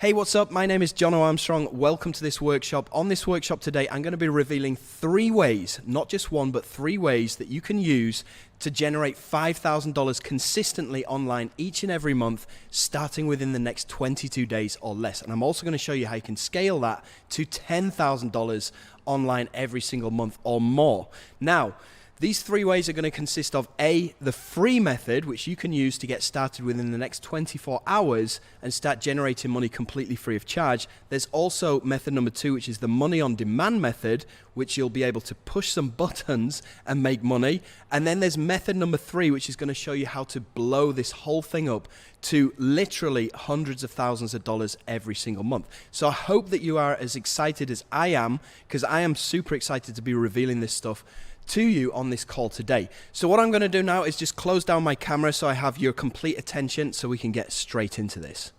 Hey, what's up? My name is John Armstrong. Welcome to this workshop. On this workshop today, I'm going to be revealing 3 ways, not just one, but 3 ways that you can use to generate $5,000 consistently online each and every month, starting within the next 22 days or less. And I'm also going to show you how you can scale that to $10,000 online every single month or more. Now, these 3 ways are going to consist of A, the free method, which you can use to get started within the next 24 hours and start generating money completely free of charge. There's also method number 2, which is the money on demand method, which you'll be able to push some buttons and make money. And then there's method number 3, which is going to show you how to blow this whole thing up to literally hundreds of thousands of dollars every single month. So I hope that you are as excited as I am, because I am super excited to be revealing this stuff to you on this call today. So what I'm going to do now is just close down my camera so I have your complete attention so we can get straight into this.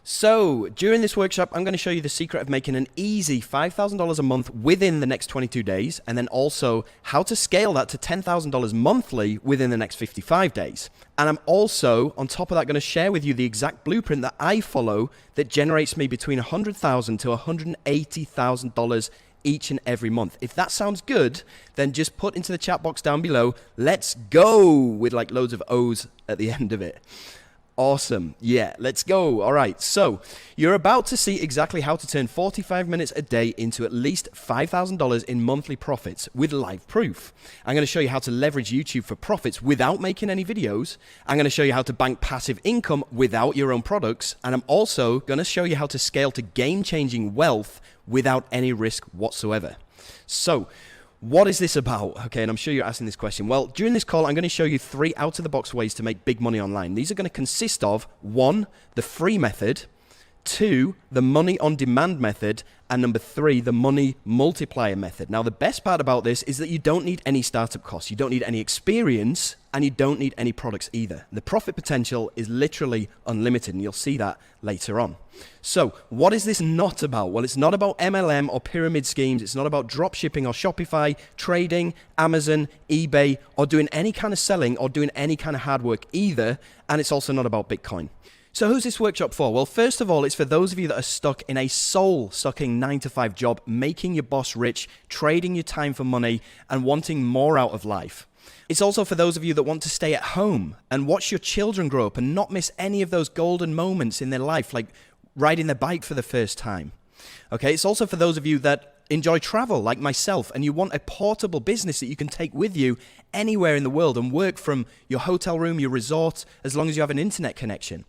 So during this workshop, I'm going to show you the secret of making an easy $5,000 a month within the next 22 days, and then also how to scale that to $10,000 monthly within the next 55 days. And I'm also, on top of that, going to share with you the exact blueprint that I follow that generates me between $100,000 to $180,000 each and every month. If that sounds good, then just put into the chat box down below, let's go, with like loads of O's at the end of it. Awesome. Yeah, let's go. All right. So you're about to see exactly how to turn 45 minutes a day into at least $5,000 in monthly profits with live proof. I'm going to show you how to leverage YouTube for profits without making any videos. I'm going to show you how to bank passive income without your own products. And I'm also going to show you how to scale to game-changing wealth without any risk whatsoever. So what is this about? Okay, and I'm sure you're asking this question. Well, during this call, I'm going to show you 3 out-of-the-box ways to make big money online. These are going to consist of 1, the free method, 2, the money on demand method, and number 3, the money multiplier method. Now, the best part about this is that you don't need any startup costs, you don't need any experience, and you don't need any products either. The profit potential is literally unlimited, and you'll see that later on. So what is this not about? Well, it's not about MLM or pyramid schemes. It's not about drop shipping or Shopify, trading, Amazon, eBay, or doing any kind of selling or doing any kind of hard work either. And it's also not about Bitcoin. So who's this workshop for? Well, first of all, it's for those of you that are stuck in a soul-sucking 9-to-5 job, making your boss rich, trading your time for money, and wanting more out of life. It's also for those of you that want to stay at home and watch your children grow up and not miss any of those golden moments in their life, like riding their bike for the first time. Okay, it's also for those of you that enjoy travel like myself and you want a portable business that you can take with you anywhere in the world and work from your hotel room, your resort, as long as you have an internet connection.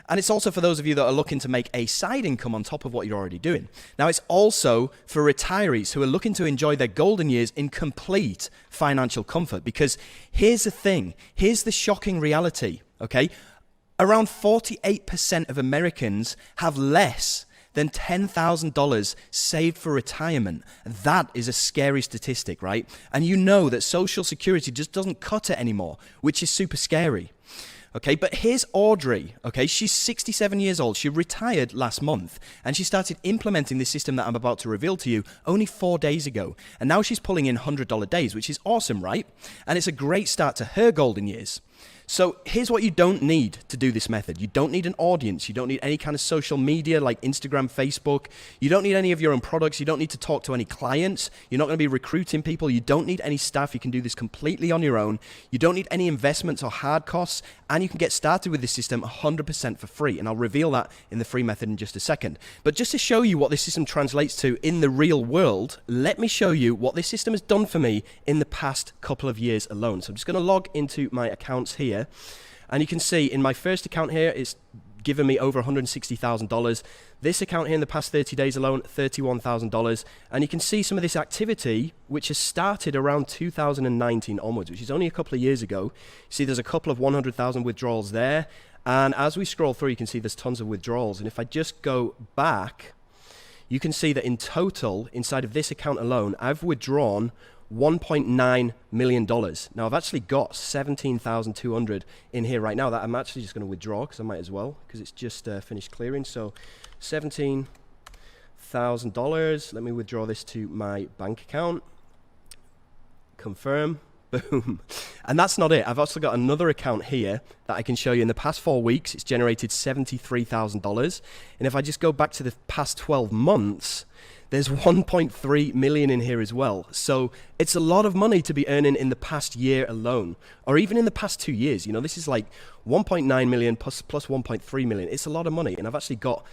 And it's also for those of you that are looking to make a side income on top of what you're already doing. Now, it's also for retirees who are looking to enjoy their golden years in complete financial comfort. Because here's the thing, here's the shocking reality, okay? Around 48% of Americans have less than $10,000 saved for retirement. That is a scary statistic, right? And you know that Social Security just doesn't cut it anymore, which is super scary. Okay, but here's Audrey, okay? She's 67 years old. She retired last month, and she started implementing this system that I'm about to reveal to you only 4 days ago. And now she's pulling in $100 days, which is awesome, right? And it's a great start to her golden years. So here's what you don't need to do this method. You don't need an audience. You don't need any kind of social media like Instagram, Facebook. You don't need any of your own products. You don't need to talk to any clients. You're not going to be recruiting people. You don't need any staff. You can do this completely on your own. You don't need any investments or hard costs. And you can get started with this system 100% for free. And I'll reveal that in the free method in just a second. But just to show you what this system translates to in the real world, let me show you what this system has done for me in the past couple of years alone. So I'm just going to log into my accounts here. And you can see in my first account here, it's given me over $160,000. This account here in the past 30 days alone, $31,000. And you can see some of this activity, which has started around 2019 onwards, which is only a couple of years ago. See, there's a couple of 100,000 withdrawals there. And as we scroll through, you can see there's tons of withdrawals. And if I just go back, you can see that in total, inside of this account alone, I've withdrawn $1.9 million. Now, I've actually got 17,200 in here right now that I'm actually just going to withdraw because I might as well, because it's just finished clearing. So $17,000. Let me withdraw this to my bank account. Confirm. Boom. And that's not it. I've also got another account here that I can show you. In the past 4 weeks, it's generated $73,000. And if I just go back to the past 12 months, there's 1.3 million in here as well. So it's a lot of money to be earning in the past year alone, or even in the past 2 years. You know, this is like 1.9 million plus 1.3 million. It's a lot of money. And I've actually got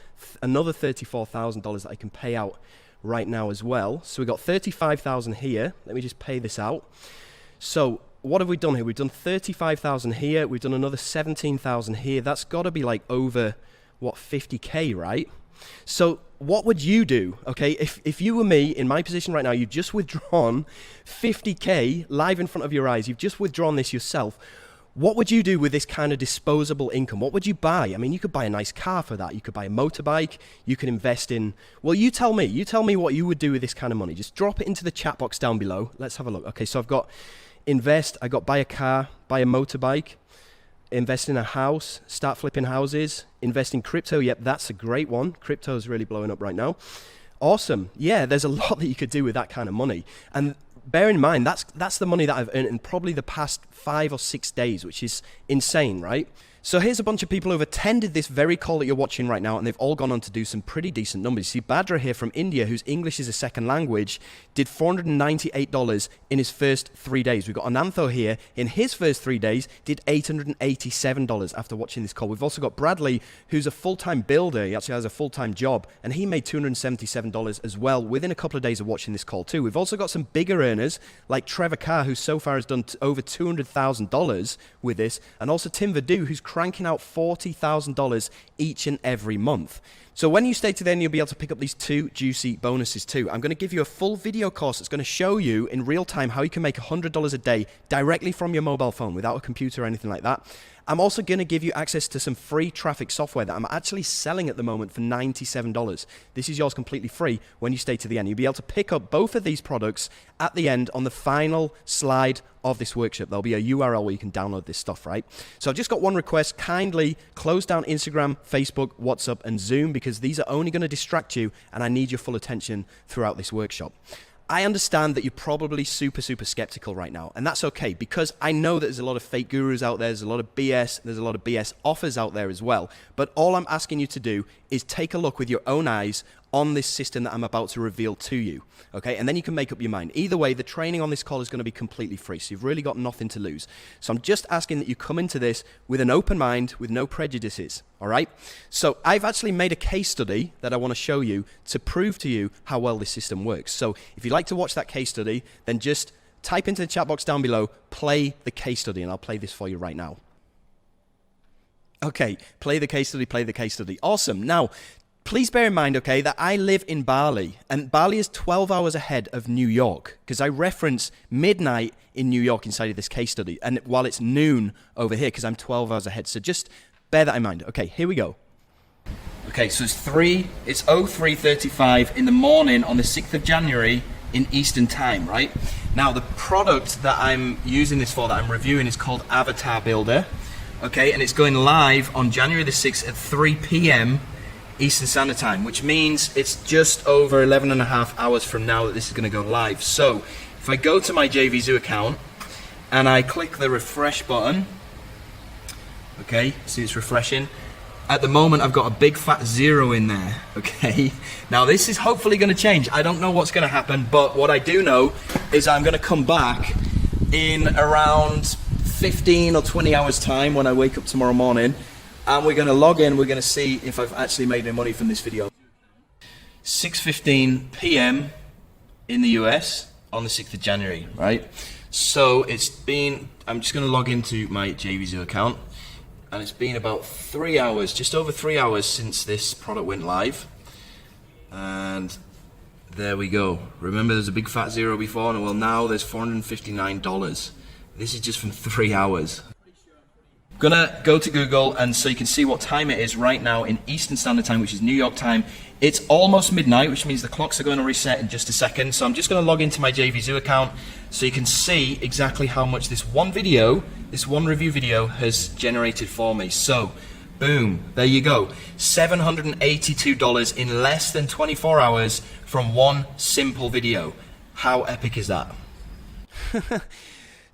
another $34,000 that I can pay out right now as well. So we've got 35,000 here. Let me just pay this out. So what have we done here? We've done 35,000 here. We've done another 17,000 here. That's got to be like over, what, 50K, right? So what would you do, okay? If you were me in my position right now, you've just withdrawn 50K live in front of your eyes. You've just withdrawn this yourself. What would you do with this kind of disposable income? What would you buy? I mean, you could buy a nice car for that. You could buy a motorbike. You could invest in, well, you tell me. You tell me what you would do with this kind of money. Just drop it into the chat box down below. Let's have a look. Okay, so I've got invest. I got buy a car, buy a motorbike, invest in a house, start flipping houses, invest in crypto. Yep, that's a great one. Crypto is really blowing up right now. Awesome. Yeah, there's a lot that you could do with that kind of money. And bear in mind, that's the money that I've earned in probably the past 5 or 6 days, which is insane, right? So here's a bunch of people who've attended this very call that you're watching right now, and they've all gone on to do some pretty decent numbers. You see Badra here from India, whose English is a second language, did $498 in his first 3 days. We've got Anantho here, in his first 3 days, did $887 after watching this call. We've also got Bradley, who's a full-time builder. He actually has a full-time job, and he made $277 as well within a couple of days of watching this call too. We've also got some bigger earners, like Trevor Carr, who so far has done over $200,000 with this, and also Tim Verdu, who's cranking out $40,000 each and every month. So when you stay to the end, you'll be able to pick up these 2 juicy bonuses too. I'm going to give you a full video course that's going to show you in real time how you can make $100 a day directly from your mobile phone without a computer or anything like that. I'm also going to give you access to some free traffic software that I'm actually selling at the moment for $97. This is yours completely free when you stay to the end. You'll be able to pick up both of these products at the end on the final slide of this workshop. There'll be a URL where you can download this stuff, right? So I've just got one request. Kindly close down Instagram, Facebook, WhatsApp, and Zoom, because these are only going to distract you, and I need your full attention throughout this workshop. I understand that you're probably super skeptical right now, and that's okay, because I know that there's a lot of fake gurus out there, there's a lot of BS, there's a lot of BS offers out there as well. But all I'm asking you to do is take a look with your own eyes on this system that I'm about to reveal to you, okay? And then you can make up your mind. Either way, the training on this call is going to be completely free, so you've really got nothing to lose. So I'm just asking that you come into this with an open mind, with no prejudices, all right? So I've actually made a case study that I want to show you to prove to you how well this system works. So if you'd like to watch that case study, then just type into the chat box down below, play the case study, and I'll play this for you right now. Okay, play the case study, play the case study. Awesome. Now, please bear in mind, okay, that I live in Bali, and Bali is 12 hours ahead of New York, because I reference midnight in New York inside of this case study, and while it's noon over here, because I'm 12 hours ahead. So just bear that in mind. Okay, here we go. Okay, so it's 03:35 in the morning on the 6th of January in Eastern Time, right? Now, the product that I'm using this for, that I'm reviewing, is called Avatar Builder, okay, and it's going live on January the 6th at 3 p.m. Eastern Standard Time, which means it's just over 11 and a half hours from now that this is going to go live. So if I go to my JVZoo account and I click the refresh button, okay, see it's refreshing. At the moment I've got a big fat 0 in there, okay. Now this is hopefully going to change. I don't know what's going to happen, but what I do know is I'm going to come back in around 15 or 20 hours time when I wake up tomorrow morning, and we're going to log in, we're going to see if I've actually made any money from this video. 6:15 p.m. in the US on the 6th of January, right? So it's been, I'm just going to log into my JVZoo account, and it's been about 3 hours, just over 3 hours since this product went live. And there we go. Remember there's a big fat 0 before, and well now there's $459. This is just from 3 hours. Gonna go to Google, and so you can see what time it is right now in Eastern Standard Time, which is New York time. It's almost midnight, which means the clocks are going to reset in just a second. So I'm just going to log into my JVZoo account so you can see exactly how much this one video, this one review video, has generated for me. So boom, there you go, $782 in less than 24 hours from one simple video. How epic is that?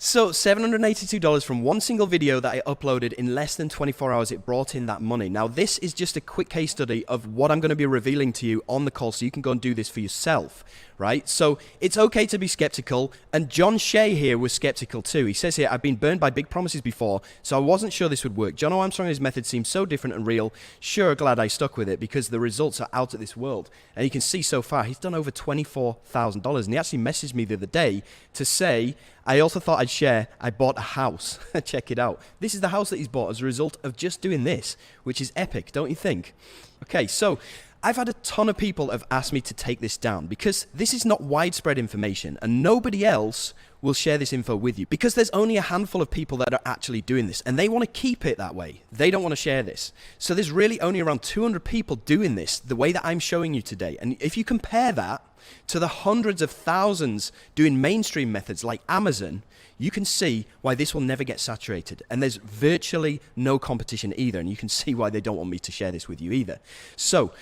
So $782 from one single video that I uploaded in less than 24 hours, it brought in that money. Now this is just a quick case study of what I'm going to be revealing to you on the call, so you can go and do this for yourself, right? So it's okay to be skeptical, and John Shea here was skeptical too. He says here, I've been burned by big promises before, so I wasn't sure this would work. John Armstrong and his method seemed so different and real. Sure, glad I stuck with it because the results are out of this world. And you can see so far, he's done over $24,000, and he actually messaged me the other day to say, I also thought I'd share, I bought a house. Check it out. This is the house that he's bought as a result of just doing this, which is epic, don't you think? Okay, so I've had a ton of people have asked me to take this down because this is not widespread information and nobody else will share this info with you because there's only a handful of people that are actually doing this and they want to keep it that way. They don't want to share this. So there's really only around 200 people doing this the way that I'm showing you today. And if you compare that to the hundreds of thousands doing mainstream methods like Amazon, you can see why this will never get saturated. And there's virtually no competition either. And you can see why they don't want me to share this with you either. So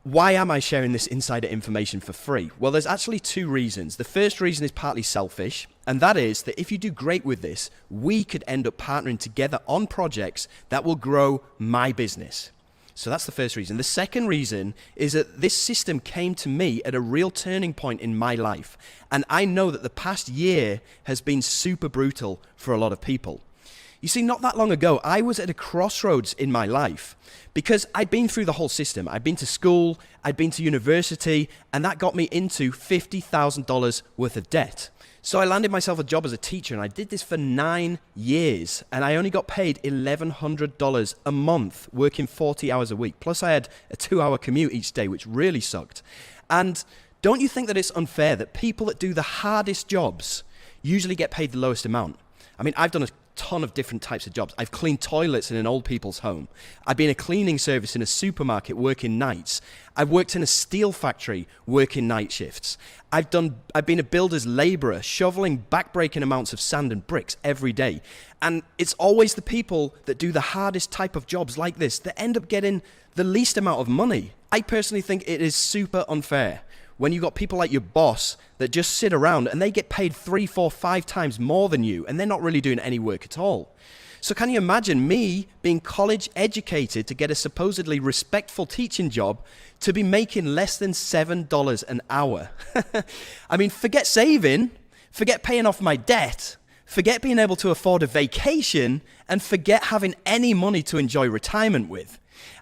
why am I sharing this insider information for free? Well, there's actually two reasons. The first reason is partly selfish, and that is that if you do great with this, we could end up partnering together on projects that will grow my business. So that's the first reason. The second reason is that this system came to me at a real turning point in my life. And I know that the past year has been super brutal for a lot of people. You see, not that long ago, I was at a crossroads in my life because I'd been through the whole system. I'd been to school, I'd been to university, and that got me into $50,000 worth of debt. So I landed myself a job as a teacher, and I did this for 9 years, and I only got paid $1,100 a month, working 40 hours a week. Plus I had a 2-hour commute each day, which really sucked. And don't you think that it's unfair that people that do the hardest jobs usually get paid the lowest amount? I mean, I've done a ton of different types of jobs. I've cleaned toilets in an old people's home. I've been a cleaning service in a supermarket working nights. I've worked in a steel factory working night shifts. I've been a builder's laborer, shoveling back-breaking amounts of sand and bricks every day. And it's always the people that do the hardest type of jobs like this that end up getting the least amount of money. I personally think it is super unfair when you got people like your boss that just sit around and they get paid 3, 4, 5 times more than you and they're not really doing any work at all. So can you imagine me being college educated to get a supposedly respectful teaching job to be making less than $7 an hour? I mean, forget saving, forget paying off my debt, forget being able to afford a vacation, and forget having any money to enjoy retirement with.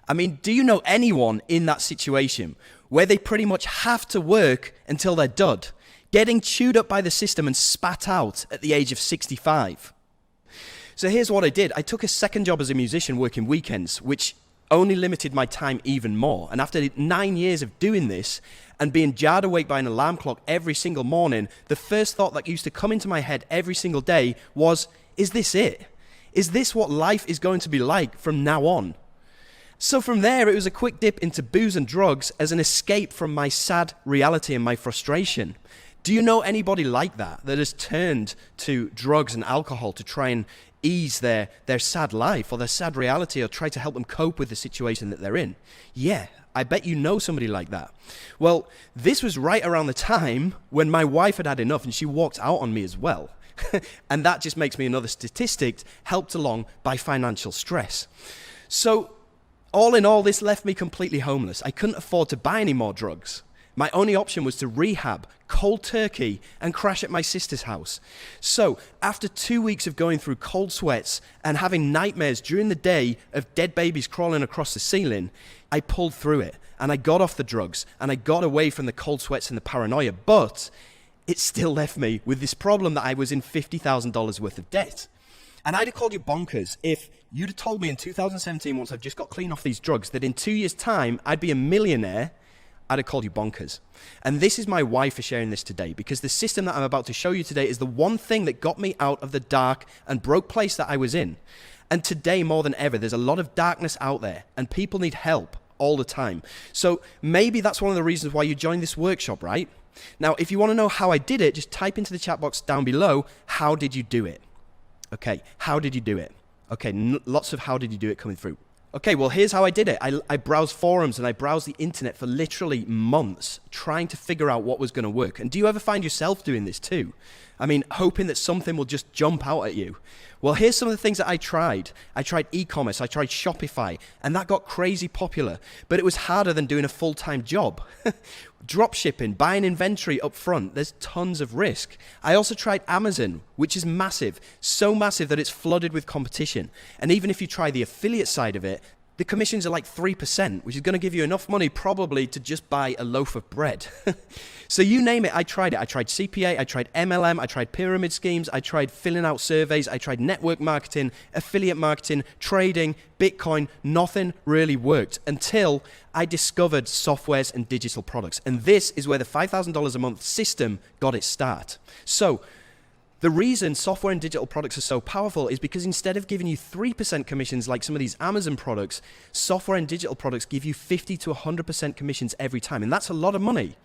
I mean, do you know anyone in that situation where they pretty much have to work until they're dud, getting chewed up by the system and spat out at the age of 65? So here's what I did. I took a second job as a musician working weekends, which only limited my time even more. And after 9 years of doing this and being jarred awake by an alarm clock every single morning, the first thought that used to come into my head every single day was, is this it? Is this what life is going to be like from now on? So from there, it was a quick dip into booze and drugs as an escape from my sad reality and my frustration. Do you know anybody like that has turned to drugs and alcohol to try and ease their sad life or their sad reality or try to help them cope with the situation that they're in? Yeah, I bet you know somebody like that. Well, this was right around the time when my wife had had enough and she walked out on me as well. And that just makes me another statistic helped along by financial stress. So all in all, this left me completely homeless. I couldn't afford to buy any more drugs. My only option was to rehab, cold turkey, and crash at my sister's house. So after 2 weeks of going through cold sweats and having nightmares during the day of dead babies crawling across the ceiling, I pulled through it and I got off the drugs and I got away from the cold sweats and the paranoia, but it still left me with this problem that I was in $50,000 worth of debt. And I'd have called you bonkers if you'd have told me in 2017, once I've just got clean off these drugs, that in 2 years' time, I'd be a millionaire. I'd have called you bonkers. And this is my why for sharing this today, because the system that I'm about to show you today is the one thing that got me out of the dark and broke place that I was in. And today, more than ever, there's a lot of darkness out there, and people need help all the time. So maybe that's one of the reasons why you joined this workshop, right? Now, if you want to know how I did it, just type into the chat box down below, how did you do it? Okay, how did you do it? Okay, lots of how did you do it coming through. Okay, well, here's how I did it. I browsed forums and I browsed the internet for literally months trying to figure out what was going to work. And do you ever find yourself doing this too? I mean, hoping that something will just jump out at you. Well, here's some of the things that I tried. I tried e-commerce, I tried Shopify, and that got crazy popular, but it was harder than doing a full-time job. Drop shipping, buying inventory up front, there's tons of risk. I also tried Amazon, which is massive, so massive that it's flooded with competition. And even if you try the affiliate side of it, the commissions are like 3%, which is going to give you enough money probably to just buy a loaf of bread. So you name it, I tried it. I tried CPA, I tried MLM, I tried pyramid schemes, I tried filling out surveys, I tried network marketing, affiliate marketing, trading, Bitcoin. Nothing really worked until I discovered softwares and digital products. And this is where the $5,000 a month system got its start. So the reason software and digital products are so powerful is because instead of giving you 3% commissions like some of these Amazon products, software and digital products give you 50 to 100% commissions every time. And that's a lot of money.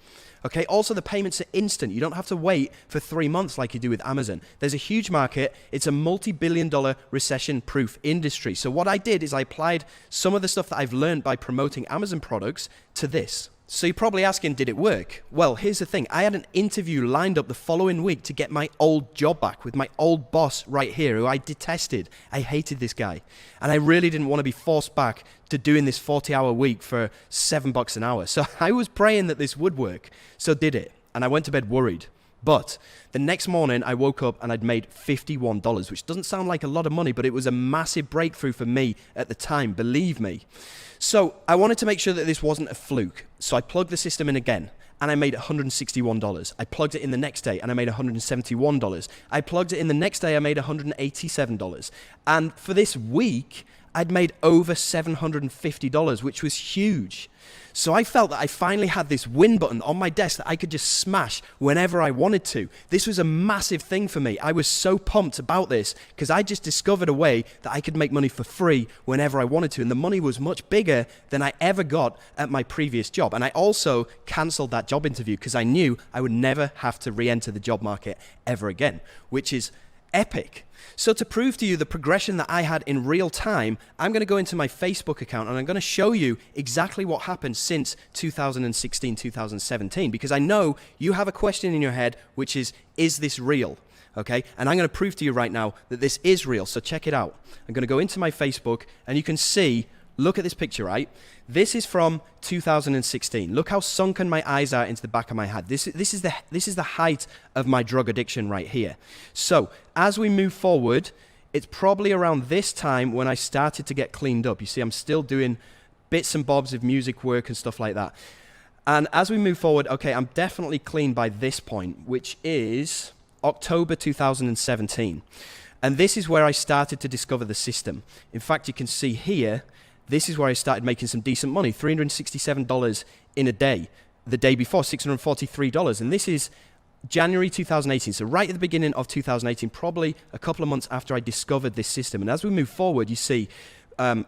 Okay. Also, the payments are instant. You don't have to wait for 3 months like you do with Amazon. There's a huge market. It's a multi-billion-dollar recession-proof industry. So what I did is I applied some of the stuff that I've learned by promoting Amazon products to this. So you're probably asking, did it work? Well, here's the thing. I had an interview lined up the following week to get my old job back with my old boss right here, who I detested. I hated this guy. And I really didn't want to be forced back to doing this 40-hour week for $7 an hour. So I was praying that this would work. So did it. And I went to bed worried. But the next morning I woke up and I'd made $51, which doesn't sound like a lot of money, but it was a massive breakthrough for me at the time, believe me. So I wanted to make sure that this wasn't a fluke. So I plugged the system in again and I made $161. I plugged it in the next day and I made $171. I plugged it in the next day, I made $187. And for this week, I'd made over $750, which was huge. So I felt that I finally had this win button on my desk that I could just smash whenever I wanted to. This was a massive thing for me. I was so pumped about this because I just discovered a way that I could make money for free whenever I wanted to. And the money was much bigger than I ever got at my previous job. And I also canceled that job interview because I knew I would never have to re-enter the job market ever again, which is epic. So to prove to you the progression that I had in real time, I'm going to go into my Facebook account and I'm going to show you exactly what happened since 2016, 2017, because I know you have a question in your head, which is this real? Okay, and I'm going to prove to you right now that this is real. So check it out. I'm going to go into my Facebook and you can see, look at this picture, right? This is from 2016. Look how sunken my eyes are into the back of my head. This is the height of my drug addiction right here. So as we move forward, it's probably around this time when I started to get cleaned up. You see, I'm still doing bits and bobs of music work and stuff like that. And as we move forward, okay, I'm definitely clean by this point, which is October 2017. And this is where I started to discover the system. In fact, you can see here, this is where I started making some decent money, $367 in a day. The day before, $643. And this is January 2018. So right at the beginning of 2018, probably a couple of months after I discovered this system. And as we move forward, you see, I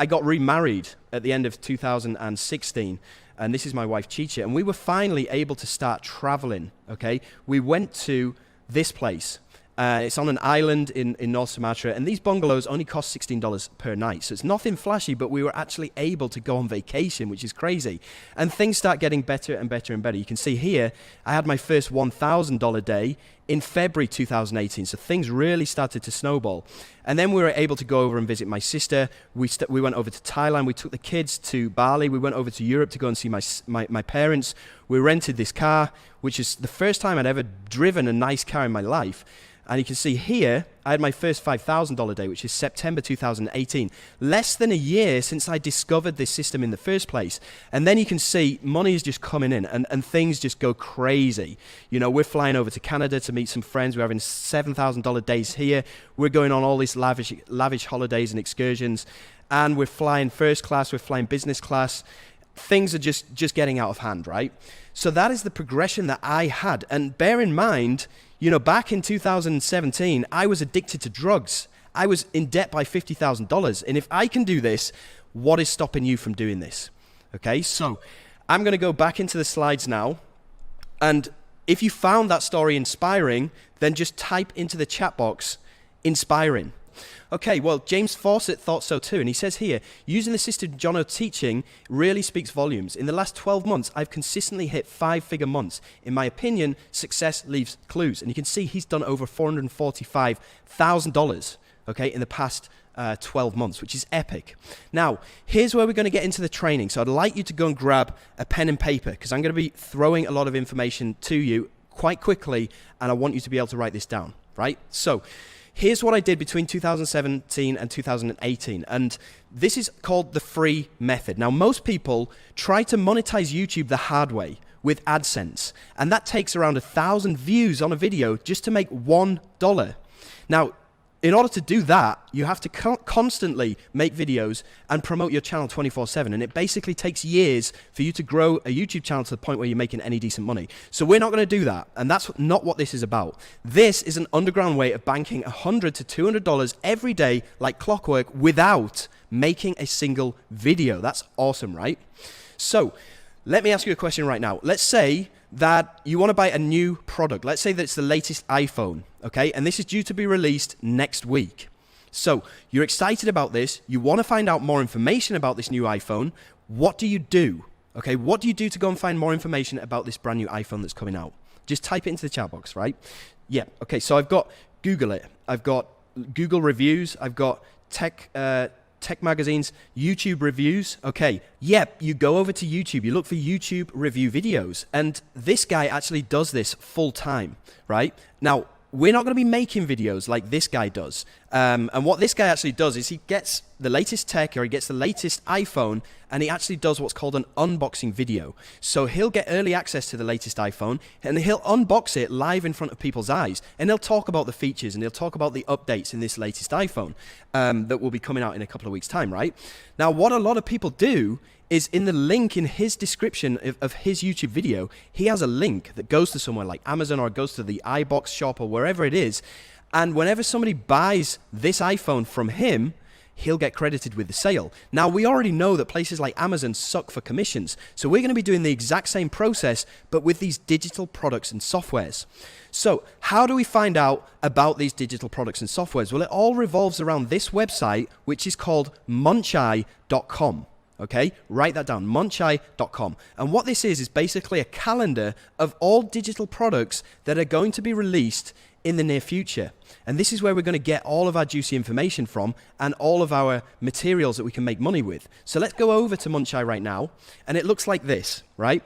got remarried at the end of 2016. And this is my wife, Chicha. And we were finally able to start traveling, okay? We went to this place. It's on an island in North Sumatra, and these bungalows only cost $16 per night. So it's nothing flashy, but we were actually able to go on vacation, which is crazy. And things start getting better and better and better. You can see here, I had my first $1,000 day in February 2018. So things really started to snowball. And then we were able to go over and visit my sister. We went over to Thailand. We took the kids to Bali. We went over to Europe to go and see my parents. We rented this car, which is the first time I'd ever driven a nice car in my life. And you can see here, I had my first $5,000 day, which is September 2018. Less than a year since I discovered this system in the first place. And then you can see money is just coming in and things just go crazy. You know, we're flying over to Canada to meet some friends. We're having $7,000 days here. We're going on all these lavish holidays and excursions. And we're flying first class, we're flying business class. Things are just getting out of hand, right? So that is the progression that I had. And bear in mind, you know, back in 2017, I was addicted to drugs. I was in debt by $50,000. And if I can do this, what is stopping you from doing this? Okay, so I'm going to go back into the slides now. And if you found that story inspiring, then just type into the chat box, inspiring. Okay, well, James Fawcett thought so too, and he says here, using the system Jono teaching really speaks volumes. In the last 12 months, I've consistently hit 5-figure months. In my opinion, success leaves clues. And you can see he's done over $445,000, okay, in the past 12 months, which is epic. Now, here's where we're going to get into the training. So I'd like you to go and grab a pen and paper, because I'm going to be throwing a lot of information to you quite quickly, and I want you to be able to write this down, right? So here's what I did between 2017 and 2018, and this is called the free method. Now, most people try to monetize YouTube the hard way with AdSense, and that takes around 1,000 views on a video just to make $1. Now, in order to do that, you have to constantly make videos and promote your channel 24/7, and it basically takes years for you to grow a YouTube channel to the point where you're making any decent money. So we're not going to do that, and that's not what this is about. This is an underground way of banking $100 to $200 every day like clockwork without making a single video. That's awesome, right? So let me ask you a question right now. Let's say that you want to buy a new product. Let's say that it's the latest iPhone, okay? And this is due to be released next week. So you're excited about this. You want to find out more information about this new iPhone. What do you do? Okay, what do you do to go and find more information about this brand new iPhone that's coming out? Just type it into the chat box, right? Yeah, okay, so I've got Google it. I've got Google reviews. I've got tech magazines, YouTube reviews. Okay, yep, you go over to YouTube, you look for YouTube review videos, and this guy actually does this full time, right? Now, we're not going to be making videos like this guy does. And what this guy actually does is he gets the latest tech, or he gets the latest iPhone, and he actually does what's called an unboxing video. So he'll get early access to the latest iPhone, and he'll unbox it live in front of people's eyes. And he'll talk about the features, and he'll talk about the updates in this latest iPhone that will be coming out in a couple of weeks' time, right? Now, what a lot of people do is in the link in his description of his YouTube video, he has a link that goes to somewhere like Amazon, or it goes to the iBox shop, or wherever it is. And whenever somebody buys this iPhone from him, he'll get credited with the sale. Now, we already know that places like Amazon suck for commissions. So we're going to be doing the exact same process, but with these digital products and softwares. So how do we find out about these digital products and softwares? Well, it all revolves around this website, which is called muncheye.com. Okay, write that down, muncheye.com. And what this is basically a calendar of all digital products that are going to be released in the near future. And this is where we're going to get all of our juicy information from, and all of our materials that we can make money with. So let's go over to Muncheye right now, and it looks like this, right?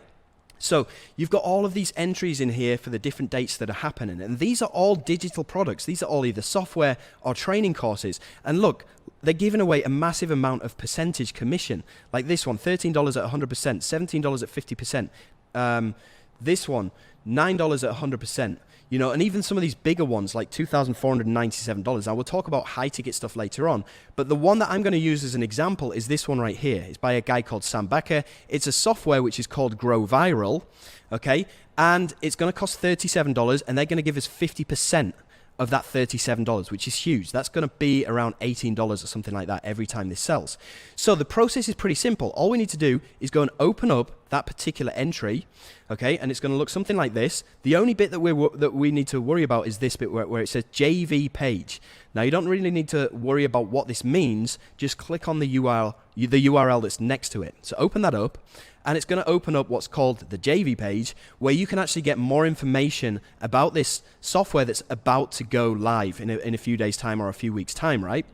So you've got all of these entries in here for the different dates that are happening, and these are all digital products. These are all either software or training courses. And look, they're giving away a massive amount of percentage commission, like this one, $13 at 100%, $17 at 50%. This one, $9 at 100%. You know, and even some of these bigger ones, like $2,497. Now, we'll talk about high-ticket stuff later on, but the one that I'm going to use as an example is this one right here. It's by a guy called Sam Becker. It's a software which is called Grow Viral, okay? And it's going to cost $37, and they're going to give us 50% of that $37, which is huge. That's going to be around $18 or something like that every time this sells. So the process is pretty simple. All we need to do is go and open up that particular entry, okay, and it's going to look something like this. The only bit that we need to worry about is this bit where it says JV page. Now, you don't really need to worry about what this means. Just click on the URL that's next to it. So open that up, and it's going to open up what's called the JV page, where you can actually get more information about this software that's about to go live in a few days' time or a few weeks' time, right?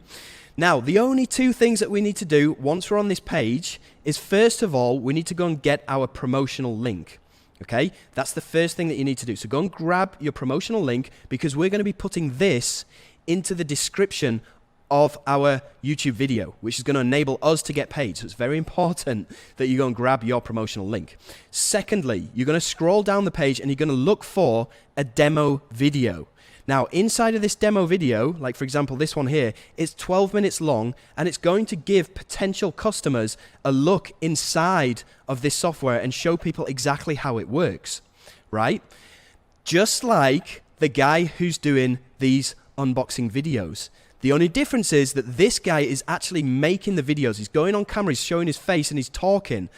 Now, the only two things that we need to do once we're on this page is, first of all, we need to go and get our promotional link. Okay, that's the first thing that you need to do. So go and grab your promotional link, because we're going to be putting this into the description of our YouTube video, which is going to enable us to get paid. So it's very important that you go and grab your promotional link. Secondly, you're going to scroll down the page, and you're going to look for a demo video. Now, inside of this demo video, like for example this one here, it's 12 minutes long, and it's going to give potential customers a look inside of this software and show people exactly how it works, right? Just like the guy who's doing these unboxing videos. The only difference is that this guy is actually making the videos. He's going on camera, he's showing his face, and he's talking.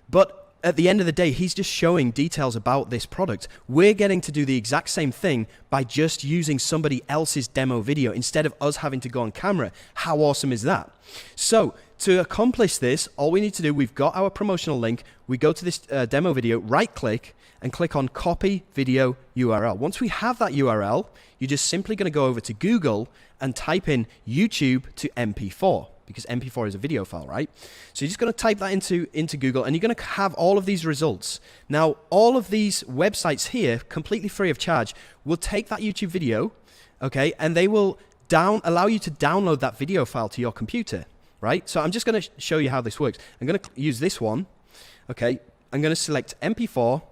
But at the end of the day, he's just showing details about this product. We're getting to do the exact same thing by just using somebody else's demo video instead of us having to go on camera. How awesome is that? So to accomplish this, all we need to do, we've got our promotional link. We go to this demo video, right click, and click on copy video URL. Once we have that URL, you're just simply going to go over to Google and type in YouTube to MP4, because MP4 is a video file, right? So you're just going to type that into Google, and you're going to have all of these results. Now, all of these websites here, completely free of charge, will take that YouTube video, okay, and they will allow you to download that video file to your computer, right? So I'm just going to show you how this works. I'm going to use this one, okay? I'm going to select MP4,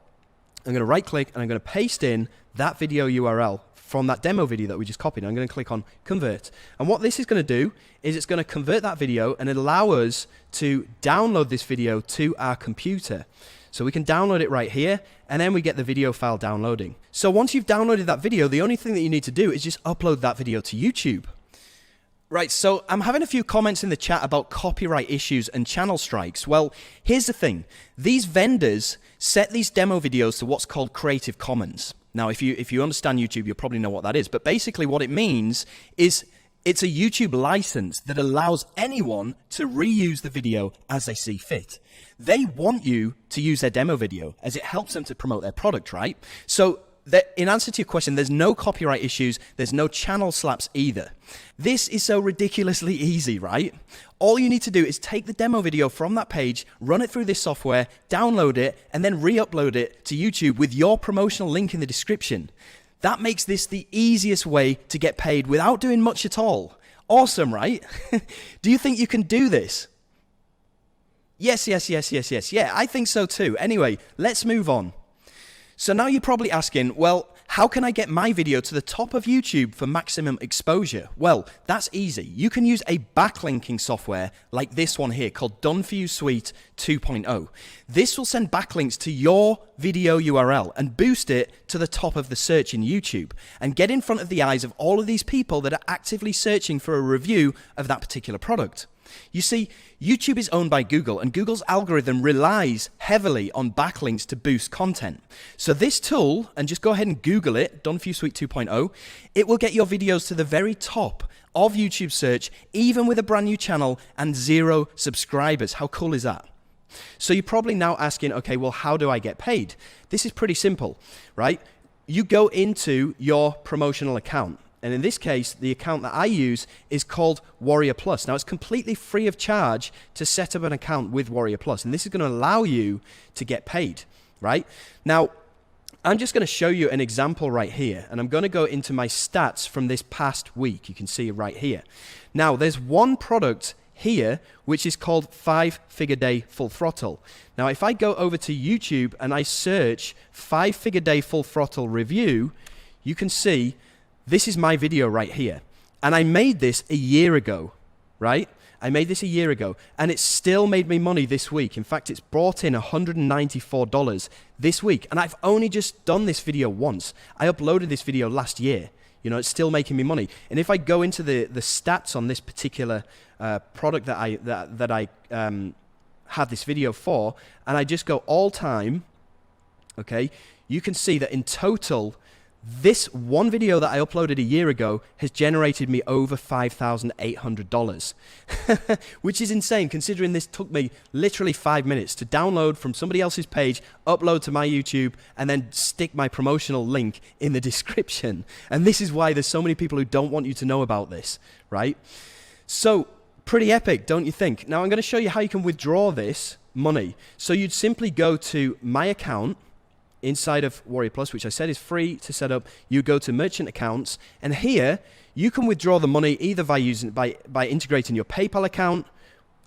I'm going to right click, and I'm going to paste in that video URL from that demo video that we just copied. I'm going to click on convert. And what this is going to do is it's going to convert that video and allow us to download this video to our computer. So we can download it right here, and then we get the video file downloading. So once you've downloaded that video, the only thing that you need to do is just upload that video to YouTube. Right, so I'm having a few comments in the chat about copyright issues and channel strikes. Well, here's the thing. These vendors set these demo videos to what's called Creative Commons. Now, if you understand YouTube, you'll probably know what that is. But basically what it means is it's a YouTube license that allows anyone to reuse the video as they see fit. They want you to use their demo video as it helps them to promote their product, right? So in answer to your question, there's no copyright issues, there's no channel slaps either. This is so ridiculously easy, right? All you need to do is take the demo video from that page, run it through this software, download it, and then re-upload it to YouTube with your promotional link in the description. That makes this the easiest way to get paid without doing much at all. Awesome, right? Do you think you can do this? Yes. Yeah, I think so too. Anyway, let's move on. So now you're probably asking, well, how can I get my video to the top of YouTube for maximum exposure? Well, that's easy. You can use a backlinking software like this one here called Done For You Suite 2.0. This will send backlinks to your video URL and boost it to the top of the search in YouTube and get in front of the eyes of all of these people that are actively searching for a review of that particular product. You see, YouTube is owned by Google, and Google's algorithm relies heavily on backlinks to boost content. So this tool, and just go ahead and Google it, Done For You Suite 2.0, it will get your videos to the very top of YouTube search, even with a brand new channel and 0 subscribers. How cool is that? So you're probably now asking, okay, well, how do I get paid? This is pretty simple, right? You go into your promotional account. And in this case, the account that I use is called Warrior Plus. Now, it's completely free of charge to set up an account with Warrior Plus. And this is going to allow you to get paid, right? Now, I'm just going to show you an example right here. And I'm going to go into my stats from this past week. You can see right here. Now, there's one product here, which is called 5-Figure Day Full Throttle. Now, if I go over to YouTube and I search 5-Figure Day Full Throttle review, you can see this is my video right here. And I made this a year ago, right? I made this a year ago, and it still made me money this week. In fact, it's brought in $194 this week, and I've only just done this video once. I uploaded this video last year. You know, it's still making me money. And if I go into the stats on this particular product that I had this video for, and I just go all time, okay, you can see that in total, this one video that I uploaded a year ago has generated me over $5,800, which is insane considering this took me literally 5 minutes to download from somebody else's page, upload to my YouTube, and then stick my promotional link in the description. And this is why there's so many people who don't want you to know about this, right? So pretty epic, don't you think? Now I'm going to show you how you can withdraw this money. So you'd simply go to my account inside of Warrior Plus, which I said is free to set up. You go to merchant accounts, and here you can withdraw the money either by integrating your PayPal account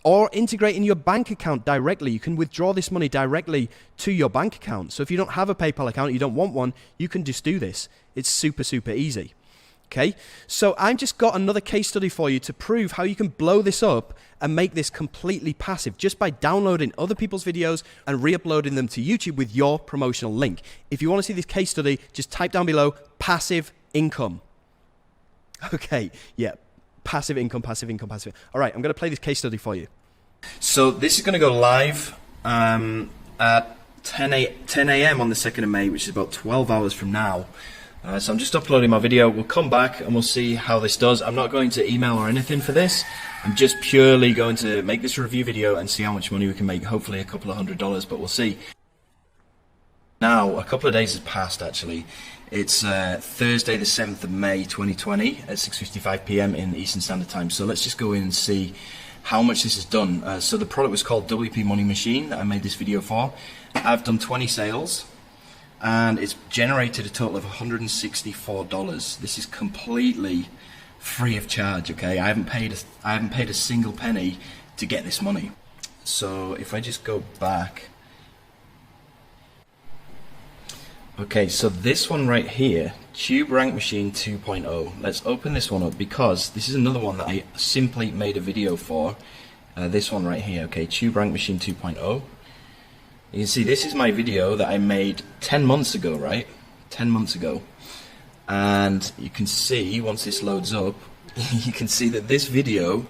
or integrating your bank account directly. You can withdraw this money directly to your bank account. So if you don't have a PayPal account, you don't want one, you can just do this. It's super, super easy. Okay, so I've just got another case study for you to prove how you can blow this up and make this completely passive just by downloading other people's videos and re-uploading them to YouTube with your promotional link. If you want to see this case study, just type down below passive income. Okay, yeah, passive income. All right, I'm going to play this case study for you. So this is going to go live at 10 a.m. on the 2nd of May, which is about 12 hours from now. So I'm just uploading my video. We'll come back and we'll see how this does. I'm not going to email or anything for this. I'm just purely going to make this review video and see how much money we can make. Hopefully a couple of $100s, but we'll see. Now, a couple of days has passed actually. It's Thursday the 7th of May 2020 at 6:55 p.m. in Eastern Standard Time. So let's just go in and see how much this has done. So the product was called WP Money Machine that I made this video for. I've done 20 sales and it's generated a total of $164. This is completely free of charge, okay? I haven't paid a single penny to get this money. So if I just go back. Okay, so this one right here, Tube Rank Machine 2.0. Let's open this one up because this is another one that I simply made a video for. This one right here, okay, Tube Rank Machine 2.0. You can see this is my video that I made 10 months ago, right? 10 months ago. And you can see, once this loads up, you can see that this video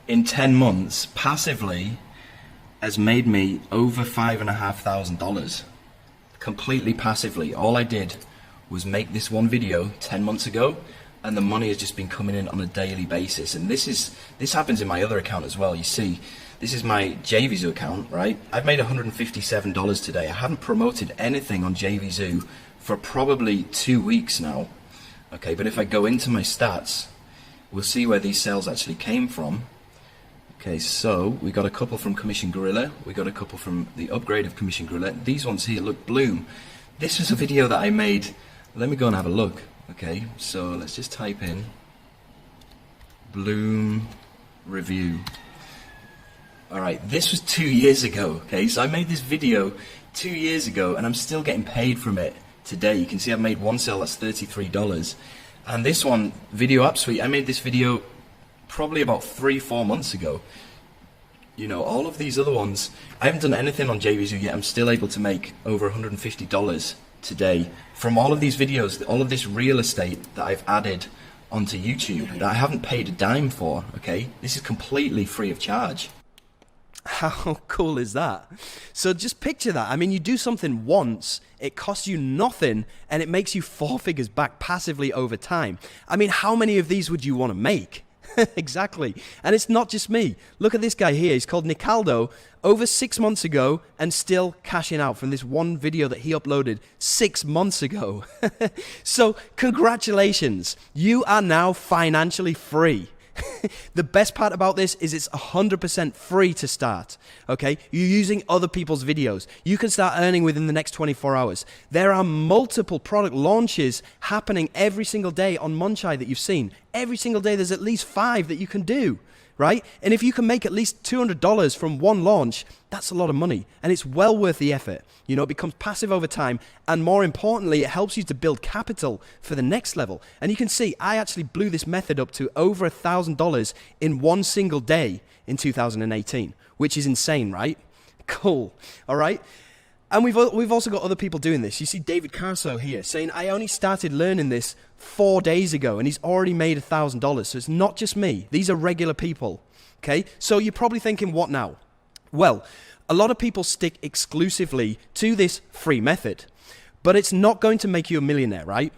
in 10 months passively has made me over $5,500. Completely passively. All I did was make this one video 10 months ago and the money has just been coming in on a daily basis. And this happens in my other account as well. You see, this is my JVZoo account, right? I've made $157 today. I haven't promoted anything on JVZoo for probably 2 weeks now. Okay, but if I go into my stats, we'll see where these sales actually came from. Okay, so we got a couple from Commission Gorilla, we got a couple from the upgrade of Commission Gorilla. These ones here, look, Bloom. This was a video that I made. Let me go and have a look. Okay, so let's just type in Bloom review. Alright, this was 2 years ago, okay, so I made this video 2 years ago and I'm still getting paid from it today. You can see I've made one sale that's $33. And this one, Video App Suite, I made this video probably about 3-4 months ago. You know, all of these other ones, I haven't done anything on JVZoo yet. I'm still able to make over $150 today from all of these videos, all of this real estate that I've added onto YouTube that I haven't paid a dime for, okay? This is completely free of charge. How cool is that? So just picture that. I mean, you do something once, it costs you nothing, and it makes you 4 figures back passively over time. I mean, how many of these would you want to make? Exactly. And it's not just me. Look at this guy here. He's called Nicaldo, over 6 months ago and still cashing out from this one video that he uploaded 6 months ago. So congratulations. You are now financially free. The best part about this is it's 100% free to start, okay? You're using other people's videos. You can start earning within the next 24 hours. There are multiple product launches happening every single day on Munchai that you've seen. Every single day there's at least 5 that you can do, right? And if you can make at least $200 from one launch, that's a lot of money and it's well worth the effort. You know, it becomes passive over time and more importantly, it helps you to build capital for the next level. And you can see I actually blew this method up to over $1,000 in one single day in 2018, which is insane, right? Cool. All right. And we've also got other people doing this. You see David Carso here saying, I only started learning this 4 days ago and he's already made $1,000. So it's not just me. These are regular people. Okay. So you're probably thinking, what now? Well, a lot of people stick exclusively to this free method, but it's not going to make you a millionaire, right?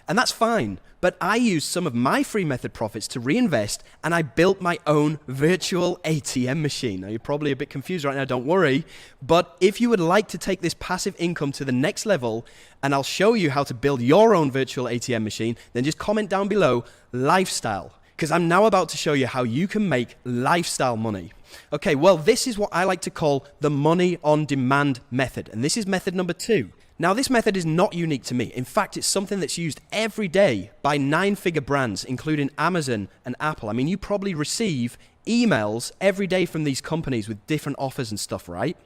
And that's fine. But I used some of my free method profits to reinvest and I built my own virtual ATM machine. Now you're probably a bit confused right now, don't worry. But if you would like to take this passive income to the next level and I'll show you how to build your own virtual ATM machine, then just comment down below lifestyle. Because I'm now about to show you how you can make lifestyle money. Okay, well, this is what I like to call the money on demand method. And this is method number 2. Now, this method is not unique to me. In fact, it's something that's used every day by 9-figure brands, including Amazon and Apple. I mean, you probably receive emails every day from these companies with different offers and stuff, right?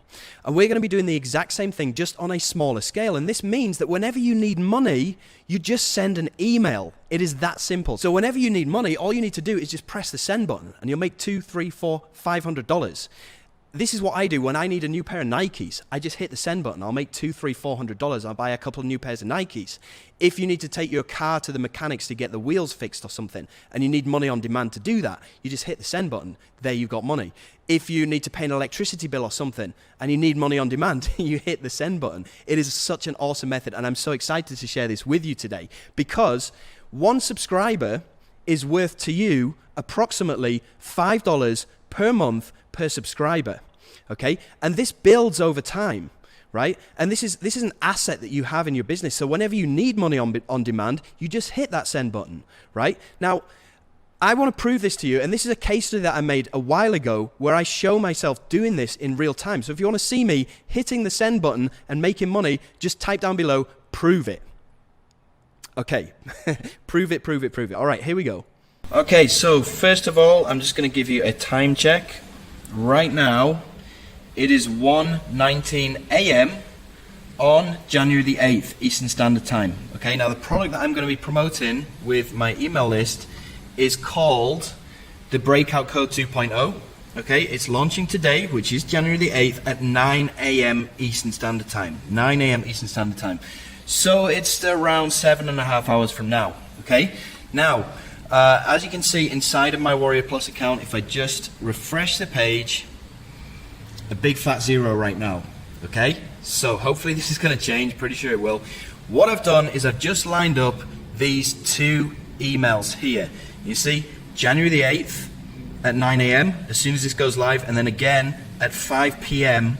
And we're going to be doing the exact same thing, just on a smaller scale. And this means that whenever you need money, you just send an email. It is that simple. So whenever you need money, all you need to do is just press the send button and you'll make $200, $300, $400, $500. this is what I do when I need a new pair of Nikes. I just hit the send button. I'll make $200, $300, $400. I'll buy a couple of new pairs of Nikes. If you need to take your car to the mechanics to get the wheels fixed or something, and you need money on demand to do that, you just hit the send button. There you've got money. If you need to pay an electricity bill or something, and you need money on demand, you hit the send button. It is such an awesome method, and I'm so excited to share this with you today, because one subscriber is worth to you approximately $5 per month per subscriber, okay? And this builds over time, right? And this is an asset that you have in your business. So whenever you need money on demand, you just hit that send button, right? Now, I want to prove this to you, and this is a case study that I made a while ago where I show myself doing this in real time. So if you want to see me hitting the send button and making money, just type down below, prove it. Okay, prove it, prove it, prove it. All right, here we go. Okay, so first of all, I'm just going to give you a time check. Right now, it is 1:19 a.m. on January the 8th, Eastern Standard Time. Okay, now the product that I'm going to be promoting with my email list is called the Breakout Code 2.0. Okay, it's launching today, which is January the 8th at 9 a.m. Eastern Standard Time. 9 a.m. Eastern Standard Time. So it's around 7.5 hours from now. Okay, now, as you can see inside of my Warrior Plus account, if I just refresh the page, a big fat zero right now. Okay, so hopefully this is going to change, pretty sure it will. What I've done is I've just lined up these two emails here. You see, January the 8th at 9 a.m. as soon as this goes live, and then again at 5 p.m.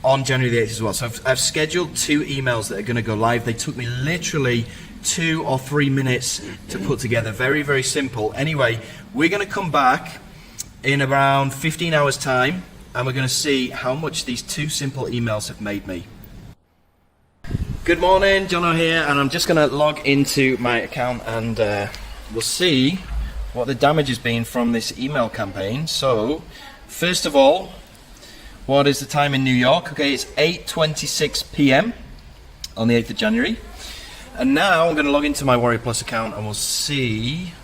on January the 8th as well. So I've scheduled two emails that are going to go live. They took me literally 2 or 3 minutes to put together. Very, very simple. Anyway, we're going to come back in around 15 hours time, and we're going to see how much these two simple emails have made me. Good morning, Jono here, and I'm just going to log into my account, and we'll see what the damage has been from this email campaign. So, first of all, what is the time in New York? Okay, it's 8:26 p.m. on the 8th of January. And now I'm going to log into my Warrior Plus account, and we'll see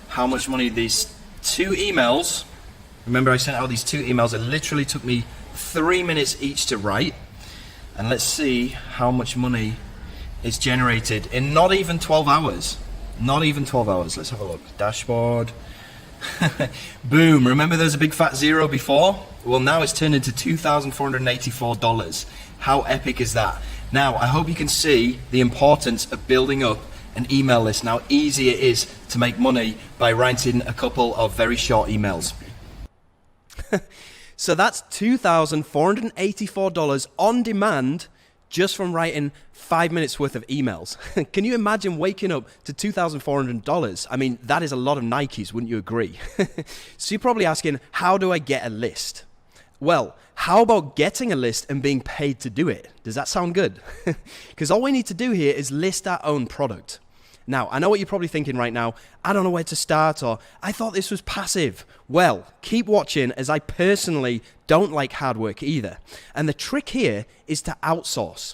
how much money these two emails, remember I sent out these two emails, it literally took me 3 minutes each to write. And let's see how much money is generated in not even 12 hours. Not even 12 hours. Let's have a look. Dashboard. Boom. Remember there's a big fat zero before? Well, now it's turned into $2,484. How epic is that? Now, I hope you can see the importance of building up an email list and how easy it is to make money by writing a couple of very short emails. So that's $2,484 on demand just from writing 5 minutes worth of emails. Can you imagine waking up to $2,400? I mean, that is a lot of Nikes, wouldn't you agree? So you're probably asking, how do I get a list? Well, how about getting a list and being paid to do it? Does that sound good? Because all we need to do here is list our own product. Now, I know what you're probably thinking right now. I don't know where to start, or I thought this was passive. Well, keep watching, as I personally don't like hard work either. And the trick here is to outsource.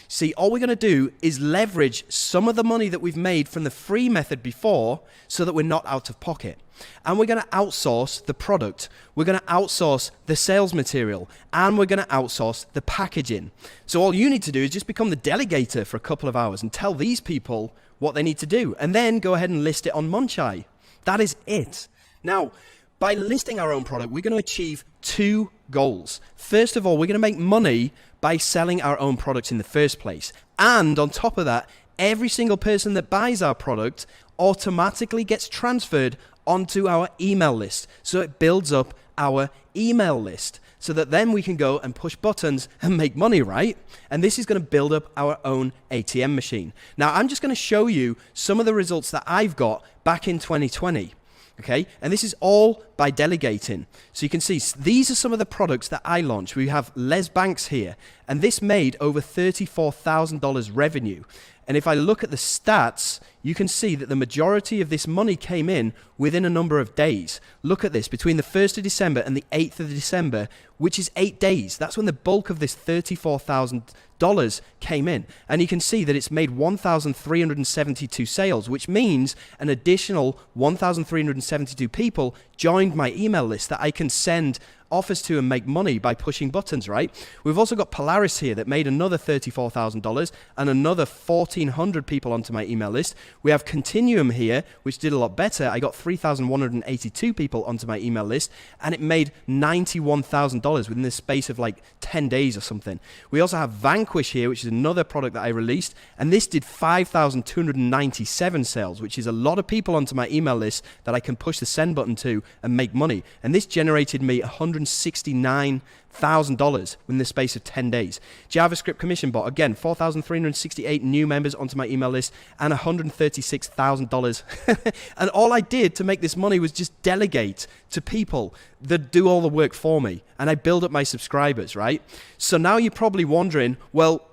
See, all we're going to do is leverage some of the money that we've made from the free method before so that we're not out of pocket. And we're going to outsource the product. We're going to outsource the sales material, and we're going to outsource the packaging. So all you need to do is just become the delegator for a couple of hours and tell these people what they need to do, and then go ahead and list it on Munchai. That is it. Now, by listing our own product, we're going to achieve two goals. First of all, we're going to make money by selling our own products in the first place. And on top of that, every single person that buys our product automatically gets transferred onto our email list. So it builds up our email list so that then we can go and push buttons and make money, right? And this is going to build up our own ATM machine. Now, I'm just going to show you some of the results that I've got back in 2020. Okay, and this is all by delegating. So you can see these are some of the products that I launched. We have Les Banks here, and this made over $34,000 revenue. And if I look at the stats, you can see that the majority of this money came in within a number of days. Look at this, between the 1st of December and the 8th of December, which is 8 days. That's when the bulk of this $34,000 came in. And you can see that it's made 1,372 sales, which means an additional 1,372 people joined my email list that I can send offers to and make money by pushing buttons, right? We've also got Polaris here that made another $34,000 and another 1,400 people onto my email list. We have Continuum here, which did a lot better. I got 3,182 people onto my email list, and it made $91,000 within the space of like 10 days or something. We also have Vanquish here, which is another product that I released, and this did 5,297 sales, which is a lot of people onto my email list that I can push the send button to and make money. And this generated me $169,000 within the space of 10 days. JavaScript Commission Bot, again, 4,368 new members onto my email list and $136,000. And all I did to make this money was just delegate to people that do all the work for me. And I build up my subscribers, right? So now you're probably wondering, well,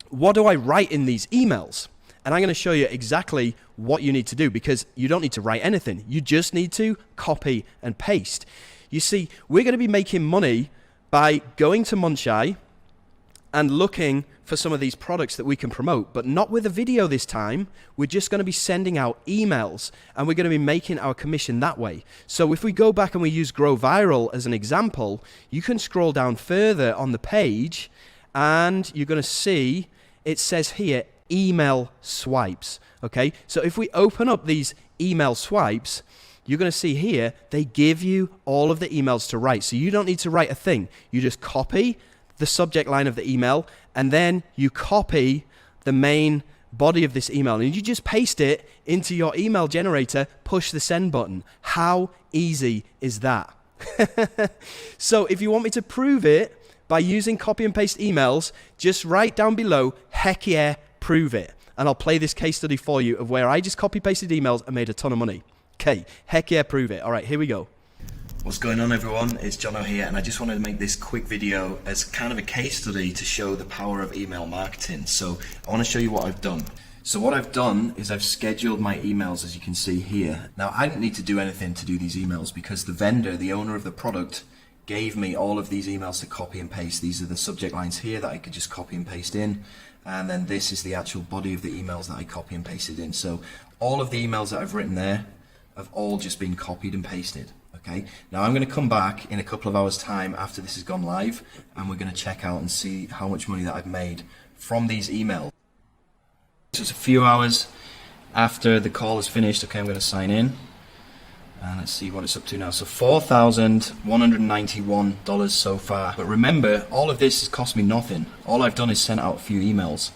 what do I write in these emails? And I'm going to show you exactly what you need to do, because you don't need to write anything. You just need to copy and paste. You see, we're going to be making money by going to Munchai and looking for some of these products that we can promote, but not with a video this time. We're just going to be sending out emails, and we're going to be making our commission that way. So if we go back and we use Grow Viral as an example, you can scroll down further on the page, and you're going to see it says here, email swipes. Okay, so if we open up these email swipes, you're going to see here, they give you all of the emails to write. So you don't need to write a thing. You just copy the subject line of the email, and then you copy the main body of this email, and you just paste it into your email generator, push the send button. How easy is that? So if you want me to prove it by using copy and paste emails, just write down below, heck yeah, prove it. And I'll play this case study for you of where I just copy pasted emails and made a ton of money. Okay, heck yeah, prove it. All right, here we go. What's going on, everyone? It's Jono here, and I just wanted to make this quick video as kind of a case study to show the power of email marketing. So I want to show you what I've done. So what I've done is I've scheduled my emails, as you can see here. Now, I didn't need to do anything to do these emails because the vendor, the owner of the product, gave me all of these emails to copy and paste. These are the subject lines here that I could just copy and paste in, and then this is the actual body of the emails that I copy and pasted in. So all of the emails that I've written there have all just been copied and pasted. Okay, now I'm going to come back in a couple of hours time after this has gone live, and we're going to check out and see how much money that I've made from these emails. So it's a few hours after the call is finished. Okay, I'm going to sign in. And let's see what it's up to now. So $4,191 so far. But remember, all of this has cost me nothing. All I've done is sent out a few emails.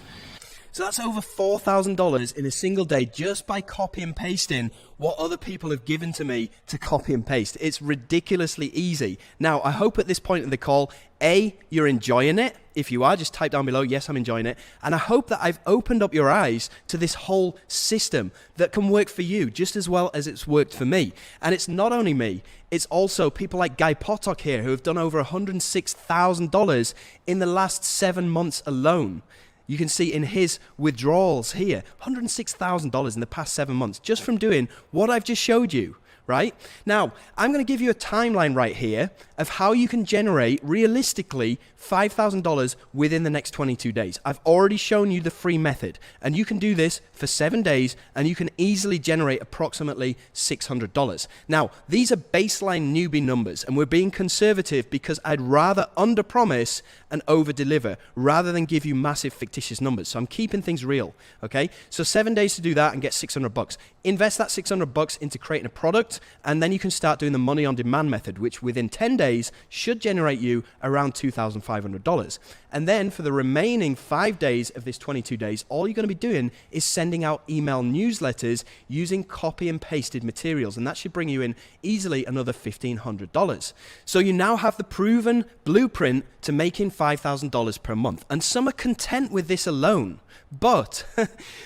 So that's over $4,000 in a single day just by copy and pasting what other people have given to me to copy and paste. It's ridiculously easy. Now, I hope at this point in the call, A, you're enjoying it. If you are, just type down below, yes, I'm enjoying it. And I hope that I've opened up your eyes to this whole system that can work for you just as well as it's worked for me. And it's not only me, it's also people like Guy Potok here who have done over $106,000 in the last 7 months alone. You can see in his withdrawals here, $106,000 in the past 7 months just from doing what I've just showed you, right? Now, I'm going to give you a timeline right here of how you can generate realistically $5,000 within the next 22 days. I've already shown you the free method, and you can do this for 7 days, and you can easily generate approximately $600. Now, these are baseline newbie numbers, and we're being conservative because I'd rather underpromise and over-deliver rather than give you massive fictitious numbers. So I'm keeping things real, okay? So 7 days to do that and get $600. Invest that $600 into creating a product, and then you can start doing the money on demand method, which within 10 days should generate you around $2,500. And then for the remaining 5 days of this 22 days, all you're going to be doing is sending out email newsletters using copy and pasted materials, and that should bring you in easily another $1,500. So you now have the proven blueprint to making $5,000 per month, and some are content with this alone. But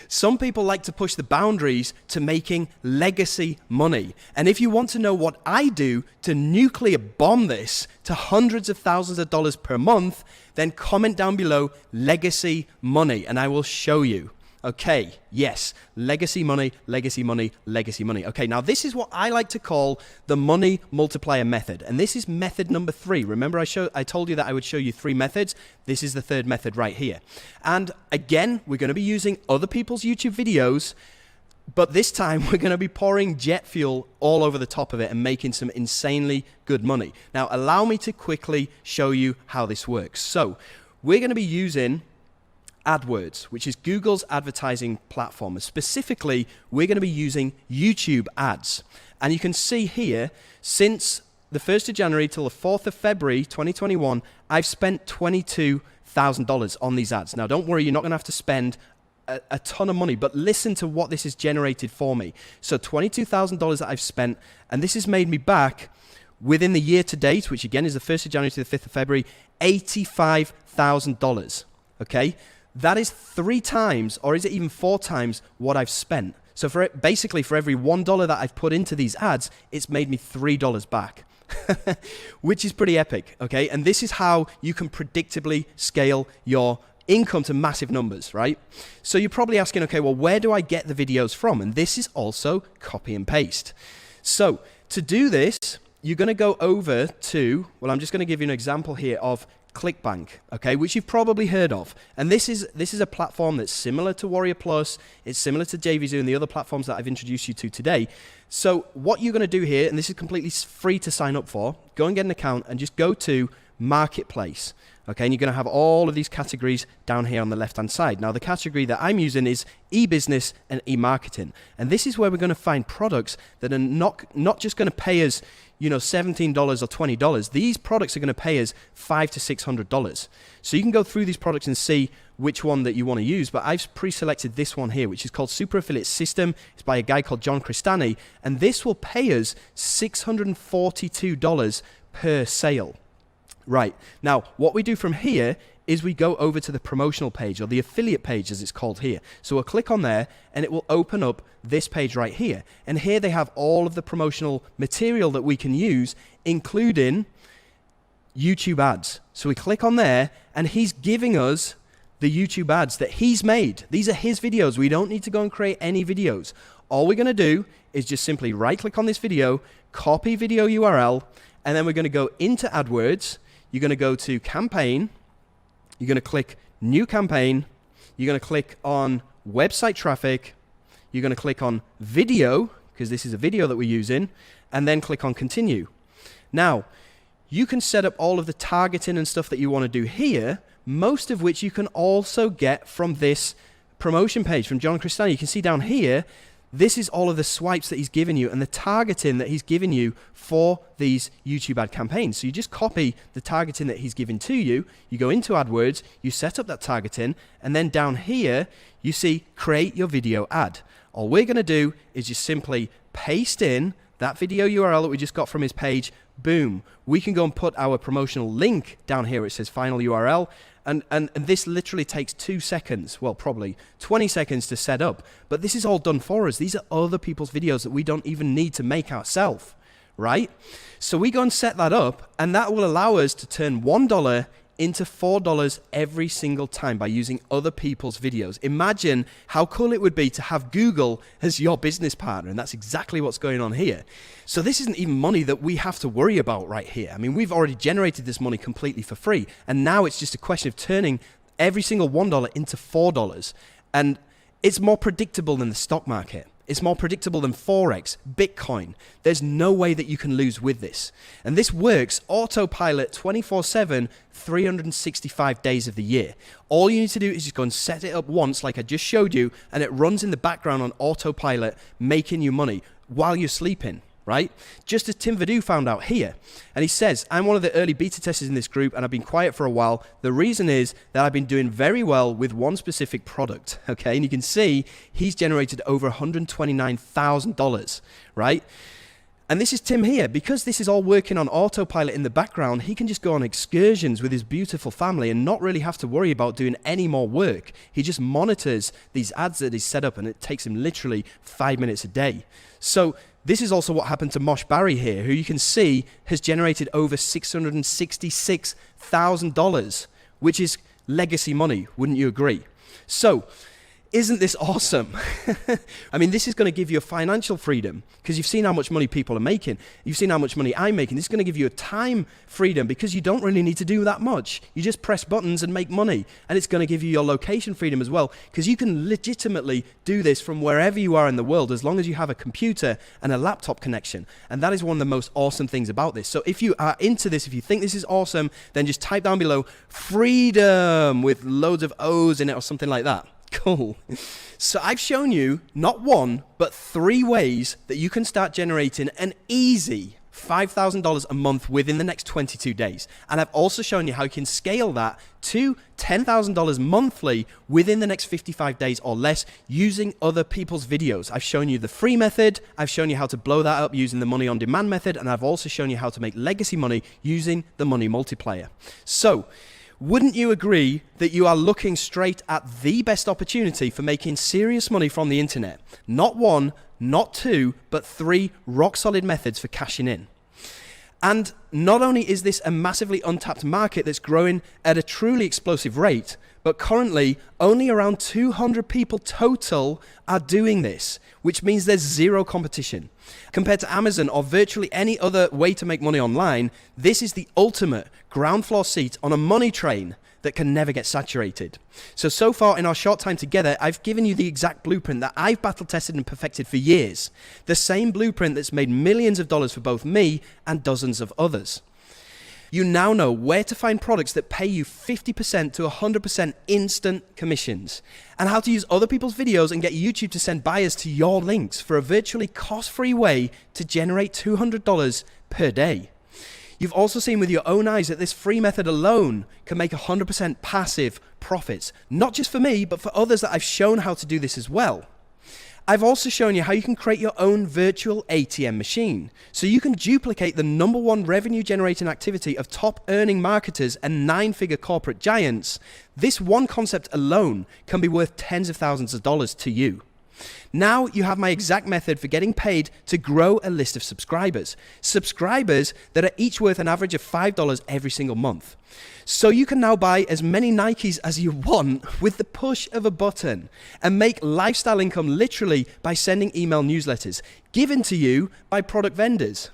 some people like to push the boundaries to making legacy money. And if you want to know what I do to nuclear bomb this to hundreds of thousands of dollars per month, then comment down below legacy money and I will show you. Okay, yes, legacy money, legacy money, legacy money. Okay, now this is what I like to call the money multiplier method. And this is method number 3. Remember I told you that I would show you 3 methods. This is the 3rd method right here. And again, we're going to be using other people's YouTube videos But this time we're going to be pouring jet fuel all over the top of it and making some insanely good money. Now, allow me to quickly show you how this works. So we're going to be using AdWords, which is Google's advertising platform. And specifically, we're going to be using YouTube ads. And you can see here, since the 1st of January till the 4th of February 2021, I've spent $22,000 on these ads. Now, don't worry, you're not going to have to spend a ton of money, but listen to what this has generated for me. So $22,000 that I've spent, and this has made me back within the year to date, which again is the 1st of January to the 5th of February, $85,000. Okay? That is 3 times, or is it even 4 times what I've spent? So basically for every $1 that I've put into these ads, it's made me $3 back. Which is pretty epic, okay? And this is how you can predictably scale your income to massive numbers, right? So you're probably asking, okay, well, where do I get the videos from? And this is also copy and paste. So to do this, you're going to go over to, well, I'm just going to give you an example here of ClickBank, okay, which you've probably heard of. And this is a platform that's similar to Warrior Plus. It's similar to JVZoo and the other platforms that I've introduced you to today. So what you're going to do here, and this is completely free to sign up for, go and get an account and just go to Marketplace. Okay, and you're going to have all of these categories down here on the left-hand side. Now, the category that I'm using is e-business and e-marketing. And this is where we're going to find products that are not just going to pay us, $17 or $20. These products are going to pay us $500 to $600. So you can go through these products and see which one that you want to use. But I've pre-selected this one here, which is called Super Affiliate System. It's by a guy called John Cristani. And this will pay us $642 per sale. Right, now what we do from here is we go over to the promotional page, or the affiliate page as it's called here. So we'll click on there and it will open up this page right here. And here they have all of the promotional material that we can use, including YouTube ads. So we click on there and he's giving us the YouTube ads that he's made. These are his videos. We don't need to go and create any videos. All we're going to do is just simply right click on this video, copy video URL, and then we're going to go into AdWords. You're going to go to campaign, you're going to click new campaign, you're going to click on website traffic, you're going to click on video, because this is a video that we're using, and then click on continue. Now, you can set up all of the targeting and stuff that you want to do here, most of which you can also get from this promotion page from John Cristani. You can see down here, this is all of the swipes that he's given you and the targeting that he's given you for these YouTube ad campaigns. So you just copy the targeting that he's given to you, you go into AdWords, you set up that targeting, and then down here, you see create your video ad. All we're going to do is just simply paste in that video URL that we just got from his page. Boom. We can go and put our promotional link down here. It says final URL. And this literally takes 2 seconds, well, probably 20 seconds to set up. But this is all done for us. These are other people's videos that we don't even need to make ourselves, right? So we go and set that up, and that will allow us to turn $1 into $4 every single time by using other people's videos. Imagine how cool it would be to have Google as your business partner, and that's exactly what's going on here. So this isn't even money that we have to worry about right here. I mean, we've already generated this money completely for free, and now it's just a question of turning every single $1 into $4. And it's more predictable than the stock market. It's more predictable than Forex, Bitcoin. There's no way that you can lose with this. And this works autopilot 24/7, 365 days of the year. All you need to do is just go and set it up once, like I just showed you, and it runs in the background on autopilot, making you money while you're sleeping, right? Just as Tim Vadou found out here. And he says, I'm one of the early beta testers in this group, and I've been quiet for a while. The reason is that I've been doing very well with one specific product, okay? And you can see he's generated over $129,000, right? And this is Tim here. Because this is all working on autopilot in the background, he can just go on excursions with his beautiful family and not really have to worry about doing any more work. He just monitors these ads that he's set up, and it takes him literally 5 minutes a day. So this is also what happened to Mosh Barry here, who you can see has generated over $666,000, which is legacy money, wouldn't you agree? So Isn't this awesome? I mean, this is going to give you a financial freedom because you've seen how much money people are making. You've seen how much money I'm making. This is going to give you a time freedom because you don't really need to do that much. You just press buttons and make money. And it's going to give you your location freedom as well because you can legitimately do this from wherever you are in the world as long as you have a computer and a laptop connection. And that is one of the most awesome things about this. So if you are into this, if you think this is awesome, then just type down below freedom with loads of O's in it or something like that. Cool. So I've shown you not one, but 3 ways that you can start generating an easy $5,000 a month within the next 22 days. And I've also shown you how you can scale that to $10,000 monthly within the next 55 days or less using other people's videos. I've shown you the free method. I've shown you how to blow that up using the money on demand method. And I've also shown you how to make legacy money using the money multiplier. So, wouldn't you agree that you are looking straight at the best opportunity for making serious money from the internet? Not 1, not 2, but 3 rock-solid methods for cashing in. And not only is this a massively untapped market that's growing at a truly explosive rate, but currently only around 200 people total are doing this, which means there's zero competition. Compared to Amazon or virtually any other way to make money online, this is the ultimate ground floor seat on a money train that can never get saturated. So far in our short time together, I've given you the exact blueprint that I've battle tested and perfected for years. The same blueprint that's made millions of dollars for both me and dozens of others. You now know where to find products that pay you 50% to 100% instant commissions, and how to use other people's videos and get YouTube to send buyers to your links for a virtually cost-free way to generate $200 per day. You've also seen with your own eyes that this free method alone can make 100% passive profits, not just for me, but for others that I've shown how to do this as well. I've also shown you how you can create your own virtual ATM machine, so you can duplicate the #1 revenue generating activity of top earning marketers and 9-figure corporate giants. This one concept alone can be worth tens of thousands of dollars to you. Now you have my exact method for getting paid to grow a list of subscribers. Subscribers that are each worth an average of $5 every single month. So you can now buy as many Nikes as you want with the push of a button and make lifestyle income literally by sending email newsletters given to you by product vendors.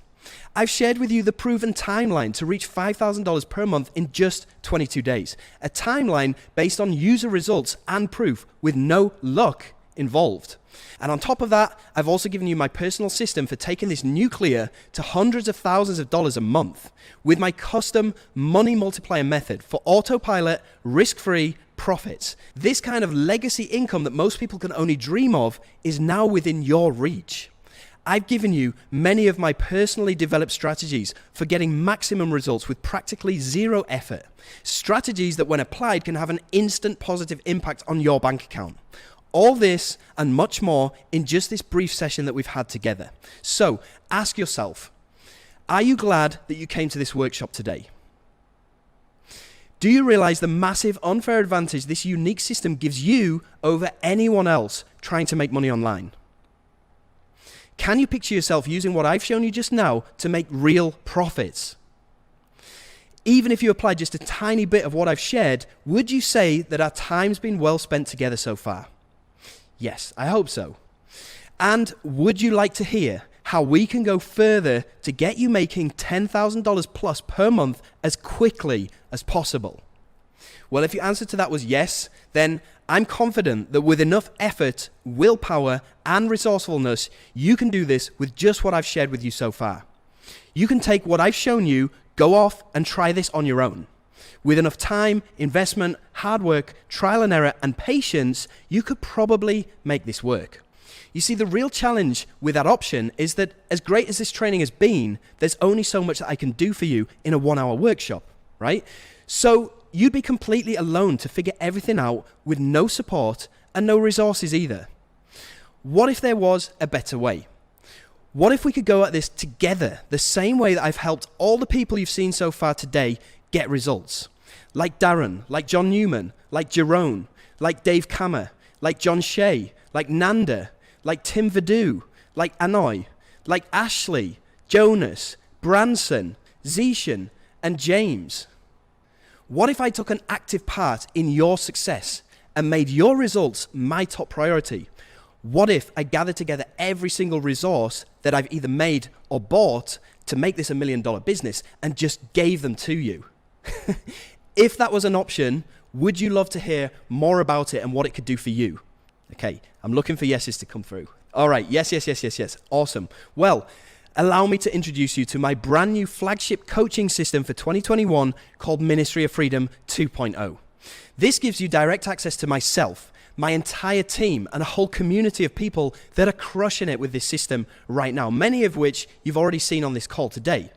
I've shared with you the proven timeline to reach $5,000 per month in just 22 days. A timeline based on user results and proof with no luck involved. And on top of that, I've also given you my personal system for taking this nuclear to hundreds of thousands of dollars a month with my custom money multiplier method for autopilot, risk-free profits. This kind of legacy income that most people can only dream of is now within your reach. I've given you many of my personally developed strategies for getting maximum results with practically zero effort. Strategies that when applied can have an instant positive impact on your bank account. All this and much more in just this brief session that we've had together. So ask yourself, are you glad that you came to this workshop today? Do you realize the massive unfair advantage this unique system gives you over anyone else trying to make money online? Can you picture yourself using what I've shown you just now to make real profits? Even if you apply just a tiny bit of what I've shared, would you say that our time's been well spent together so far? Yes, I hope so. And would you like to hear how we can go further to get you making $10,000 plus per month as quickly as possible? Well, if your answer to that was yes, then I'm confident that with enough effort, willpower, and resourcefulness, you can do this with just what I've shared with you so far. You can take what I've shown you, go off and try this on your own. With enough time, investment, hard work, trial and error, and patience, you could probably make this work. You see, the real challenge with that option is that as great as this training has been, there's only so much that I can do for you in a 1-hour workshop, right? So you'd be completely alone to figure everything out with no support and no resources either. What if there was a better way? What if we could go at this together, the same way that I've helped all the people you've seen so far today get results? Like Darren, like John Newman, like Jerome, like Dave Kammer, like John Shea, like Nanda, like Tim Vadu, like Anoy, like Ashley, Jonas, Branson, Zishan, and James. What if I took an active part in your success and made your results my top priority? What if I gathered together every single resource that I've either made or bought to make this $1 million business and just gave them to you? If that was an option, would you love to hear more about it and what it could do for you? Okay, I'm looking for yeses to come through. All right, yes. Awesome. Well, allow me to introduce you to my brand new flagship coaching system for 2021 called Ministry of Freedom 2.0. This gives you direct access to myself, my entire team, and a whole community of people that are crushing it with this system right now, many of which you've already seen on this call today.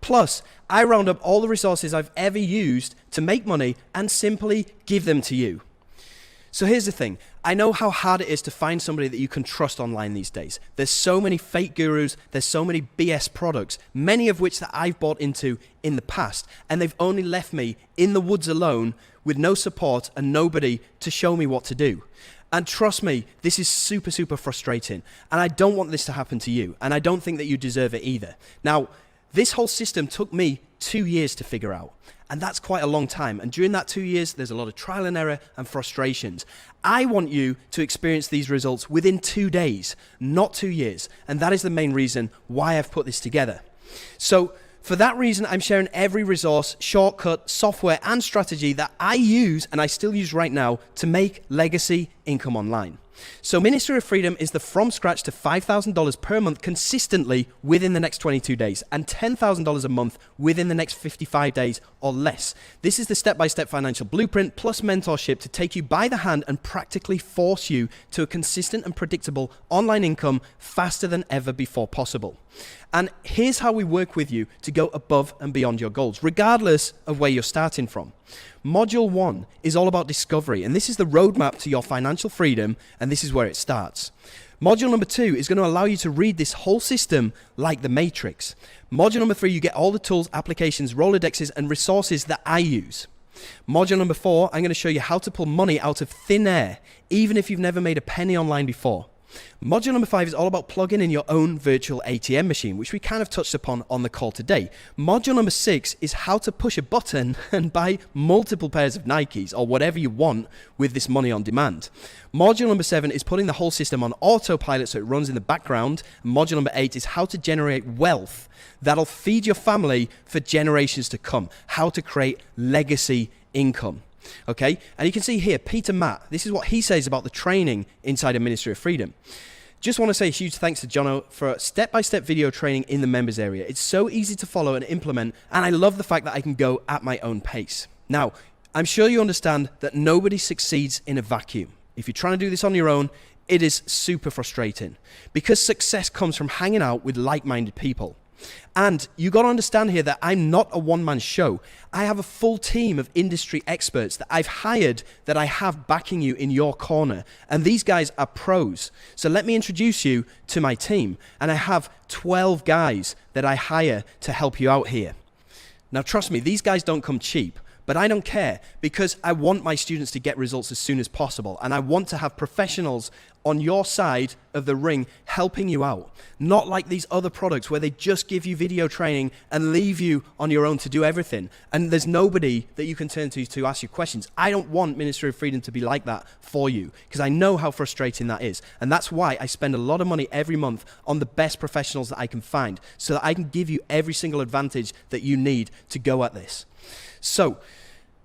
Plus, I round up all the resources I've ever used to make money and simply give them to you. So here's the thing. I know how hard it is to find somebody that you can trust online these days. There's so many fake gurus, there's so many BS products, many of which that I've bought into in the past, and they've only left me in the woods alone with no support and nobody to show me what to do. And trust me, this is super, super frustrating, and I don't want this to happen to you, and I don't think that you deserve it either. Now, this whole system took me 2 years to figure out, and that's quite a long time. And during that 2 years, there's a lot of trial and error and frustrations. I want you to experience these results within 2 days, not 2 years. And that is the main reason why I've put this together. So for that reason, I'm sharing every resource, shortcut, software, and strategy that I use and I still use right now to make legacy income online. So Ministry of Freedom is the from scratch to $5,000 per month consistently within the next 22 days and $10,000 a month within the next 55 days or less. This is the step-by-step financial blueprint plus mentorship to take you by the hand and practically force you to a consistent and predictable online income faster than ever before possible. And here's how we work with you to go above and beyond your goals, regardless of where you're starting from. Module 1 is all about discovery, and this is the roadmap to your financial freedom, and this is where it starts. Module number 2 is going to allow you to read this whole system like the Matrix. Module number 3, you get all the tools, applications, Rolodexes, and resources that I use. Module number 4, I'm going to show you how to pull money out of thin air, even if you've never made a penny online before. Module number 5 is all about plugging in your own virtual ATM machine, which we kind of touched upon on the call today. Module number 6 is how to push a button and buy multiple pairs of Nikes or whatever you want with this money on demand. Module number 7 is putting the whole system on autopilot so it runs in the background. And module number 8 is how to generate wealth that'll feed your family for generations to come, how to create legacy income. Okay, and you can see here, Peter Matt, this is what he says about the training inside of Ministry of Freedom. Just want to say a huge thanks to Jono for step-by-step video training in the members area. It's so easy to follow and implement, and I love the fact that I can go at my own pace. Now, I'm sure you understand that nobody succeeds in a vacuum. If you're trying to do this on your own, it is super frustrating because success comes from hanging out with like-minded people. And you got to understand here that I'm not a one-man show. I have a full team of industry experts that I've hired that I have backing you in your corner. And these guys are pros. So let me introduce you to my team. And I have 12 guys that I hire to help you out here. Now, trust me, these guys don't come cheap. But I don't care because I want my students to get results as soon as possible. And I want to have professionals on your side of the ring helping you out. Not like these other products where they just give you video training and leave you on your own to do everything. And there's nobody that you can turn to ask you questions. I don't want Ministry of Freedom to be like that for you because I know how frustrating that is. And that's why I spend a lot of money every month on the best professionals that I can find so that I can give you every single advantage that you need to go at this. So,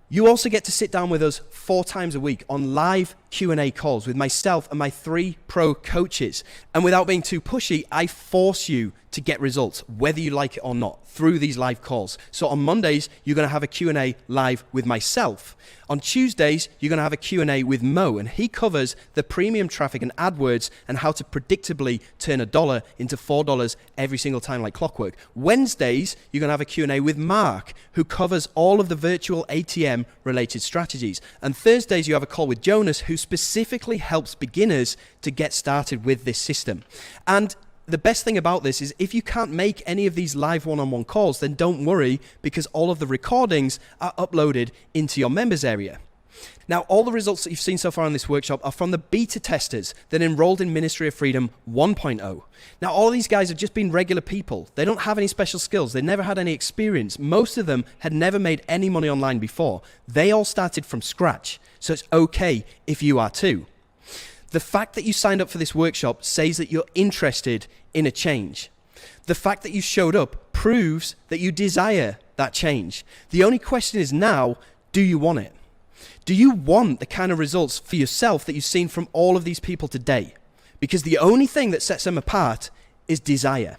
you also get to sit down with us 4 times a week on live Q&A calls with myself and my 3 pro coaches. And without being too pushy, I force you to get results, whether you like it or not, through these live calls. So on Mondays, you're going to have a Q&A live with myself. On Tuesdays, you're going to have a Q&A with Mo, and he covers the premium traffic and AdWords and how to predictably turn $1 into $4 every single time like clockwork. Wednesdays, you're going to have a Q&A with Mark, who covers all of the virtual ATM related strategies. And Thursdays, you have a call with Jonas, who specifically helps beginners to get started with this system. And the best thing about this is if you can't make any of these live one-on-one calls, then don't worry because all of the recordings are uploaded into your members area. Now, all the results that you've seen so far in this workshop are from the beta testers that enrolled in Ministry of Freedom 1.0. Now, all of these guys have just been regular people. They don't have any special skills. They never had any experience. Most of them had never made any money online before. They all started from scratch. So it's okay if you are too. The fact that you signed up for this workshop says that you're interested in a change. The fact that you showed up proves that you desire that change. The only question is now, do you want it? Do you want the kind of results for yourself that you've seen from all of these people today? Because the only thing that sets them apart is desire.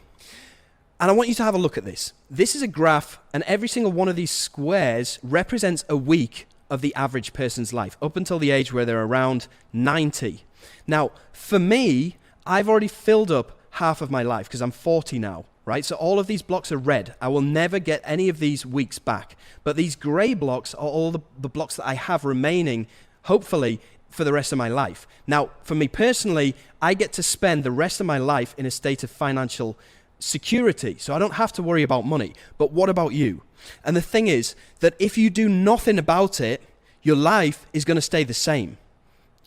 And I want you to have a look at this. This is a graph, and every single one of these squares represents a week of the average person's life, up until the age where they're around 90. Now, for me, I've already filled up half of my life because I'm 40 now. Right? So all of these blocks are red. I will never get any of these weeks back. But these gray blocks are all the blocks that I have remaining, hopefully, for the rest of my life. Now, for me personally, I get to spend the rest of my life in a state of financial security. So I don't have to worry about money. But what about you? And the thing is that if you do nothing about it, your life is going to stay the same.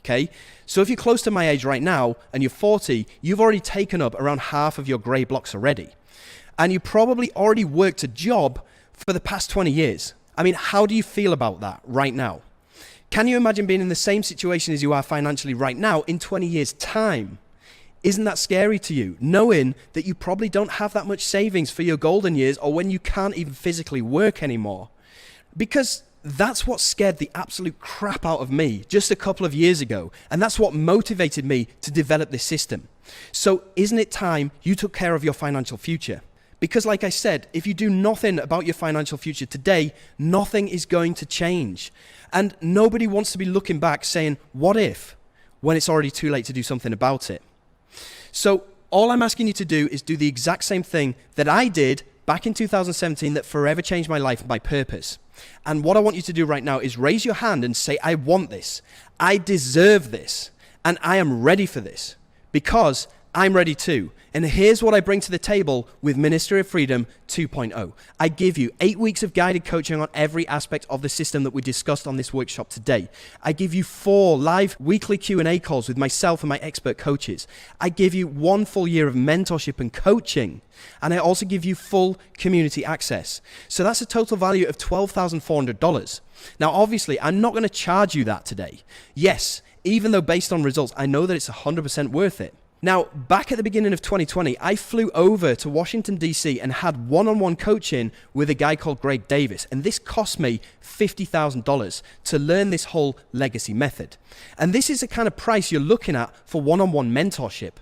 Okay? So if you're close to my age right now and you're 40, you've already taken up around half of your gray blocks already. And you probably already worked a job for the past 20 years. I mean, how do you feel about that right now? Can you imagine being in the same situation as you are financially right now in 20 years' time? Isn't that scary to you, knowing that you probably don't have that much savings for your golden years or when you can't even physically work anymore? Because that's what scared the absolute crap out of me just a couple of years ago. And that's what motivated me to develop this system. So isn't it time you took care of your financial future? Because like I said, if you do nothing about your financial future today, nothing is going to change. And nobody wants to be looking back saying, what if? When it's already too late to do something about it. So all I'm asking you to do is do the exact same thing that I did back in 2017 that forever changed my life and my purpose. And what I want you to do right now is raise your hand and say, I want this. I deserve this. And I am ready for this. Because I'm ready too. And here's what I bring to the table with Ministry of Freedom 2.0. I give you 8 weeks of guided coaching on every aspect of the system that we discussed on this workshop today. I give you 4 live weekly Q&A calls with myself and my expert coaches. I give you 1 full year of mentorship and coaching. And I also give you full community access. So that's a total value of $12,400. Now, obviously, I'm not going to charge you that today. Yes, even though based on results, I know that it's 100% worth it. Now, back at the beginning of 2020, I flew over to Washington, D.C. and had one-on-one coaching with a guy called Greg Davis. And this cost me $50,000 to learn this whole legacy method. And this is the kind of price you're looking at for one-on-one mentorship.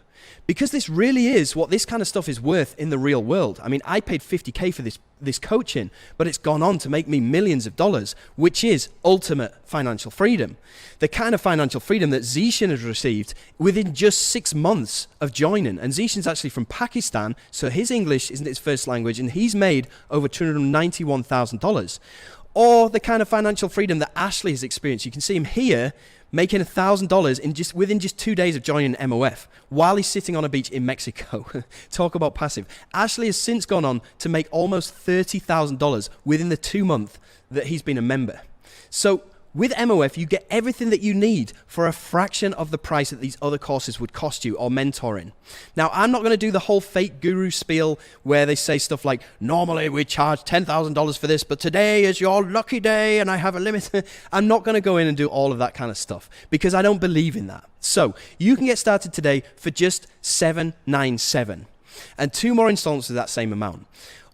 Because this really is what this kind of stuff is worth in the real world. I mean, I paid $50K for this coaching, but it's gone on to make me millions of dollars, which is ultimate financial freedom. The kind of financial freedom that Zishan has received within just 6 months of joining. And Zishan's actually from Pakistan, so his English isn't his first language, and he's made over $291,000. Or the kind of financial freedom that Ashley has experienced. You can see him here, making $1,000 within just 2 days of joining MOF while he's sitting on a beach in Mexico. Talk about passive. Ashley has since gone on to make almost $30,000 within the 2 months that he's been a member. So with MOF, you get everything that you need for a fraction of the price that these other courses would cost you or mentoring. Now, I'm not going to do the whole fake guru spiel where they say stuff like, normally we charge $10,000 for this, but today is your lucky day and I have a limit. I'm not going to go in and do all of that kind of stuff because I don't believe in that. So you can get started today for just $797 and 2 more installments of that same amount.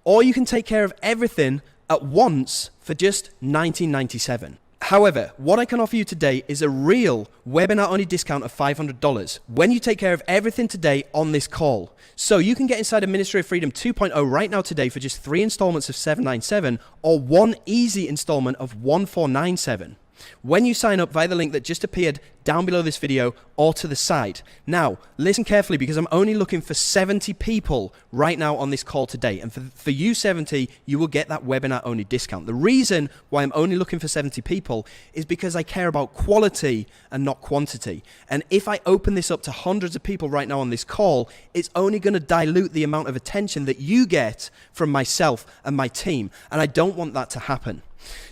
Or you can take care of everything at once for just $1997. However, what I can offer you today is a real webinar-only discount of $500 when you take care of everything today on this call. So you can get inside of Ministry of Freedom 2.0 right now today for just 3 installments of $797 or 1 easy installment of $1497. When you sign up via the link that just appeared down below this video or to the side. Now, listen carefully because I'm only looking for 70 people right now on this call today. And for you 70, you will get that webinar only discount. The reason why I'm only looking for 70 people is because I care about quality and not quantity. And if I open this up to hundreds of people right now on this call, it's only going to dilute the amount of attention that you get from myself and my team. And I don't want that to happen.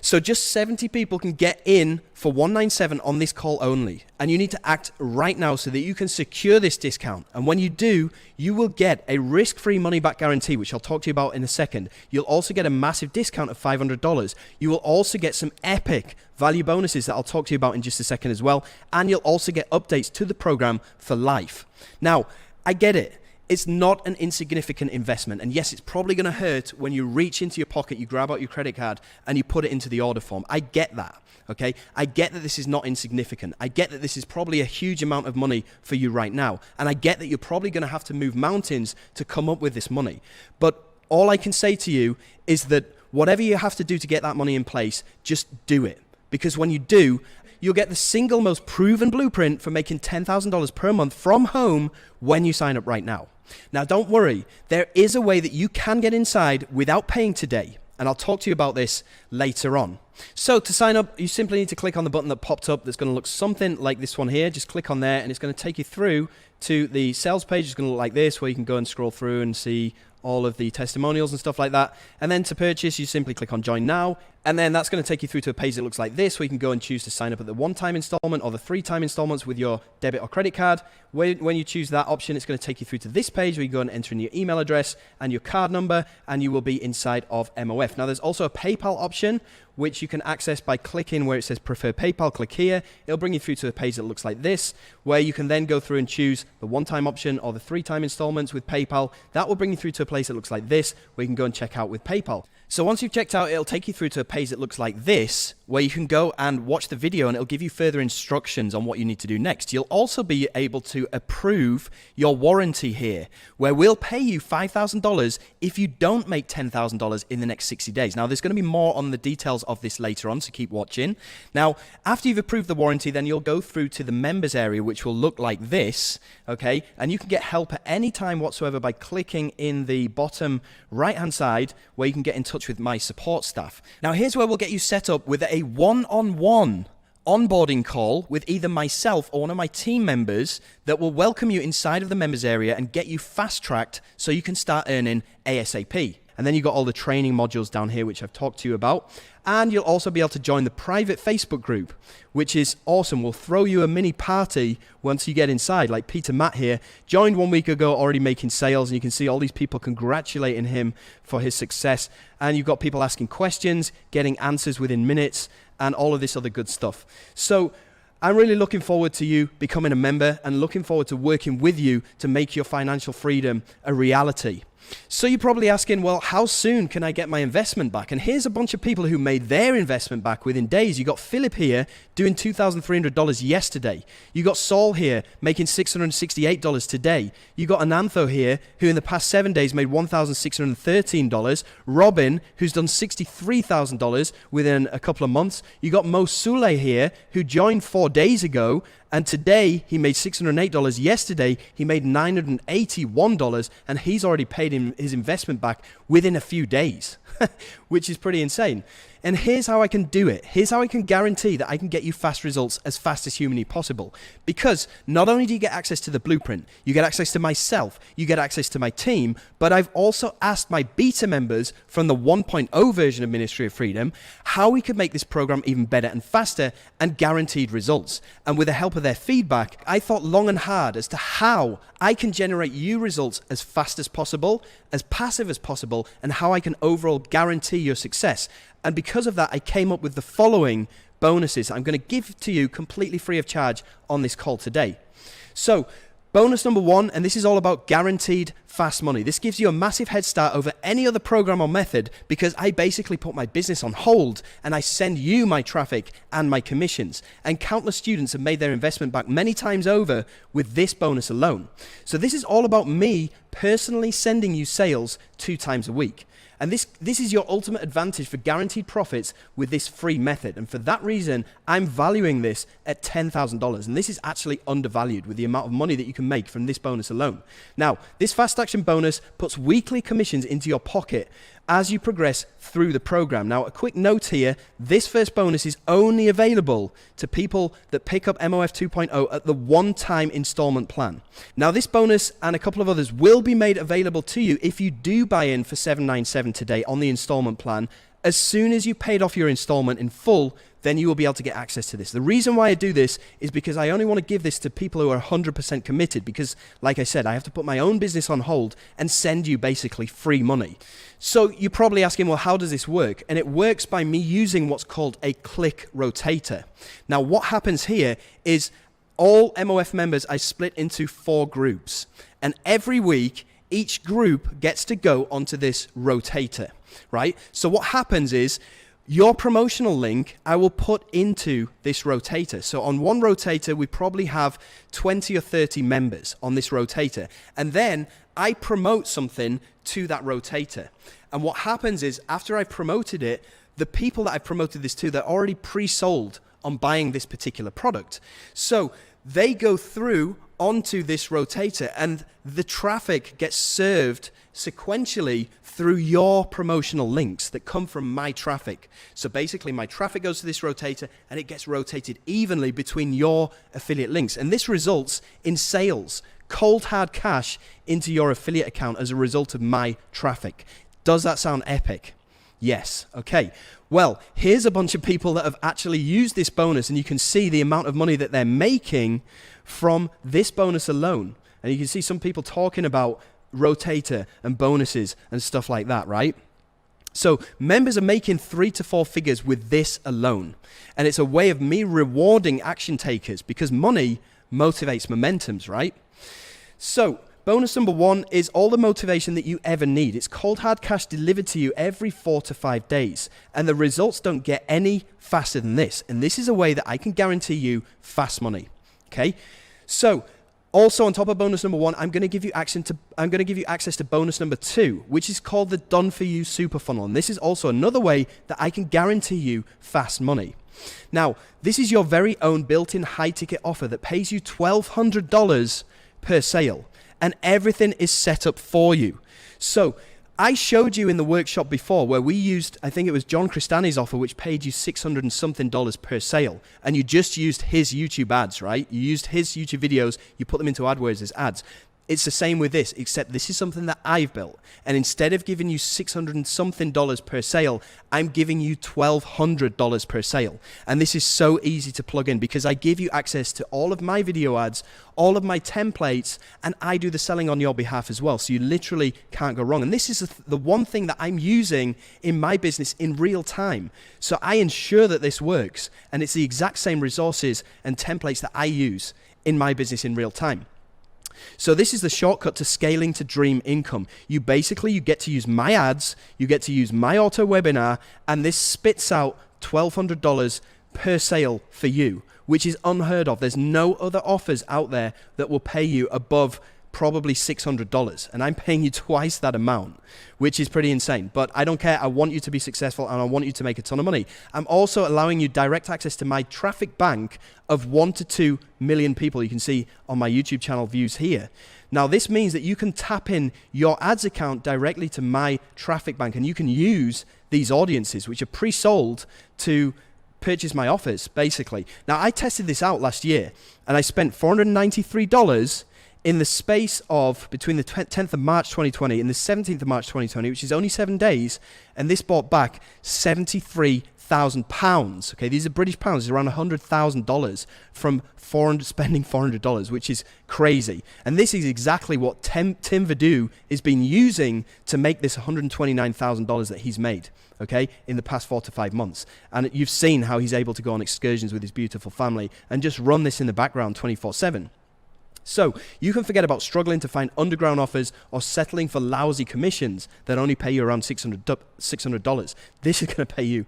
So just 70 people can get in for $197 on this call only. And you need to act right now so that you can secure this discount. And when you do, you will get a risk-free money-back guarantee, which I'll talk to you about in a second. You'll also get a massive discount of $500. You will also get some epic value bonuses that I'll talk to you about in just a second as well. And you'll also get updates to the program for life. Now, I get it. It's not an insignificant investment. And yes, it's probably going to hurt when you reach into your pocket, you grab out your credit card, and you put it into the order form. I get that, okay? I get that this is not insignificant. I get that this is probably a huge amount of money for you right now. And I get that you're probably going to have to move mountains to come up with this money. But all I can say to you is that whatever you have to do to get that money in place, just do it. Because when you do, you'll get the single most proven blueprint for making $10,000 per month from home when you sign up right now. Now, don't worry. There is a way that you can get inside without paying today. And I'll talk to you about this later on. So to sign up, you simply need to click on the button that popped up that's going to look something like this one here. Just click on there and it's going to take you through to the sales page. It's going to look like this, where you can go and scroll through and see all of the testimonials and stuff like that. And then to purchase, you simply click on Join Now. And then that's going to take you through to a page that looks like this, where you can go and choose to sign up at the one-time installment or the three-time installments with your debit or credit card. When you choose that option, it's going to take you through to this page where you go and enter in your email address and your card number, and you will be inside of MOF. Now, there's also a PayPal option, which you can access by clicking where it says Prefer PayPal. Click here. It'll bring you through to a page that looks like this, where you can then go through and choose the one-time option or the three-time installments with PayPal. That will bring you through to a place that looks like this, where you can go and check out with PayPal. So once you've checked out, it'll take you through to a page that looks like this, where you can go and watch the video, and it'll give you further instructions on what you need to do next. You'll also be able to approve your warranty here, where we'll pay you $5,000 if you don't make $10,000 in the next 60 days. Now, there's going to be more on the details of this later on, so keep watching. Now, after you've approved the warranty, then you'll go through to the members area, which will look like this, okay? And you can get help at any time whatsoever by clicking in the bottom right-hand side, where you can get in touch with my support staff. Now, here's where we'll get you set up with a one-on-one onboarding call with either myself or one of my team members that will welcome you inside of the members area and get you fast-tracked so you can start earning ASAP. And then you've got all the training modules down here, which I've talked to you about. And you'll also be able to join the private Facebook group, which is awesome. We'll throw you a mini party once you get inside. Like Peter Matt here, joined 1 week ago, already making sales. And you can see all these people congratulating him for his success. And you've got people asking questions, getting answers within minutes, and all of this other good stuff. So I'm really looking forward to you becoming a member and looking forward to working with you to make your financial freedom a reality. So you're probably asking, well, how soon can I get my investment back? And here's a bunch of people who made their investment back within days. You got Philip here doing $2,300 yesterday. You got Saul here making $668 today. You got Anantho here who in the past 7 days made $1,613. Robin, who's done $63,000 within a couple of months. You got Mo Sule here who joined 4 days ago, and today he made $608. Yesterday he made $981, and he's already paid his investment back within a few days, which is pretty insane. And here's how I can do it. Here's how I can guarantee that I can get you fast results as fast as humanly possible. Because not only do you get access to the blueprint, you get access to myself, you get access to my team, but I've also asked my beta members from the 1.0 version of Ministry of Freedom how we could make this program even better and faster and guaranteed results. And with the help of their feedback, I thought long and hard as to how I can generate you results as fast as possible, as passive as possible, and how I can overall guarantee your success. And because of that, I came up with the following bonuses I'm going to give to you completely free of charge on this call today. So, bonus number 1, and this is all about guaranteed fast money. This gives you a massive head start over any other program or method because I basically put my business on hold and I send you my traffic and my commissions. And countless students have made their investment back many times over with this bonus alone. So this is all about me personally sending you sales 2 times a week. And this is your ultimate advantage for guaranteed profits with this free method. And for that reason, I'm valuing this at $10,000. And this is actually undervalued with the amount of money that you can make from this bonus alone. Now, this fast action bonus puts weekly commissions into your pocket as you progress through the program. Now, a quick note here, this first bonus is only available to people that pick up MOF 2.0 at the one-time installment plan. Now, this bonus and a couple of others will be made available to you if you do buy in for $797 today on the installment plan as soon as you paid off your installment in full, then you will be able to get access to this. The reason why I do this is because I only want to give this to people who are 100% committed, because like I said, I have to put my own business on hold and send you basically free money. So you're probably asking, well, how does this work? And it works by me using what's called a click rotator. Now, what happens here is all MOF members I split into 4 groups, and every week each group gets to go onto this rotator, right? So what happens is your promotional link I will put into this rotator. So on one rotator, we probably have 20 or 30 members on this rotator. And then I promote something to that rotator. And what happens is after I've promoted it, the people that I've promoted this to, they're already pre-sold on buying this particular product. So they go through onto this rotator and the traffic gets served sequentially through your promotional links that come from my traffic. So basically my traffic goes to this rotator and it gets rotated evenly between your affiliate links. And this results in sales, cold hard cash into your affiliate account as a result of my traffic. Does that sound epic? Yes. Okay. Well, here's a bunch of people that have actually used this bonus, and you can see the amount of money that they're making from this bonus alone. And you can see some people talking about rotator and bonuses and stuff like that, right? So members are making 3 to 4 figures with this alone. And it's a way of me rewarding action takers, because money motivates momentums, right? So bonus number 1 is all the motivation that you ever need. It's cold hard cash delivered to you every 4 to 5 days. And the results don't get any faster than this. And this is a way that I can guarantee you fast money. Okay? So also on top of bonus number 1, I'm going to give you access to bonus number 2, which is called the Done For You Super Funnel. And this is also another way that I can guarantee you fast money. Now, this is your very own built-in high-ticket offer that pays you $1,200 per sale. And everything is set up for you. So I showed you in the workshop before where we used, I think it was John Cristani's offer, which paid you $600 and something per sale. And you just used his YouTube ads, right? You used his YouTube videos, you put them into AdWords as ads. It's the same with this, except this is something that I've built. And instead of giving you $600 and something per sale, I'm giving you $1,200 per sale. And this is so easy to plug in because I give you access to all of my video ads, all of my templates, and I do the selling on your behalf as well. So you literally can't go wrong. And this is the one thing that I'm using in my business in real time. So I ensure that this works. And it's the exact same resources and templates that I use in my business in real time. So this is the shortcut to scaling to dream income. You get to use my ads, you get to use my auto webinar, and this spits out $1,200 per sale for you, which is unheard of. There's no other offers out there that will pay you above probably $600, and I'm paying you twice that amount, which is pretty insane. But I don't care. I want you to be successful and I want you to make a ton of money. I'm also allowing you direct access to my traffic bank of 1 to 2 million people. You can see on my YouTube channel views here. Now this means that you can tap in your ads account directly to my traffic bank, and you can use these audiences which are pre-sold to purchase my offers basically. Now I tested this out last year and I spent $493 in the space of between the 10th of March 2020 and the 17th of March 2020, which is only 7 days, and this bought back £73,000. Okay, these are British pounds, it's around $100,000 from spending $400, which is crazy. And this is exactly what Tim Vadou has been using to make this $129,000 that he's made, okay, in the past 4 to 5 months. And you've seen how he's able to go on excursions with his beautiful family and just run this in the background 24/7. So you can forget about struggling to find underground offers or settling for lousy commissions that only pay you around $600. This is going to pay you,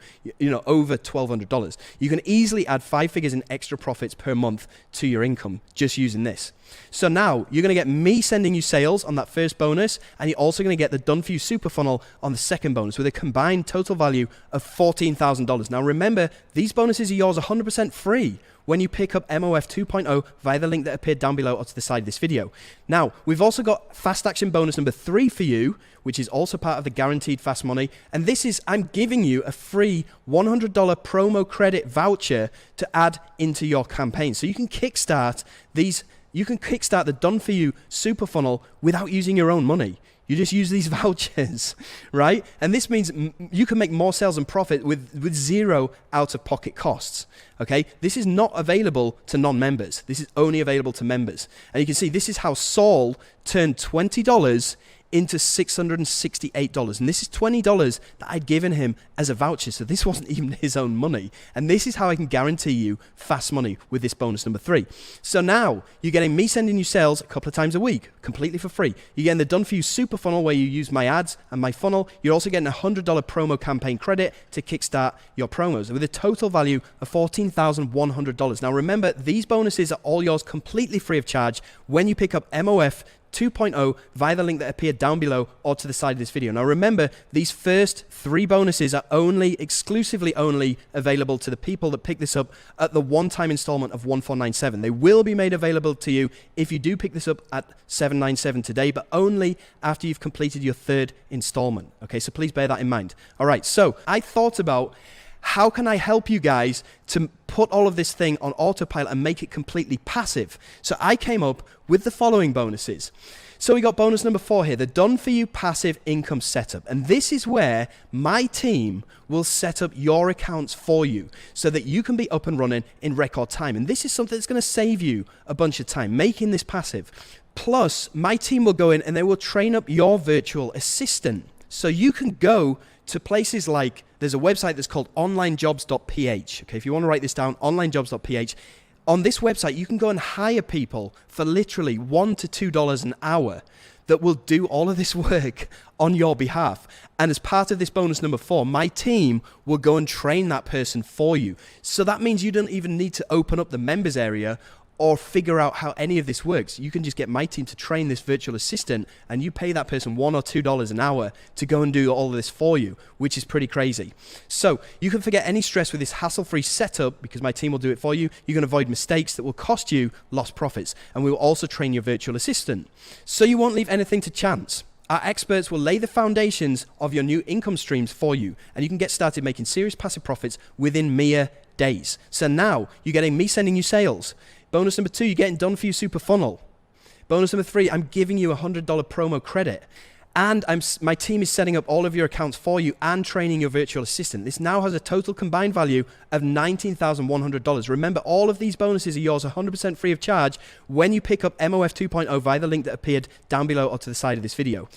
over $1,200. You can easily add 5 figures in extra profits per month to your income just using this. So now you're going to get me sending you sales on that first bonus, and you're also going to get the Done For You Super Funnel on the second bonus with a combined total value of $14,000. Now remember, these bonuses are yours 100% free when you pick up MOF 2.0 via the link that appeared down below or to the side of this video. Now, we've also got Fast Action Bonus number 3 for you, which is also part of the Guaranteed Fast Money. And this is, I'm giving you a free $100 promo credit voucher to add into your campaign. So you can kickstart these you can kickstart the done for you super funnel without using your own money. You just use these vouchers, right? And this means you can make more sales and profit with zero out-of-pocket costs, okay? This is not available to non-members. This is only available to members. And you can see this is how Saul turned $20 into $668. And this is $20 that I'd given him as a voucher. So this wasn't even his own money. And this is how I can guarantee you fast money with this bonus number 3. So now you're getting me sending you sales a couple of times a week, completely for free. You're getting the done for you super funnel where you use my ads and my funnel. You're also getting a $100 promo campaign credit to kickstart your promos with a total value of $14,100. Now remember, these bonuses are all yours completely free of charge when you pick up MOF 2.0 via the link that appeared down below or to the side of this video. Now remember, these first 3 bonuses are exclusively only available to the people that pick this up at the one-time installment of 1497. They will be made available to you if you do pick this up at 797 today, but only after you've completed your 3rd installment. Okay, so please bear that in mind. All right, so I thought about how can I help you guys to put all of this thing on autopilot and make it completely passive? So I came up with the following bonuses. So we got bonus number 4 here, the done for you passive income setup. And this is where my team will set up your accounts for you so that you can be up and running in record time. And this is something that's going to save you a bunch of time, making this passive. Plus, my team will go in and they will train up your virtual assistant. So you can go to places like, there's a website that's called onlinejobs.ph. Okay, if you want to write this down, onlinejobs.ph. On this website, you can go and hire people for literally $1 to $2 an hour that will do all of this work on your behalf. And as part of this bonus number 4, my team will go and train that person for you. So that means you don't even need to open up the members area or figure out how any of this works. You can just get my team to train this virtual assistant and you pay that person $1 or $2 an hour to go and do all of this for you, which is pretty crazy. So you can forget any stress with this hassle-free setup because my team will do it for you. You can avoid mistakes that will cost you lost profits. And we will also train your virtual assistant. So you won't leave anything to chance. Our experts will lay the foundations of your new income streams for you, and you can get started making serious passive profits within mere days. So now you're getting me sending you sales. Bonus number 2, you're getting done for you super funnel. Bonus number 3, I'm giving you a $100 promo credit. And my team is setting up all of your accounts for you and training your virtual assistant. This now has a total combined value of $19,100. Remember, all of these bonuses are yours 100% free of charge when you pick up MOF 2.0 via the link that appeared down below or to the side of this video.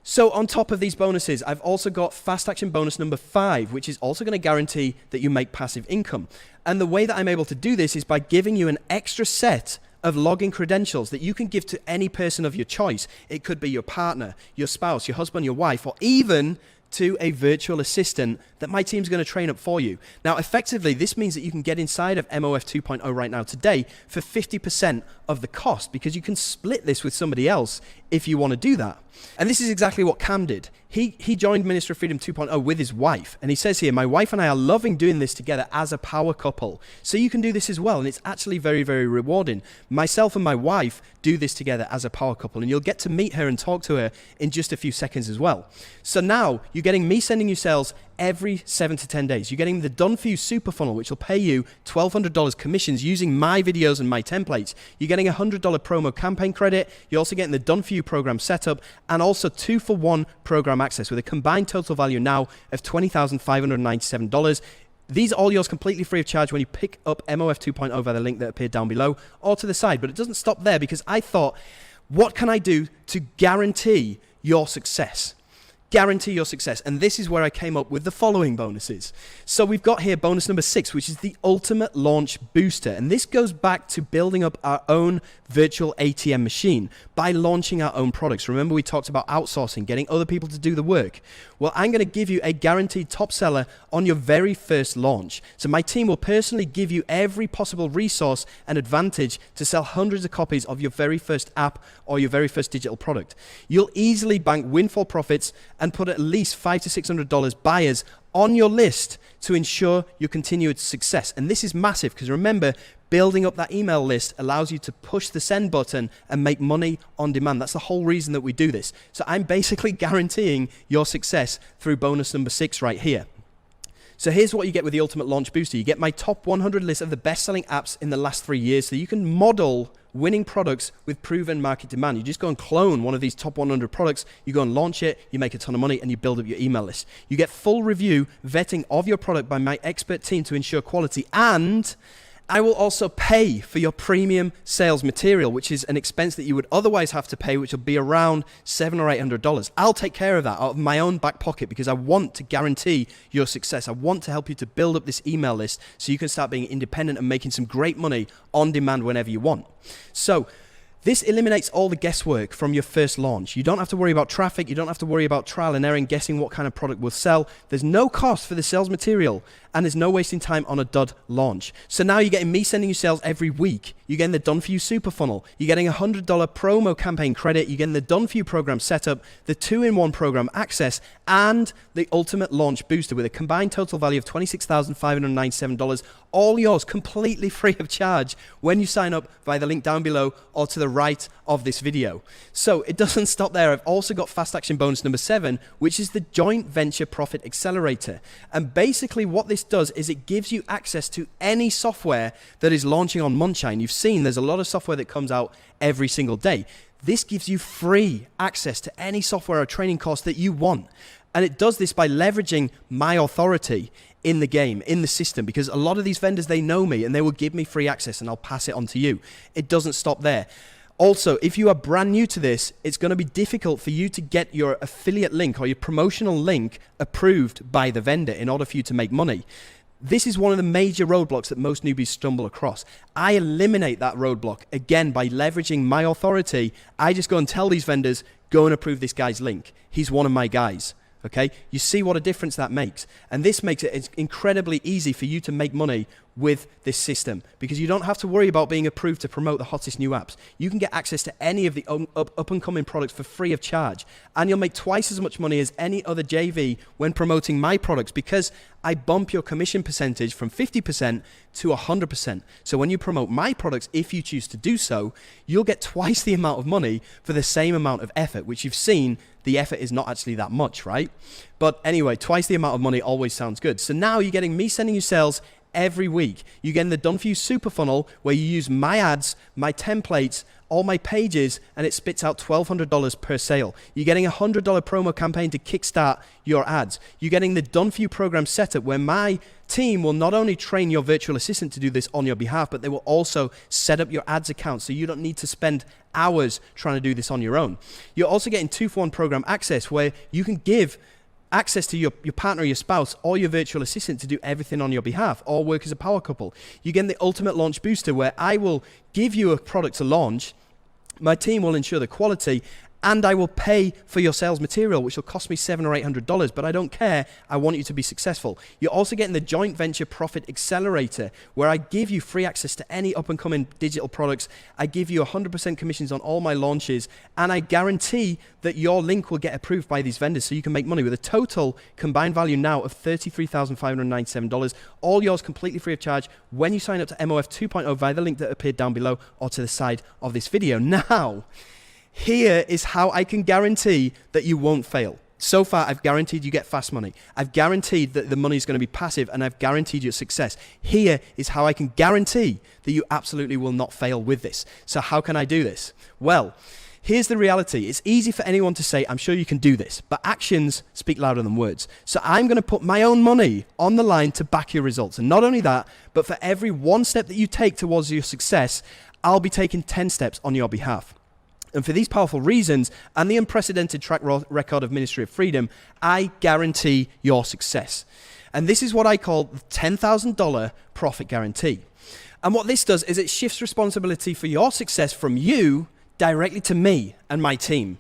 So on top of these bonuses, I've also got fast action bonus number 5, which is also going to guarantee that you make passive income. And the way that I'm able to do this is by giving you an extra set of login credentials that you can give to any person of your choice. It could be your partner, your spouse, your husband, your wife, or even to a virtual assistant that my team's going to train up for you. Now, effectively, this means that you can get inside of MOF 2.0 right now today for 50% of the cost because you can split this with somebody else if you want to do that. And this is exactly what Cam did. He joined Minister of Freedom 2.0 with his wife. And he says here, my wife and I are loving doing this together as a power couple. So you can do this as well. And it's actually very, very rewarding. Myself and my wife do this together as a power couple. And you'll get to meet her and talk to her in just a few seconds as well. So now you're getting me sending you sales every 7 to 10 days. You're getting the done for you super funnel, which will pay you $1,200 commissions using my videos and my templates. You're getting a $100 promo campaign credit. You're also getting the done for you program setup and also 2-for-1 program access with a combined total value now of $20,597. These are all yours completely free of charge when you pick up MOF 2.0 via the link that appeared down below or to the side. But it doesn't stop there because I thought, what can I do to guarantee your success? Guarantee your success. And this is where I came up with the following bonuses. So we've got here bonus number 6, which is the ultimate launch booster. And this goes back to building up our own virtual ATM machine by launching our own products. Remember, we talked about outsourcing, getting other people to do the work. Well, I'm going to give you a guaranteed top seller on your very first launch. So my team will personally give you every possible resource and advantage to sell hundreds of copies of your very first app or your very first digital product. You'll easily bank windfall profits and put at least $500 to $600 buyers on your list to ensure your continued success. And this is massive because remember, building up that email list allows you to push the send button and make money on demand. That's the whole reason that we do this. So I'm basically guaranteeing your success through bonus number 6 right here. So here's what you get with the Ultimate Launch Booster. You get my top 100 list of the best-selling apps in the last 3 years, so you can model winning products with proven market demand. You just go and clone one of these top 100 products, you go and launch it, you make a ton of money, and you build up your email list. You get full review, vetting of your product by my expert team to ensure quality, and I will also pay for your premium sales material, which is an expense that you would otherwise have to pay, which will be around $700 or $800. I'll take care of that out of my own back pocket because I want to guarantee your success. I want to help you to build up this email list so you can start being independent and making some great money on demand whenever you want. So this eliminates all the guesswork from your first launch. You don't have to worry about traffic. You don't have to worry about trial and error and guessing what kind of product will sell. There's no cost for the sales material, and there's no wasting time on a dud launch. So now you're getting me sending you sales every week. You're getting the Done For You Super Funnel. You're getting a $100 promo campaign credit. You're getting the Done For You program setup, the 2-in-1 program access, and the Ultimate Launch Booster with a combined total value of $26,597. All yours completely free of charge when you sign up via the link down below or to the right of this video. So it doesn't stop there. I've also got fast action bonus number 7, which is the Joint Venture Profit Accelerator. And basically what this does is it gives you access to any software that is launching on Munchine. You've seen there's a lot of software that comes out every single day. This gives you free access to any software or training course that you want. And it does this by leveraging my authority in the game, in the system, because a lot of these vendors, they know me and they will give me free access and I'll pass it on to you. It doesn't stop there. Also, if you are brand new to this, it's going to be difficult for you to get your affiliate link or your promotional link approved by the vendor in order for you to make money. This is one of the major roadblocks that most newbies stumble across. I eliminate that roadblock, again, by leveraging my authority. I just go and tell these vendors, go and approve this guy's link. He's one of my guys. Okay, you see what a difference that makes. And this makes it incredibly easy for you to make money with this system because you don't have to worry about being approved to promote the hottest new apps. You can get access to any of the up and coming products for free of charge. And you'll make twice as much money as any other JV when promoting my products because I bump your commission percentage from 50% to 100%. So when you promote my products, if you choose to do so, you'll get twice the amount of money for the same amount of effort, which you've seen the effort is not actually that much, right? But anyway, twice the amount of money always sounds good. So now you're getting me sending you sales every week. You're getting the Done For You Super Funnel where you use my ads, my templates, all my pages, and it spits out $1,200 per sale. You're getting a $100 promo campaign to kickstart your ads. You're getting the Done For You program setup where my team will not only train your virtual assistant to do this on your behalf, but they will also set up your ads account so you don't need to spend hours trying to do this on your own. You're also getting 2-for-1 program access where you can give access to your partner or your spouse or your virtual assistant to do everything on your behalf or work as a power couple. You get the Ultimate Launch Booster where I will give you a product to launch, my team will ensure the quality, and I will pay for your sales material, which will cost me $700 or $800, but I don't care. I want you to be successful. You're also getting the Joint Venture Profit Accelerator, where I give you free access to any up-and-coming digital products. I give you 100% commissions on all my launches, and I guarantee that your link will get approved by these vendors so you can make money with a total combined value now of $33,597. All yours completely free of charge when you sign up to MOF 2.0 via the link that appeared down below or to the side of this video. Now, here is how I can guarantee that you won't fail. So far, I've guaranteed you get fast money. I've guaranteed that the money is going to be passive, and I've guaranteed your success. Here is how I can guarantee that you absolutely will not fail with this. So how can I do this? Well, here's the reality. It's easy for anyone to say, I'm sure you can do this, but actions speak louder than words. So I'm going to put my own money on the line to back your results. And not only that, but for every one step that you take towards your success, I'll be taking 10 steps on your behalf. And for these powerful reasons and the unprecedented track record of Ministry of Freedom, I guarantee your success. And this is what I call the $10,000 profit guarantee. And what this does is it shifts responsibility for your success from you directly to me and my team.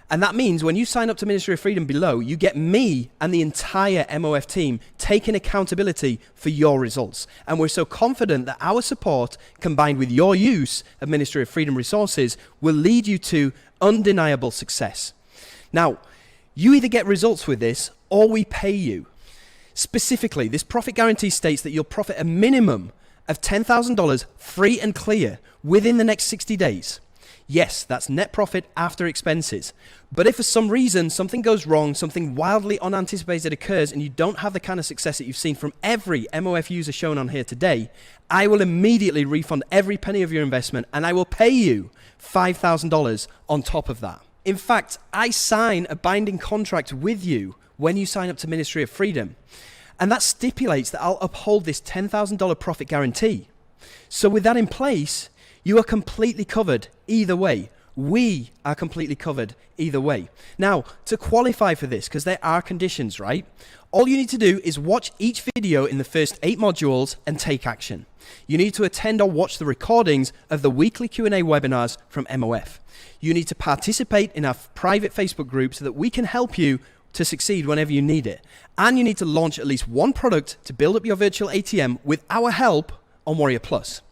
And that means when you sign up to Ministry of Freedom below, you get me and the entire MOF team taking accountability for your results. And we're so confident that our support, combined with your use of Ministry of Freedom resources, will lead you to undeniable success. Now, you either get results with this or we pay you. Specifically, this profit guarantee states that you'll profit a minimum of $10,000 free and clear within the next 60 days. Yes, that's net profit after expenses. But if for some reason something goes wrong, something wildly unanticipated occurs, and you don't have the kind of success that you've seen from every MOF user shown on here today, I will immediately refund every penny of your investment, and I will pay you $5,000 on top of that. In fact, I sign a binding contract with you when you sign up to Ministry of Freedom. And that stipulates that I'll uphold this $10,000 profit guarantee. So with that in place, you are completely covered either way. We are completely covered either way. Now, to qualify for this, because there are conditions, right? All you need to do is watch each video in the first 8 modules and take action. You need to attend or watch the recordings of the weekly Q&A webinars from MOF. You need to participate in our private Facebook group so that we can help you to succeed whenever you need it. And you need to launch at least one product to build up your virtual ATM with our help on Warrior Plus.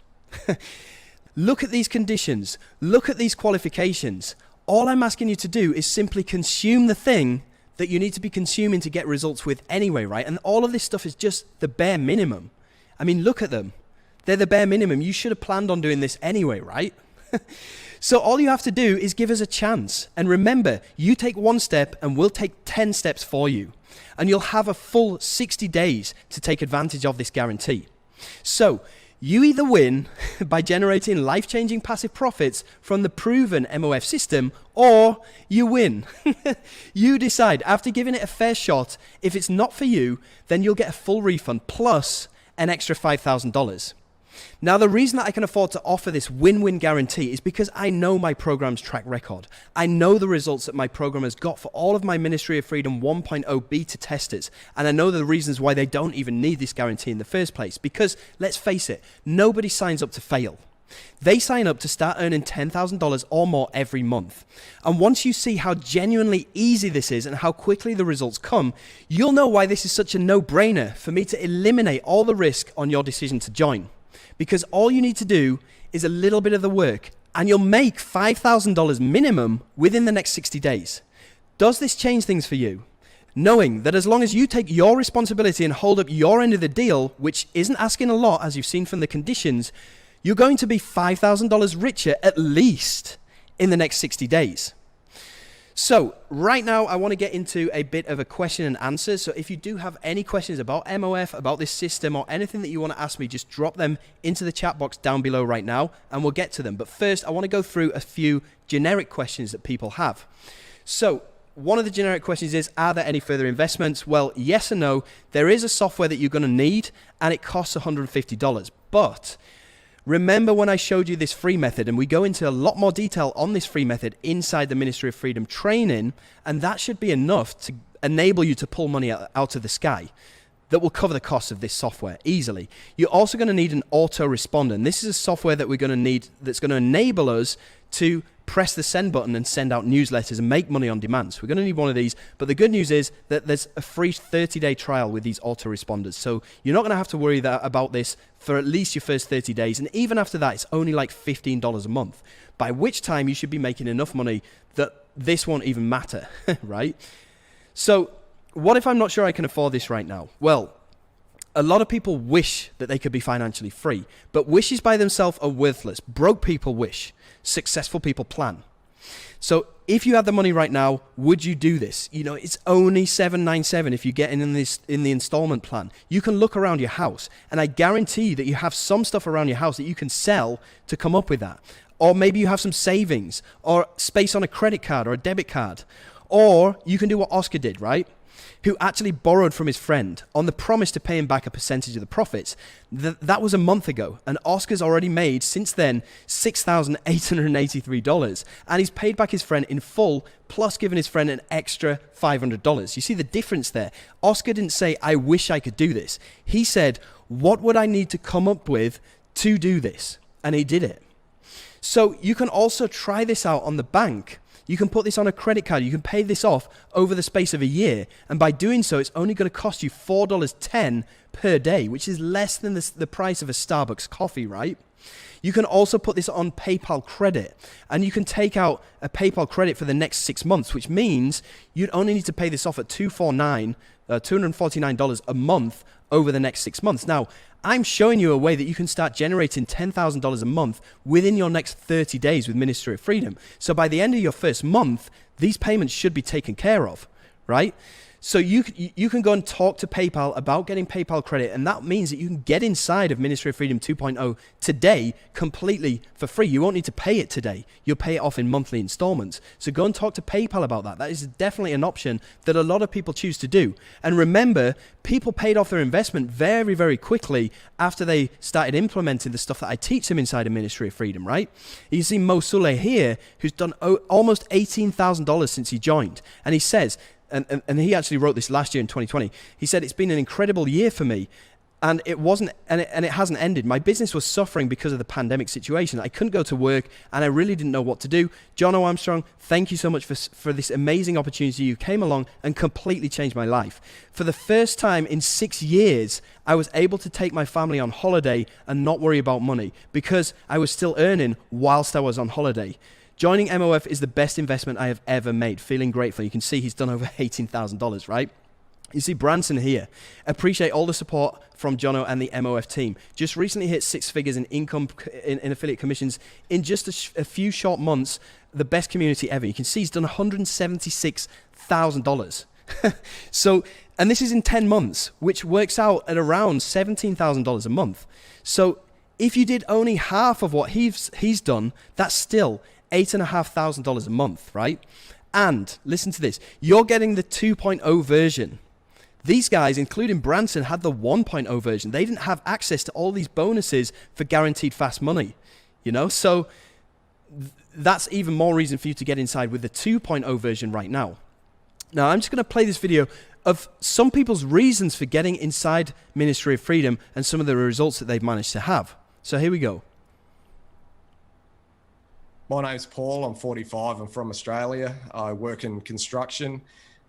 Look at these conditions. Look at these qualifications. All I'm asking you to do is simply consume the thing that you need to be consuming to get results with anyway, right? And all of this stuff is just the bare minimum. I mean, look at them. They're the bare minimum. You should have planned on doing this anyway, right? So all you have to do is give us a chance. And remember, you take one step and we'll take 10 steps for you. And you'll have a full 60 days to take advantage of this guarantee. So you either win by generating life-changing passive profits from the proven MOF system, or you win. You decide. After giving it a fair shot, if it's not for you, then you'll get a full refund plus an extra $5,000. Now, the reason that I can afford to offer this win-win guarantee is because I know my program's track record. I know the results that my program has got for all of my Ministry of Freedom 1.0 beta testers, and I know the reasons why they don't even need this guarantee in the first place. Because, let's face it, nobody signs up to fail. They sign up to start earning $10,000 or more every month. And once you see how genuinely easy this is and how quickly the results come, you'll know why this is such a no-brainer for me to eliminate all the risk on your decision to join. Because all you need to do is a little bit of the work, and you'll make $5,000 minimum within the next 60 days. Does this change things for you? Knowing that as long as you take your responsibility and hold up your end of the deal, which isn't asking a lot as you've seen from the conditions, you're going to be $5,000 richer at least in the next 60 days. So right now I want to get into a bit of a question and answer. So if you do have any questions about MOF, about this system, or anything that you want to ask me, just drop them into the chat box down below right now and we'll get to them. But first I want to go through a few generic questions that people have. So one of the generic questions is, are there any further investments? Well, yes and no. There is a software that you're going to need and it costs $150. But remember when I showed you this free method, and we go into a lot more detail on this free method inside the Ministry of Freedom training, and that should be enough to enable you to pull money out of the sky that will cover the cost of this software easily. You're also going to need an autoresponder, and this is a software that we're going to need that's going to enable us to press the send button and send out newsletters and make money on demand. So we're going to need one of these, but the good news is that there's a free 30-day trial with these autoresponders. So you're not going to have to worry about this for at least your first 30 days. And even after that, it's only like $15 a month, by which time you should be making enough money that this won't even matter, right? So what if I'm not sure I can afford this right now? Well, a lot of people wish that they could be financially free, but wishes by themselves are worthless. Broke people wish. Successful people plan. So if you had the money right now, would you do this? You know, it's only $797 if you get in the installment plan. You can look around your house, and I guarantee that you have some stuff around your house that you can sell to come up with that. Or maybe you have some savings or space on a credit card or a debit card. Or you can do what Oscar did, right? Who actually borrowed from his friend on the promise to pay him back a percentage of the profits. That was a month ago, and Oscar's already made, since then, $6,883, and he's paid back his friend in full, plus given his friend an extra $500. You see the difference there? Oscar didn't say, I wish I could do this. He said, what would I need to come up with to do this? And he did it. So you can also try this out on the bank. You can put this on a credit card. You can pay this off over the space of a year. And by doing so, it's only going to cost you $4.10 per day, which is less than the price of a Starbucks coffee, right? You can also put this on PayPal credit. And you can take out a PayPal credit for the next 6 months, which means you'd only need to pay this off at $249 a month over the next 6 months. Now, I'm showing you a way that you can start generating $10,000 a month within your next 30 days with Ministry of Freedom. So by the end of your first month, these payments should be taken care of, right? So you can go and talk to PayPal about getting PayPal credit, and that means that you can get inside of Ministry of Freedom 2.0 today completely for free. You won't need to pay it today. You'll pay it off in monthly installments. So go and talk to PayPal about that. That is definitely an option that a lot of people choose to do. And remember, people paid off their investment very, very quickly after they started implementing the stuff that I teach them inside of Ministry of Freedom, right? You see Mo Sule here, who's done almost $18,000 since he joined. And he says, and he actually wrote this last year in 2020. He said, it's been an incredible year for me. And it hasn't ended. My business was suffering because of the pandemic situation. I couldn't go to work and I really didn't know what to do. John Armstrong, thank you so much for this amazing opportunity. You came along and completely changed my life. For the first time in 6 years, I was able to take my family on holiday and not worry about money because I was still earning whilst I was on holiday. Joining MOF is the best investment I have ever made. Feeling grateful. You can see he's done over $18,000, right? You see Branson here. Appreciate all the support from Jono and the MOF team. Just recently hit 6 figures in income in affiliate commissions in just a few short months. The best community ever. You can see he's done $176,000. So, and this is in 10 months, which works out at around $17,000 a month. So if you did only half of what he's done, that's still $8,500 a month, right? And listen to this, you're getting the 2.0 version. These guys, including Branson, had the 1.0 version. They didn't have access to all these bonuses for guaranteed fast money, you know? So that's even more reason for you to get inside with the 2.0 version right now. Now, I'm just going to play this video of some people's reasons for getting inside Ministry of Freedom and some of the results that they've managed to have. So here we go. My name's Paul, I'm 45, I'm from Australia. I work in construction,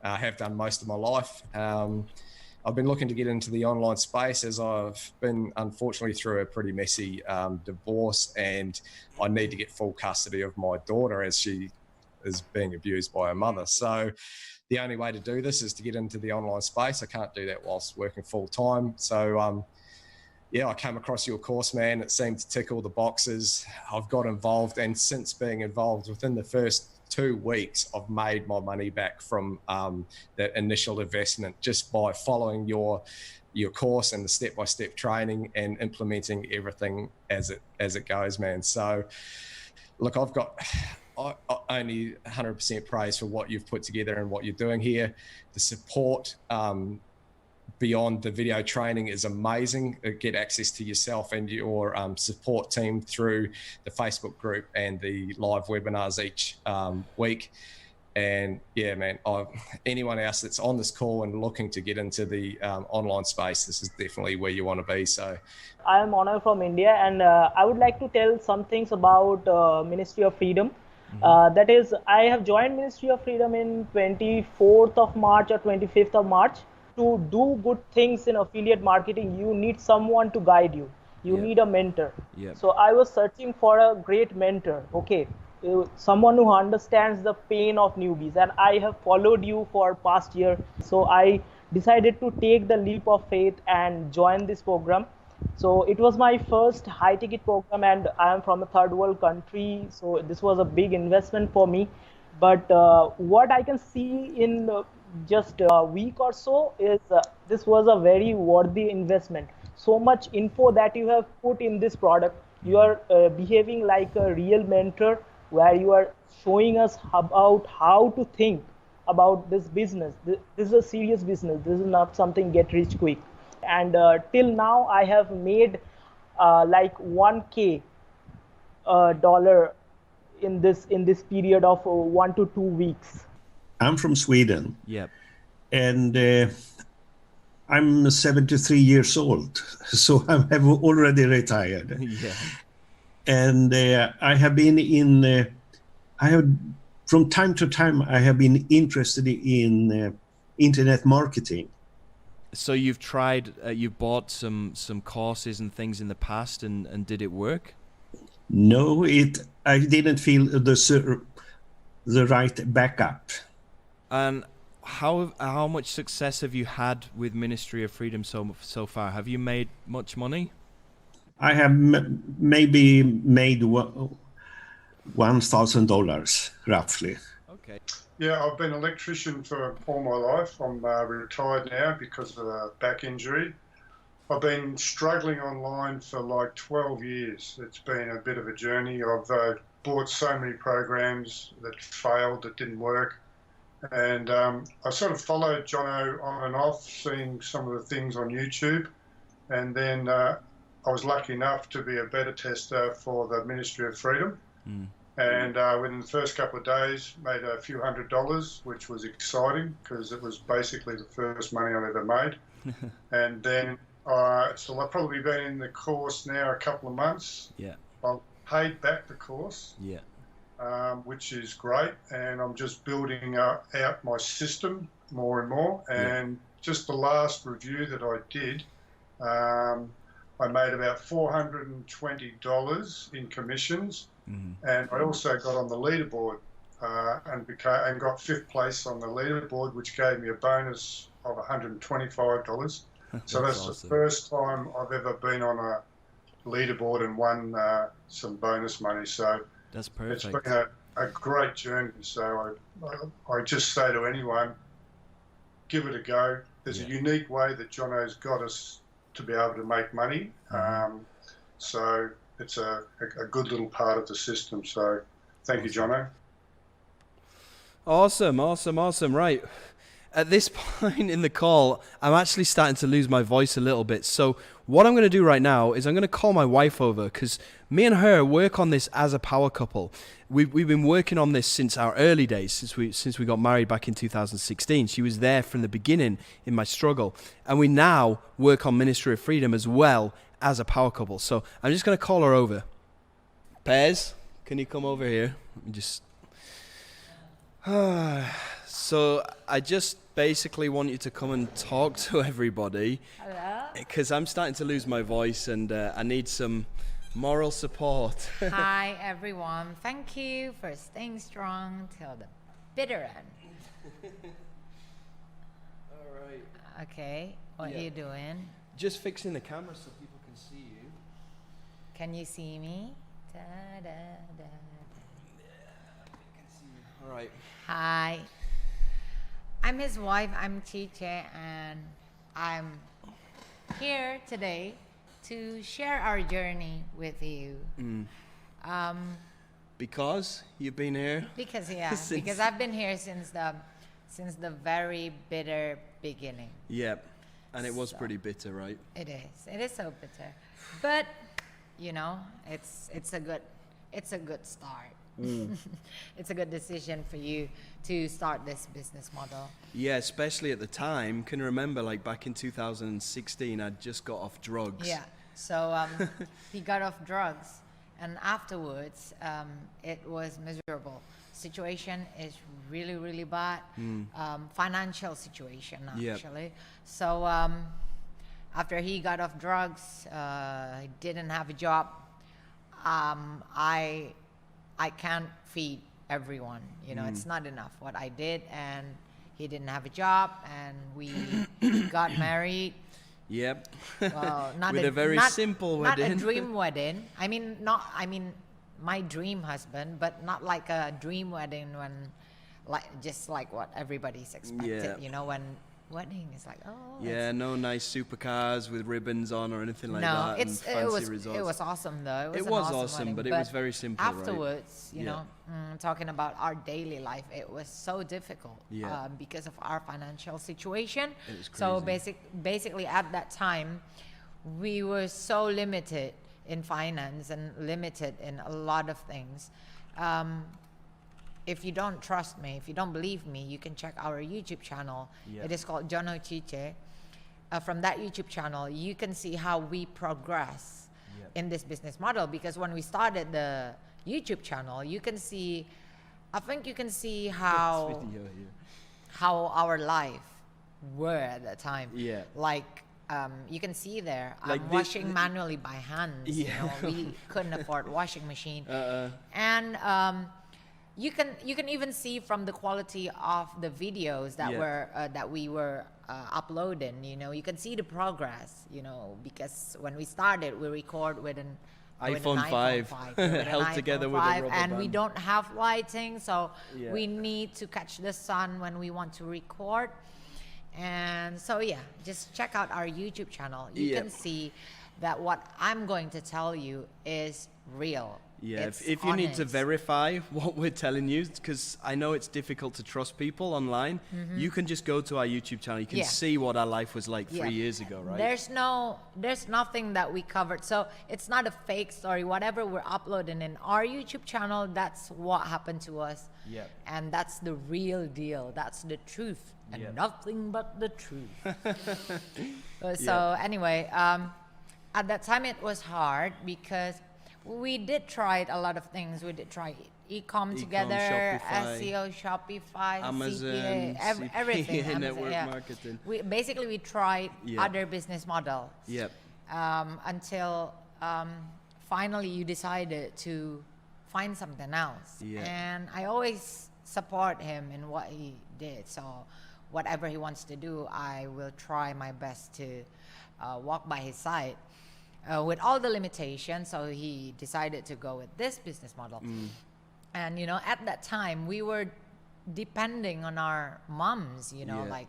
have done most of my life. I've been looking to get into the online space as I've been unfortunately through a pretty messy divorce, and I need to get full custody of my daughter as she is being abused by her mother. So the only way to do this is to get into the online space. I can't do that whilst working full time. So yeah, I came across your course, man. It seemed to tick all the boxes. I've got involved, and since being involved, within the first 2 weeks, I've made my money back from that initial investment just by following your course and the step-by-step training and implementing everything as it goes, man. So, look, I only 100% praise for what you've put together and what you're doing here. The support beyond the video training is amazing. Get access to yourself and your support team through the Facebook group and the live webinars each week. And yeah, man, anyone else that's on this call and looking to get into the online space, this is definitely where you want to be. So I am Honor from India, and I would like to tell some things about Ministry of Freedom. That is, I have joined Ministry of Freedom in 24th of March or 25th of March. To do good things in affiliate marketing, you need someone to guide you. You need a mentor. So I was searching for a great mentor. Okay, someone who understands the pain of newbies, and I have followed you for past year. So I decided to take the leap of faith and join this program. So it was my first high ticket program, and I am from a third world country. So this was a big investment for me. But what I can see in just a week or so is this was a very worthy investment. So much info that you have put in this product. You are behaving like a real mentor, where you are showing us about how to think about this business. This is a serious business. This is not something get rich quick. And till now I have made like $1K dollar in this period of 1 to 2 weeks. I'm from Sweden. Yep. And I'm 73 years old, so I have already retired. Yeah. And I have been from time to time, I have been interested in internet marketing. So you've tried, you've bought some courses and things in the past, and did it work? No, I didn't feel the right backup. And how much success have you had with Ministry of Freedom so far? Have you made much money? I have maybe made $1,000 roughly. Okay. Yeah, I've been an electrician for all my life. I'm retired now because of a back injury. I've been struggling online for like 12 years. It's been a bit of a journey. I've bought so many programs that failed, that didn't work. And I sort of followed Jono on and off, seeing some of the things on YouTube. And then I was lucky enough to be a beta tester for the Ministry of Freedom. And within the first couple of days, made a few $100s, which was exciting because it was basically the first money I've ever made. And then, so I've probably been in the course now a couple of months. Yeah. I've paid back the course. Yeah. Which is great, and I'm just building out my system more and more. And just the last review that I did, I made about $420 in commissions, and I also got on the leaderboard and got 5th place on the leaderboard, which gave me a bonus of $125. So that's awesome. The first time I've ever been on a leaderboard and won some bonus money. So that's perfect. It's been a great journey. So I just say to anyone, give it a go. There's a unique way that Jono's got us to be able to make money. So it's a good little part of the system. So thank you, Jono. Awesome. Right. At this point in the call, I'm actually starting to lose my voice a little bit. So what I'm going to do right now is I'm going to call my wife over, because me and her work on this as a power couple. We've been working on this since our early days, since we got married back in 2016. She was there from the beginning in my struggle. And we now work on Ministry of Freedom as well as a power couple. So I'm just going to call her over. Pez, can you come over here? Let me just... So I just basically want you to come and talk to everybody. Hello. Because I'm starting to lose my voice, and I need some moral support. Hi, everyone. Thank you for staying strong till the bitter end. All right. Okay, what are you doing? Just fixing the camera so people can see you. Can you see me? Da, da, da, da. Yeah, I can see you. All right. Hi. I'm his wife, I'm Chiche, and I'm here today to share our journey with you. Because you've been here? Because because I've been here since the very bitter beginning. Yep. And it was pretty bitter, right? It is so bitter. But you know, it's a good start. It's a good decision for you to start this business model. Yeah, especially at the time. Can you remember, like back in 2016, I'd just got off drugs. Yeah, so he got off drugs, and afterwards it was miserable. Situation is really, really bad. Financial situation, actually. Yep. So after he got off drugs, he didn't have a job. I can't feed everyone, you know, it's not enough what I did, and he didn't have a job, and we got married. Yep. Well, not with a very simple wedding. Not a dream wedding. I mean, my dream husband, but not like a dream wedding just like what everybody's expected, you know, when wedding is like, oh. Yeah, no nice supercars with ribbons on or anything like that. No, it was awesome though. It was awesome, wedding, but it was very simple. Afterwards, you know, talking about our daily life, it was so difficult because of our financial situation. It was crazy. So basically at that time, we were so limited in finance and limited in a lot of things. If you don't trust me, if you don't believe me, you can check our YouTube channel. It is called Jono Chiche. From that YouTube channel, you can see how we progress in this business model. Because when we started the YouTube channel, you can see, I think you can see how our life were at that time. Yeah. Like, you can see there, like I'm washing manually by hand. You know, we couldn't afford washing machine. And you can even see from the quality of the videos that we were uploading. You know, you can see the progress. You know, because when we started, we record with an iPhone 5 held together with a rubber and we band. don't have lighting, so we need to catch the sun when we want to record. And so just check out our YouTube channel. You can see that what I'm going to tell you is real. Yeah, It's if you need to honest. verify what we're telling you, because I know it's difficult to trust people online, you can just go to our YouTube channel. You can see what our life was like 3 years ago, right? There's nothing that we covered. So it's not a fake story. Whatever we're uploading in our YouTube channel, that's what happened to us. Yep. And that's the real deal. That's the truth. And nothing but the truth. So anyway, at that time it was hard because we did try a lot of things. We did try e-com together, Shopify, SEO, Shopify, Amazon, CPA, everything. CPA, Amazon, network marketing. We tried other business models. Yep. Until finally you decided to find something else. Yeah. And I always support him in what he did. So whatever he wants to do, I will try my best to walk by his side. With all the limitations, so he decided to go with this business model. And you know, at that time we were depending on our moms, you know, like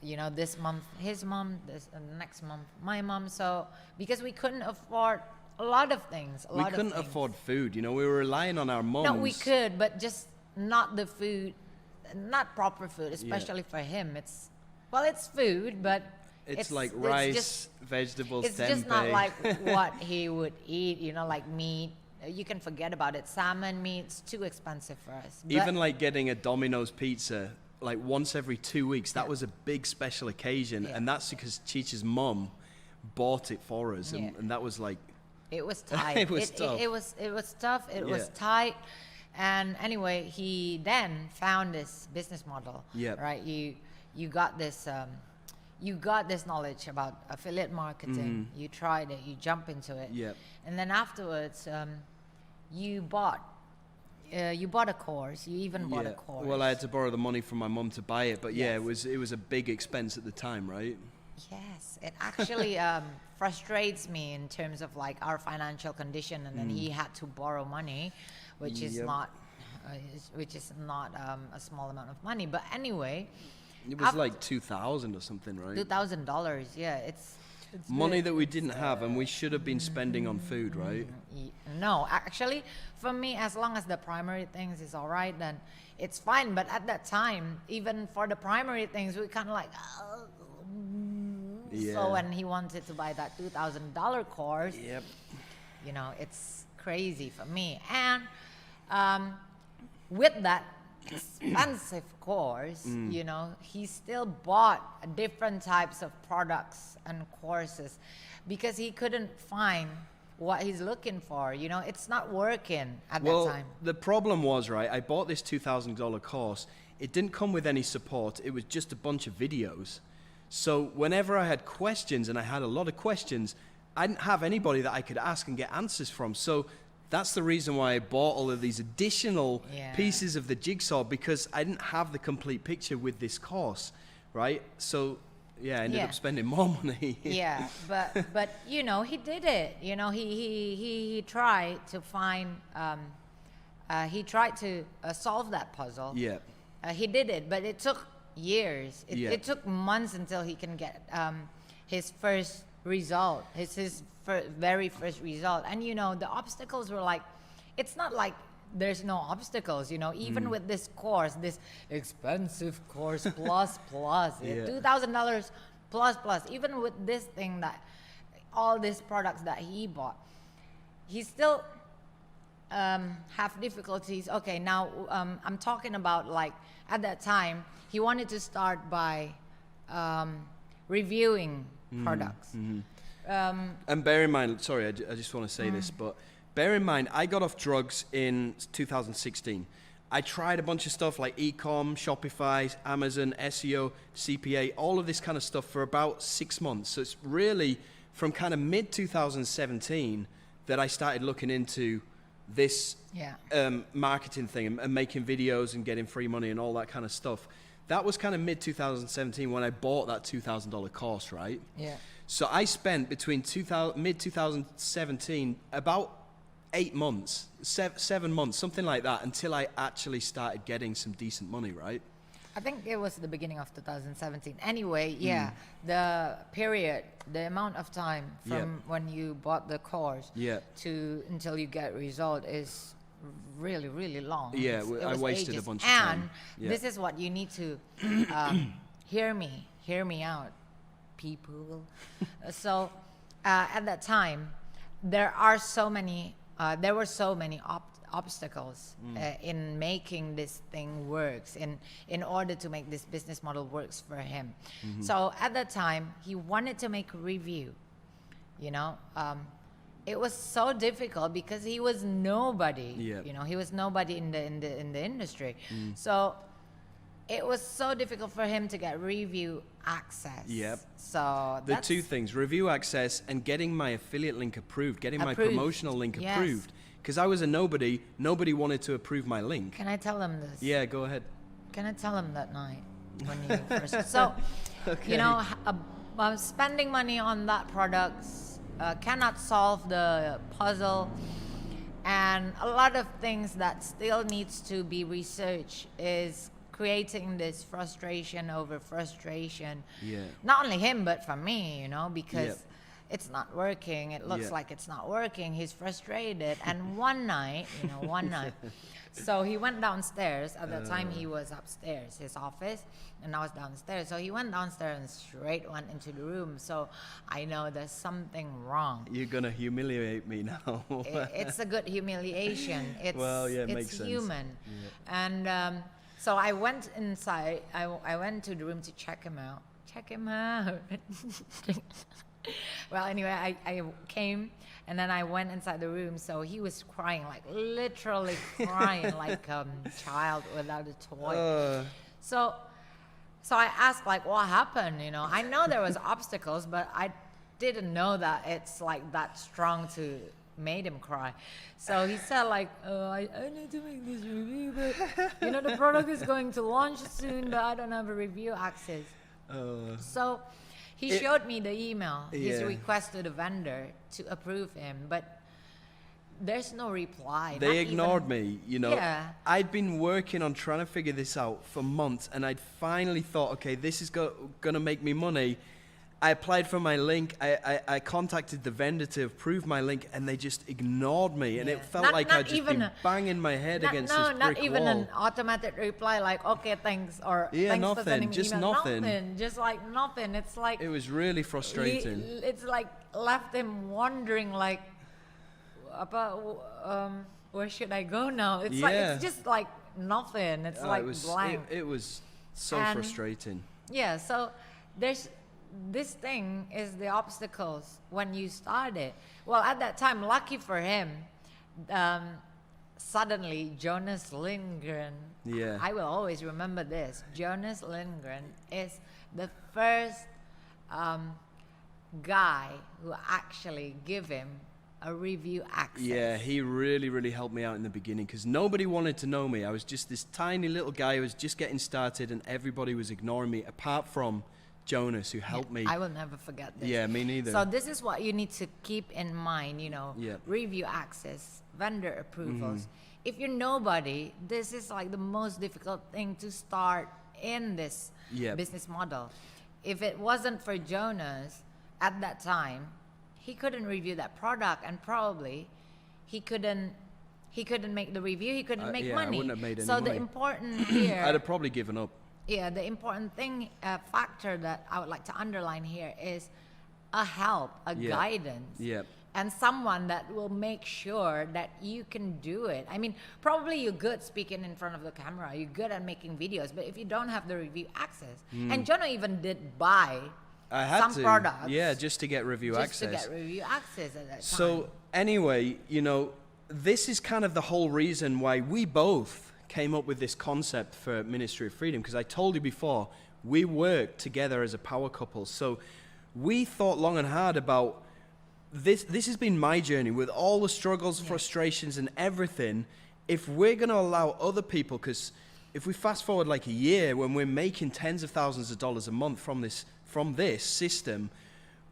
you know, this month his mom, this next month my mom. So because we couldn't afford a lot of things, We couldn't afford food, you know, we were relying on our moms. No, we could, but just not the food, not proper food, especially for him. It's food, but it's like rice, vegetables, it's tempeh. just not like what he would eat, you know, like meat. You can forget about it. Salmon meat's too expensive for us. Even like getting a Domino's pizza like once every 2 weeks, that was a big special occasion. And that's because Chicha's mom bought it for us. And that was like... It was tight. It was tough. It was tough. It was tight. And anyway, he then found this business model. Right? You got this... you got this knowledge about affiliate marketing. You tried it. You jump into it. And then afterwards, you bought a course. You even bought a course. Well, I had to borrow the money from my mum to buy it, but it was a big expense at the time, right? Yes, it actually frustrates me in terms of like our financial condition, and then he had to borrow money, which is not a small amount of money. But anyway. It was like $2,000 or something, right? $2,000, yeah. It's money that we didn't have, and we should have been spending on food, right? No, actually, for me, as long as the primary things is all right, then it's fine. But at that time, even for the primary things, we kind of like, so when he wanted to buy that $2,000 course, you know, it's crazy for me. And with that expensive course, you know, he still bought different types of products and courses because he couldn't find what he's looking for. You know, it's not working at that time. The problem was, right, I bought this $2,000 course. It didn't come with any support. It was just a bunch of videos. So whenever I had questions, and I had a lot of questions, I didn't have anybody that I could ask and get answers from. So that's the reason why I bought all of these additional pieces of the jigsaw, because I didn't have the complete picture with this course, right? So, I ended up spending more money. but you know, he did it. You know, he tried to find, he tried to solve that puzzle. He did it, but it took years. It took months until he can get his first result, his very first result. And you know, the obstacles were like, it's not like there's no obstacles, you know, even with this course, this expensive course plus $2,000 plus, even with this thing, that all these products that he bought, he still have difficulties. Okay, now I'm talking about, like, at that time he wanted to start by reviewing products. And bear in mind, sorry, I just want to say this, but bear in mind, I got off drugs in 2016. I tried a bunch of stuff like e-com, Shopify, Amazon, SEO, CPA, all of this kind of stuff for about 6 months. So it's really from kind of mid 2017 that I started looking into this Yeah. marketing thing and making videos and getting free money and all that kind of stuff. That was kind of mid 2017 when I bought that $2,000 course, right? Yeah. So I spent between mid 2017 about 8 months, 7 months, something like that, until I actually started getting some decent money, right? I think it was the beginning of 2017. Anyway, yeah, the period, the amount of time from when you bought the course to until you get result is really, really long. Yeah, It I was wasted ages. a bunch of time. And Yeah. this is what you need to hear me out, people. So at that time, there were so many obstacles in making this thing works, in order to make this business model works for him. So at that time, he wanted to make a review. You know, it was so difficult because he was nobody. Yeah. You know, he was nobody in the industry. So it was so difficult for him to get review access. Yep. So The that's two things, review access and getting my affiliate link approved, getting my Approved. promotional link Yes. approved. Because I was a nobody wanted to approve my link. Can I tell him this? Yeah, go ahead. Can I tell him that night when you first? So, you know, spending money on that products cannot solve the puzzle, and a lot of things that still needs to be researched is creating this frustration over frustration. Yeah. Not only him, but for me, you know, because Yep. it's not working. It looks Yeah. like it's not working. He's frustrated. And one night, so he went downstairs. At the time, he was upstairs, his office, and I was downstairs. So he went downstairs and straight went into the room. So I know there's something wrong. You're gonna humiliate me now. It's a good humiliation. It's, Well, yeah, it it's makes sense. human. And so I went inside. I went to the room to check him out. Well, anyway, I came and then I went inside the room. So he was crying, like literally crying, like a child without a toy. So I asked, like, what happened? You know, I know there was obstacles, but I didn't know that it's like that strong to made him cry. So he said, like, I need to make this review, but you know, the product is going to launch soon, but I don't have a review access. So he showed me the email, his Yeah. request to the vendor to approve him, but there's no reply. They not ignored even- me, you know. Yeah. I'd been working on trying to figure this out for months, and I'd finally thought, okay, this is gonna make me money. I applied for my link. I contacted the vendor to approve my link, and they just ignored me. And Yeah. it felt Not- like not I'd just even been banging my head against this brick not even wall. an automatic reply like, okay, thanks, or Yeah, thanks for nothing, sending me just email. nothing. Just like nothing. It's like It was really frustrating. it's like left him wondering, like, about where should I go now? It's like Yeah. it's just like nothing. It's like blank. It was so And- frustrating. Yeah, so there's this thing is the obstacles when you start it. Well, at that time, lucky for him, suddenly Jonas Lindgren, Yeah. I will always remember this. Jonas Lindgren is the first guy who actually give him a review access. Yeah, he really, really helped me out in the beginning because nobody wanted to know me. I was just this tiny little guy who was just getting started, and everybody was ignoring me apart from Jonas, who helped me. I will never forget this. Yeah, me neither. So this is what you need to keep in mind, you know, Yeah. review access, vendor approvals. If you're nobody, this is like the most difficult thing to start in this Yep. business model. If it wasn't for Jonas at that time, he couldn't review that product, and probably he couldn't make the review, he couldn't make yeah, I money. wouldn't have made any so the money. important here I'd have probably given up. yeah, the important thing, factor that I would like to underline here is a help, a Yeah. guidance, Yeah. and someone that will make sure that you can do it. I mean, probably you're good speaking in front of the camera, you're good at making videos, but if you don't have the review access, and Jonah even did buy I had some to. products Yeah, just to get review just access. to get review access at that time. So anyway, you know, this is kind of the whole reason why we both came up with this concept for Ministry of Freedom, because I told you before, we work together as a power couple. So we thought long and hard about this has been my journey with all the struggles, frustrations, and everything. If we're going to allow other people, because if we fast forward like a year when we're making tens of thousands of dollars a month from this system,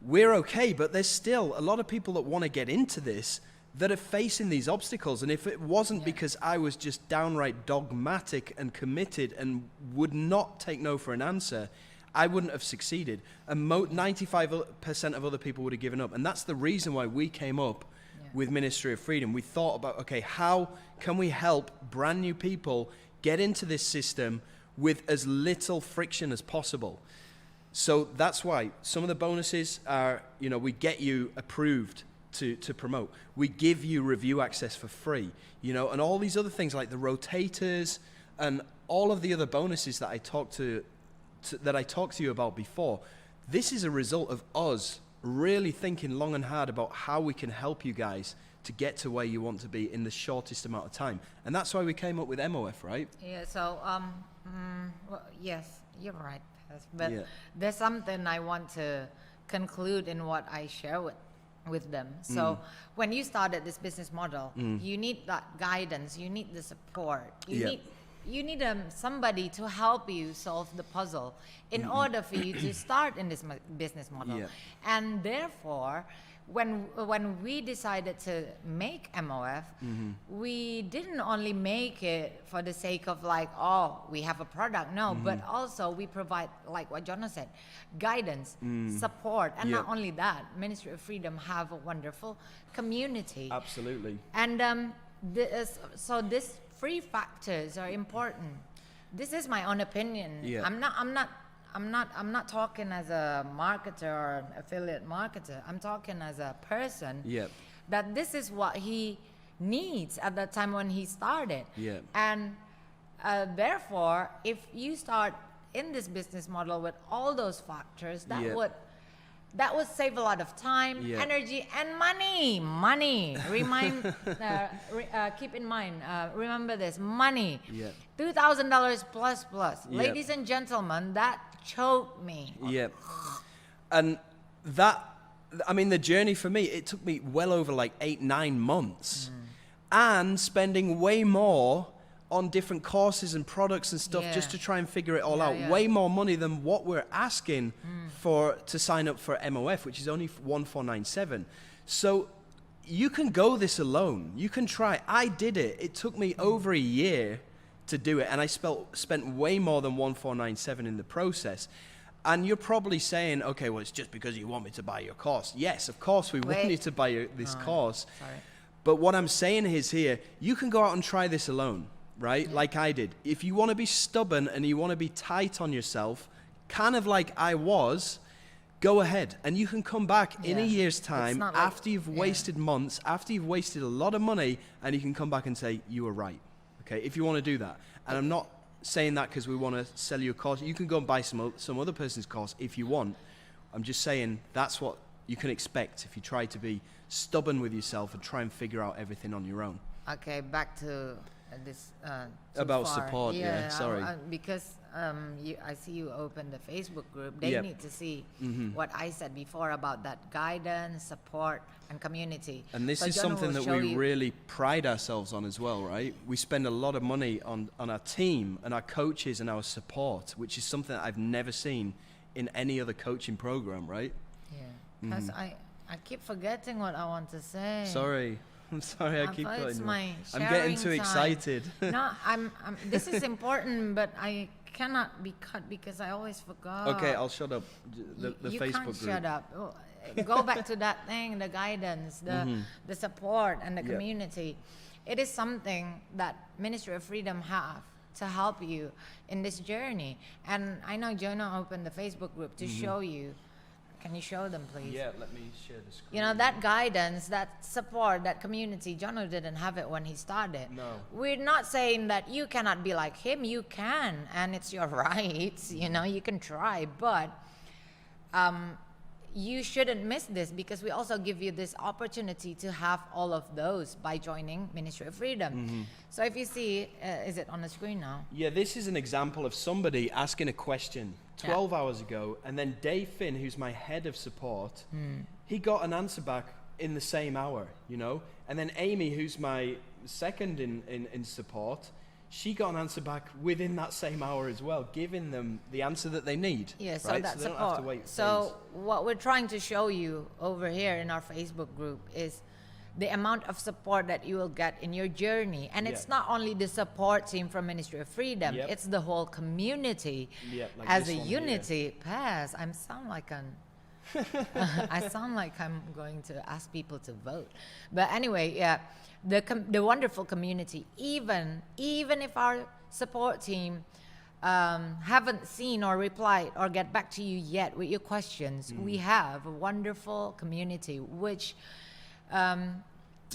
we're okay. But there's still a lot of people that want to get into this that are facing these obstacles. And if it wasn't because I was just downright dogmatic and committed and would not take no for an answer, I wouldn't have succeeded. And 95% of other people would have given up. And that's the reason why we came up with Ministry of Freedom. We thought about, okay, how can we help brand new people get into this system with as little friction as possible? So that's why some of the bonuses are, we get you approved to promote. We give you review access for free, and all these other things like the rotators and all of the other bonuses that I talked to you about before. This is a result of us really thinking long and hard about how we can help you guys to get to where you want to be in the shortest amount of time. And that's why we came up with MOF, right? Yeah, so, well, yes, you're right. But there's something I want to conclude in what I share with them. So when you started this business model, you need that guidance, you need the support, you need somebody to help you solve the puzzle in order for you to start in this business model. And therefore, when we decided to make MOF, we didn't only make it for the sake of like, oh, we have a product. No, but also we provide, like what Jono said, guidance, support. And not only that, Ministry of Freedom have a wonderful community. Absolutely. And so these free factors are important. This is my own opinion. I'm not talking as a marketer or an affiliate marketer. I'm talking as a person. That this is what he needs at that time when he started. And therefore, if you start in this business model with all those factors, that would save a lot of time, energy, and money. Keep in mind, remember this, money. $2,000 plus. Ladies and gentlemen, that choked me. And the journey for me, it took me well over like 8-9 months. And spending way more on different courses and products and stuff just to try and figure it all out. Way more money than what we're asking to sign up for MOF, which is only $1,497. So you can go this alone. You can try. I did it. It took me over a year to do it, and I spent way more than $1,497 in the process. And you're probably saying, okay, well, it's just because you want me to buy your course. Yes, of course we want you to buy this course. Sorry. But what I'm saying is here, you can go out and try this alone. Right? Like I did. If you want to be stubborn and you want to be tight on yourself, kind of like I was, go ahead. And you can come back in a year's time after you've wasted months, after you've wasted a lot of money, and you can come back and say, you were right. Okay? If you want to do that. And I'm not saying that because we want to sell you a course. You can go and buy some other person's course if you want. I'm just saying that's what you can expect if you try to be stubborn with yourself and try and figure out everything on your own. Okay, back to this about support, sorry. Because I see you open the Facebook group. They need to see what I said before about that guidance, support, and community. And this is something that we really pride ourselves on as well, right? We spend a lot of money on our team and our coaches and our support, which is something that I've never seen in any other coaching program, right? Because I keep forgetting what I want to say. Sorry. I'm sorry, I keep cutting you. I'm getting too excited. No, this is important, but I cannot be cut because I always forgot. Okay, I'll shut up. The you Facebook can't group. Shut up. Go back to that thing, the guidance, the support, and the community. It is something that Ministry of Freedom have to help you in this journey. And I know Jonah opened the Facebook group to show you. Can you show them, please? Yeah, let me share the screen. You know, that guidance, that support, that community, Jono didn't have it when he started. No. We're not saying that you cannot be like him. You can, and it's your right. You know, you can try. But you shouldn't miss this because we also give you this opportunity to have all of those by joining Ministry of Freedom. So if you see, is it on the screen now? Yeah, this is an example of somebody asking a question 12 hours ago, and then Dave Finn, who's my head of support, he got an answer back in the same hour, you know? And then Amy, who's my second in support, she got an answer back within that same hour as well, giving them the answer that they need. Yeah, so right? that's so they don't have to support. wait So what we're trying to show you over here in our Facebook group is the amount of support that you will get in your journey. And it's not only the support team from Ministry of Freedom, it's the whole community like as this a one unity. Pass, I sound like I'm going to ask people to vote. But anyway, yeah, the wonderful community, even if our support team haven't seen or replied or get back to you yet with your questions, we have a wonderful community which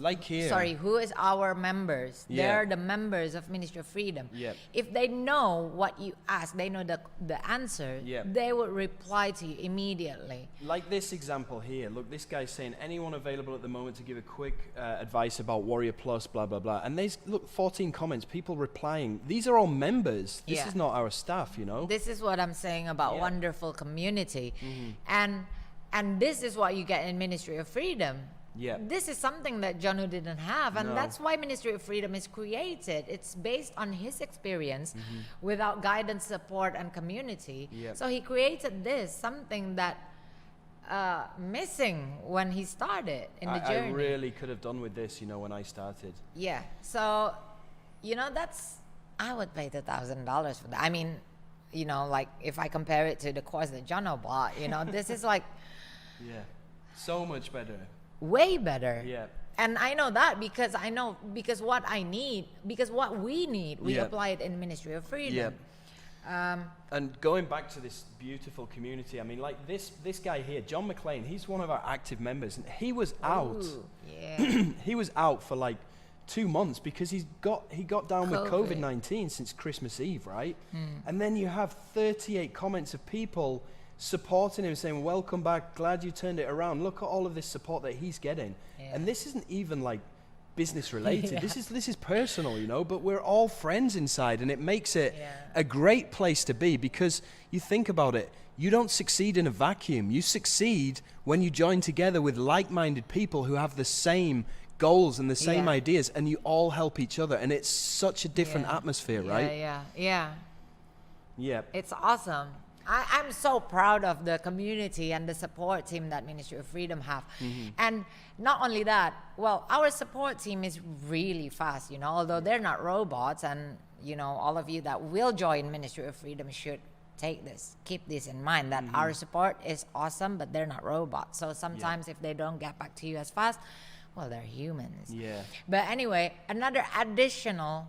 like here. Sorry, who is our members? They're the members of Ministry of Freedom. If they know what you ask, they know the answer, they will reply to you immediately. Like this example here. Look, this guy's saying, anyone available at the moment to give a quick advice about Warrior Plus, blah, blah, blah. And there's, look, 14 comments, people replying. These are all members. This is not our staff, you know? This is what I'm saying about wonderful community. And this is what you get in Ministry of Freedom. This is something that Jono didn't have, and that's why Ministry of Freedom is created. It's based on his experience without guidance, support, and community. So he created this, something that missing when he started in the journey. I really could have done with this, you know, when I started. Yeah, so, you know, I would pay $2,000 for that. I mean, you know, like if I compare it to the course that Jono bought, you know, this is like... so much better. Way better. And I know that because what we need, we apply it in Ministry of Freedom. And going back to this beautiful community, I mean, like this guy here, John McLean, he's one of our active members, and he was out. He was out for like 2 months because he got down with COVID-19 since Christmas Eve, right? And then you have 38 comments of people supporting him, saying, welcome back, glad you turned it around, look at all of this support that he's getting. And this isn't even like business related. This is personal, you know, but we're all friends inside, and it makes it a great place to be, because you think about it, you don't succeed in a vacuum. You succeed when you join together with like-minded people who have the same goals and the same ideas, and you all help each other, and it's such a different atmosphere, right? It's awesome. I'm so proud of the community and the support team that Ministry of Freedom have. And not only that, well, our support team is really fast, you know, although they're not robots, and, you know, all of you that will join Ministry of Freedom should keep this in mind, that our support is awesome, but they're not robots. So sometimes if they don't get back to you as fast, well, they're humans. But anyway, another additional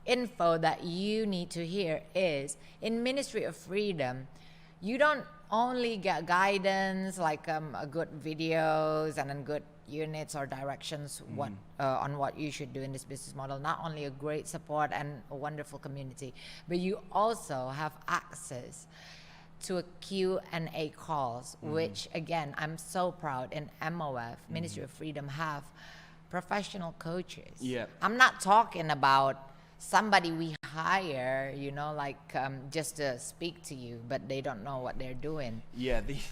info that you need to hear is in Ministry of Freedom, you don't only get guidance like a good videos and good units or directions on what you should do in this business model. Not only a great support and a wonderful community, but you also have access to a Q&A calls, which again, I'm so proud in MOF, Ministry of Freedom, have professional coaches. I'm not talking about somebody we hire, you know, like just to speak to you, but they don't know what they're doing.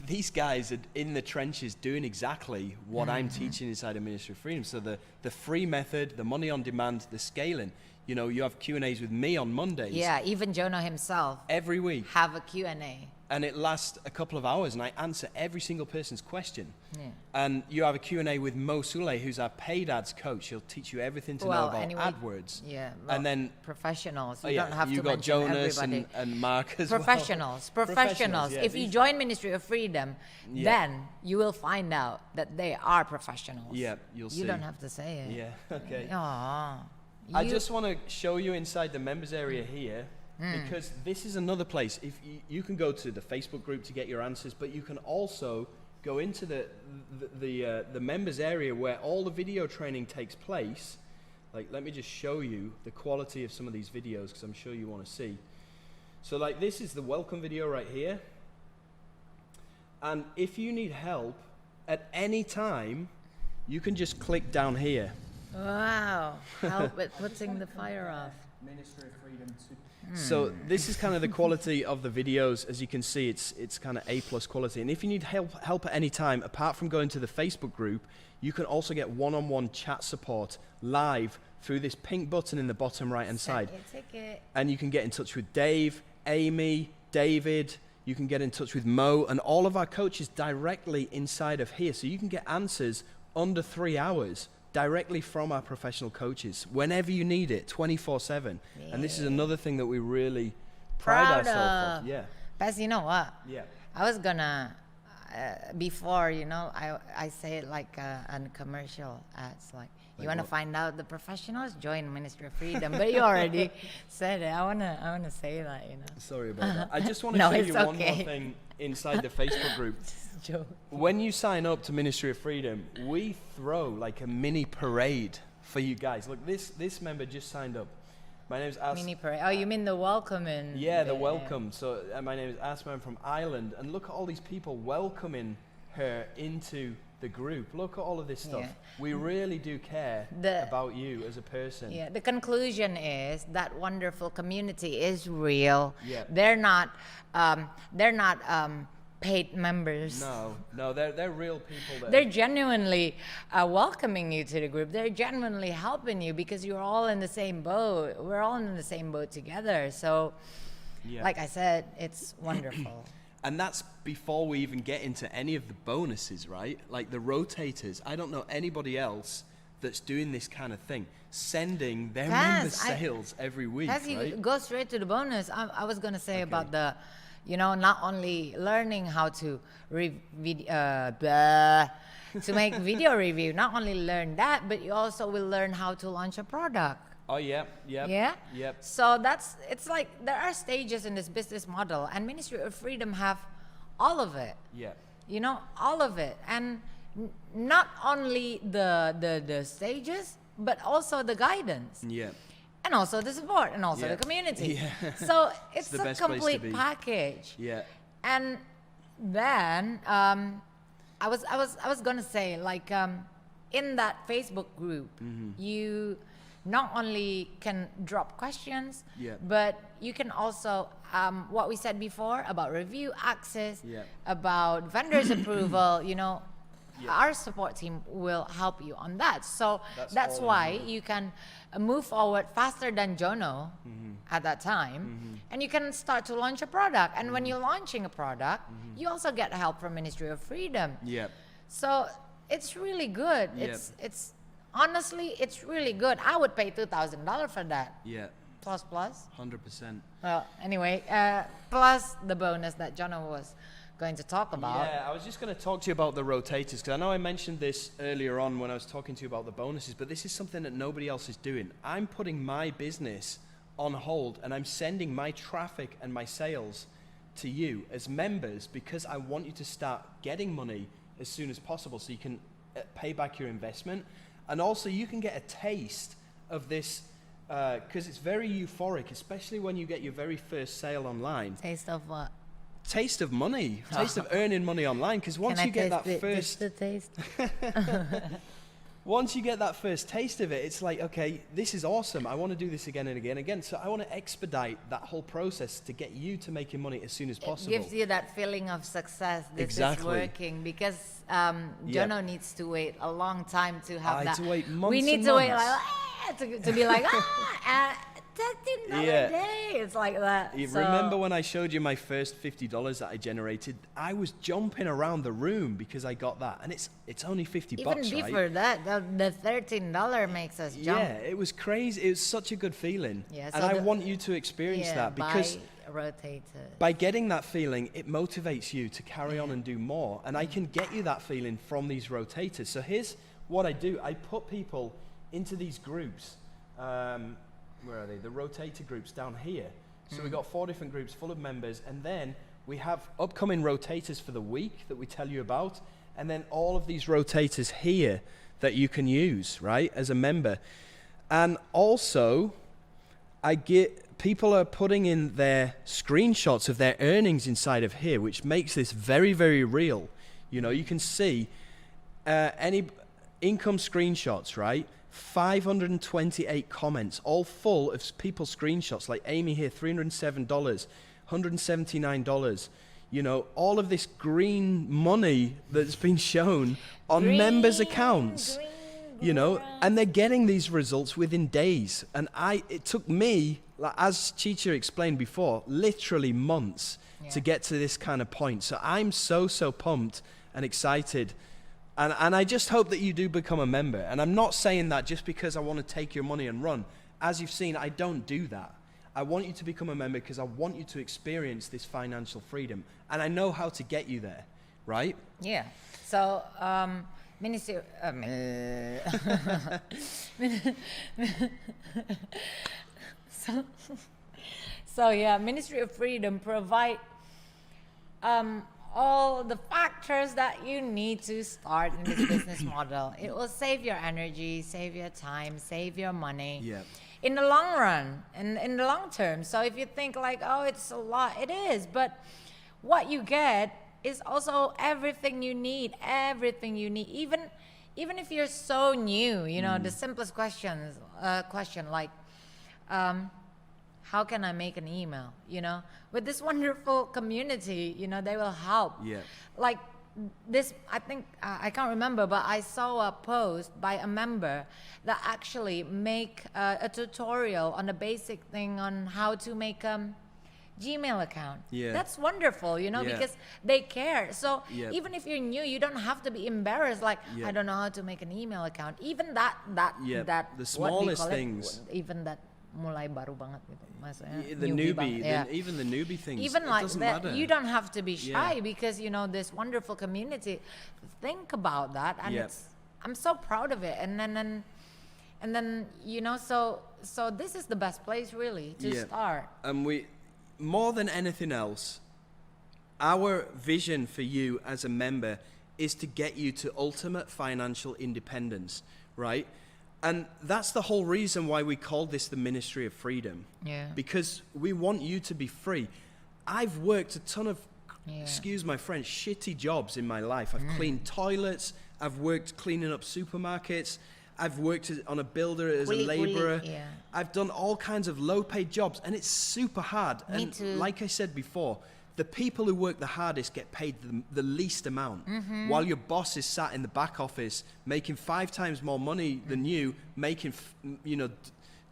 These guys are in the trenches doing exactly what I'm teaching inside of Ministry of Freedom. So the free method, the money on demand, the scaling. You know, you have Q&As with me on Mondays. Even Jono himself. Every week. Have a Q&A. And it lasts a couple of hours, and I answer every single person's question. And you have a Q&A with Mo Sule, who's our paid ads coach. He'll teach you everything to know about AdWords. And then professionals. You don't have you to got mention Jonas everybody. and Mark as Professionals. If you join Ministry of Freedom, then you will find out that they are professionals. You'll see. You don't have to say it. Okay. Aww. I just want to show you inside the members area here, because this is another place. If you can go to the Facebook group to get your answers, but you can also go into the members area where all the video training takes place. Like, let me just show you the quality of some of these videos, because I'm sure you want to see. So like, this is the welcome video right here. And if you need help at any time, you can just click down here. Wow. Help with putting the fire off. Ministry of Freedom to. So this is kind of the quality of the videos. As you can see, it's kind of A+ quality. And if you need help at any time, apart from going to the Facebook group, you can also get one-on-one chat support live through this pink button in the bottom right-hand side. And you can get in touch with Dave, Amy, David. You can get in touch with Mo and all of our coaches directly inside of here. So you can get answers under 3 hours directly from our professional coaches whenever you need it, 24/7. Yeah. And this is another thing that we really pride ourselves on. Yeah. Bess, you know what? Yeah. I was gonna before, you know, I say it like on commercial ads, like you want to find out the professionals, join Ministry of Freedom. But you already said it. I wanna say that, you know. Sorry about that. I just want to show you one more thing inside the Facebook group. When you sign up to Ministry of Freedom, we throw like a mini parade for you guys. Look, this member just signed up. My name is Asma. Mini parade. Oh, you mean the welcoming? Yeah, the welcome. So my name is Asma. I'm from Ireland, and look at all these people welcoming her into the group. Look at all of this stuff. Yeah. We really do care about you as a person. Yeah. The conclusion is that wonderful community is real. Yeah. They're not paid members. No, they're real people. They're genuinely welcoming you to the group. They're genuinely helping you because you're all in the same boat. We're all in the same boat together. So, like I said, it's wonderful. And that's before we even get into any of the bonuses, right? Like the rotators. I don't know anybody else that's doing this kind of thing, sending their member sales every week, right? You go straight to the bonus. I was going to say about the, you know, not only learning how to to make video review, not only learn that, but you also will learn how to launch a product. Oh, yeah. So it's like there are stages in this business model, and Ministry of Freedom have all of it. Yeah. You know, all of it. And not only the stages, but also the guidance. Yeah. And also the support, and also the community. Yeah. So it's the a best place to complete be. package. Yeah. And then I was gonna say, like, in that Facebook group, you not only can drop questions, but you can also what we said before about review access, about vendors approval, you know. Our support team will help you on that. So that's why you can move forward faster than Jono at that time. And you can start to launch a product. And when you're launching a product, you also get help from Ministry of Freedom. Yeah. So it's really good. It's honestly, it's really good. I would pay $2,000 for that. Yeah. Plus. 100%. Well, anyway, plus the bonus that Jono was going to talk about. Yeah, I was just going to talk to you about the rotators, because I know I mentioned this earlier on when I was talking to you about the bonuses, but this is something that nobody else is doing. I'm putting my business on hold, and I'm sending my traffic and my sales to you as members, because I want you to start getting money as soon as possible so you can pay back your investment. And also you can get a taste of this, because it's very euphoric, especially when you get your very first sale online. Taste of what? Taste of money, taste of earning money online, because once you get that first taste. Once you get that first taste of it, it's like, okay, this is awesome. I want to do this again and again and again. So I want to expedite that whole process to get you to making money as soon as possible. It gives you that feeling of success. This is working, because Jono needs to wait a long time to have that. To wait months. We need and to months. wait to be like $13 a day. It's like that. You remember when I showed you my first $50 that I generated? I was jumping around the room because I got that, and it's only $50, even before right? that, the $13 makes us jump. Yeah, it was crazy. It was such a good feeling, so and I want you to experience that, because by getting that feeling, it motivates you to carry on and do more. And I can get you that feeling from these rotators. So here's what I do: I put people into these groups. Where are they? The rotator groups down here. So we've got 4 different groups full of members, and then we have upcoming rotators for the week that we tell you about, and then all of these rotators here that you can use, right, as a member. And also, people are putting in their screenshots of their earnings inside of here, which makes this very, very real. You know, you can see any income screenshots, right? 528 comments, all full of people's screenshots, like Amy here, $307, $179. You know, all of this green money that's been shown on members' accounts. You know, and they're getting these results within days. And it took me, like, as Chicha explained before, literally months to get to this kind of point. So I'm so pumped and excited. And I just hope that you do become a member. And I'm not saying that just because I want to take your money and run. As you've seen, I don't do that. I want you to become a member because I want you to experience this financial freedom. And I know how to get you there, right? Yeah. So, Ministry, so yeah, Ministry of Freedom provide all the factors that you need to start in this business model. It will save your energy, save your time, save your money. Yeah. In the long run, in the long term. So if you think like, oh, it's a lot, it is. But what you get is also everything you need. Even if you're so new, you know, the simplest question like, how can I make an email? You know, with this wonderful community, you know, they will help. Yeah. Like this, I think, I can't remember, but I saw a post by a member that actually make a tutorial on the basic thing on how to make Gmail account. Yeah. That's wonderful, you know, because they care. So even if you're new, you don't have to be embarrassed. Like, I don't know how to make an email account. Even that the smallest things. Even that mulai baru banget gitu. Maksudnya The newbie, even the newbie things. Even it like doesn't that, matter. you don't have to be shy because, you know, this wonderful community. Think about that, and I'm so proud of it. And then you know, so this is the best place really to start. And we, more than anything else, our vision for you as a member is to get you to ultimate financial independence, right? And that's the whole reason why we called this the Ministry of Freedom. Yeah. Because we want you to be free. I've worked a ton of, excuse my French, shitty jobs in my life. I've cleaned toilets. I've worked cleaning up supermarkets. I've worked on a builder as a laborer. I've done all kinds of low-paid jobs, and it's super hard. Me and too. Like I said before, the people who work the hardest get paid the least amount, while your boss is sat in the back office making 5 times more money than you,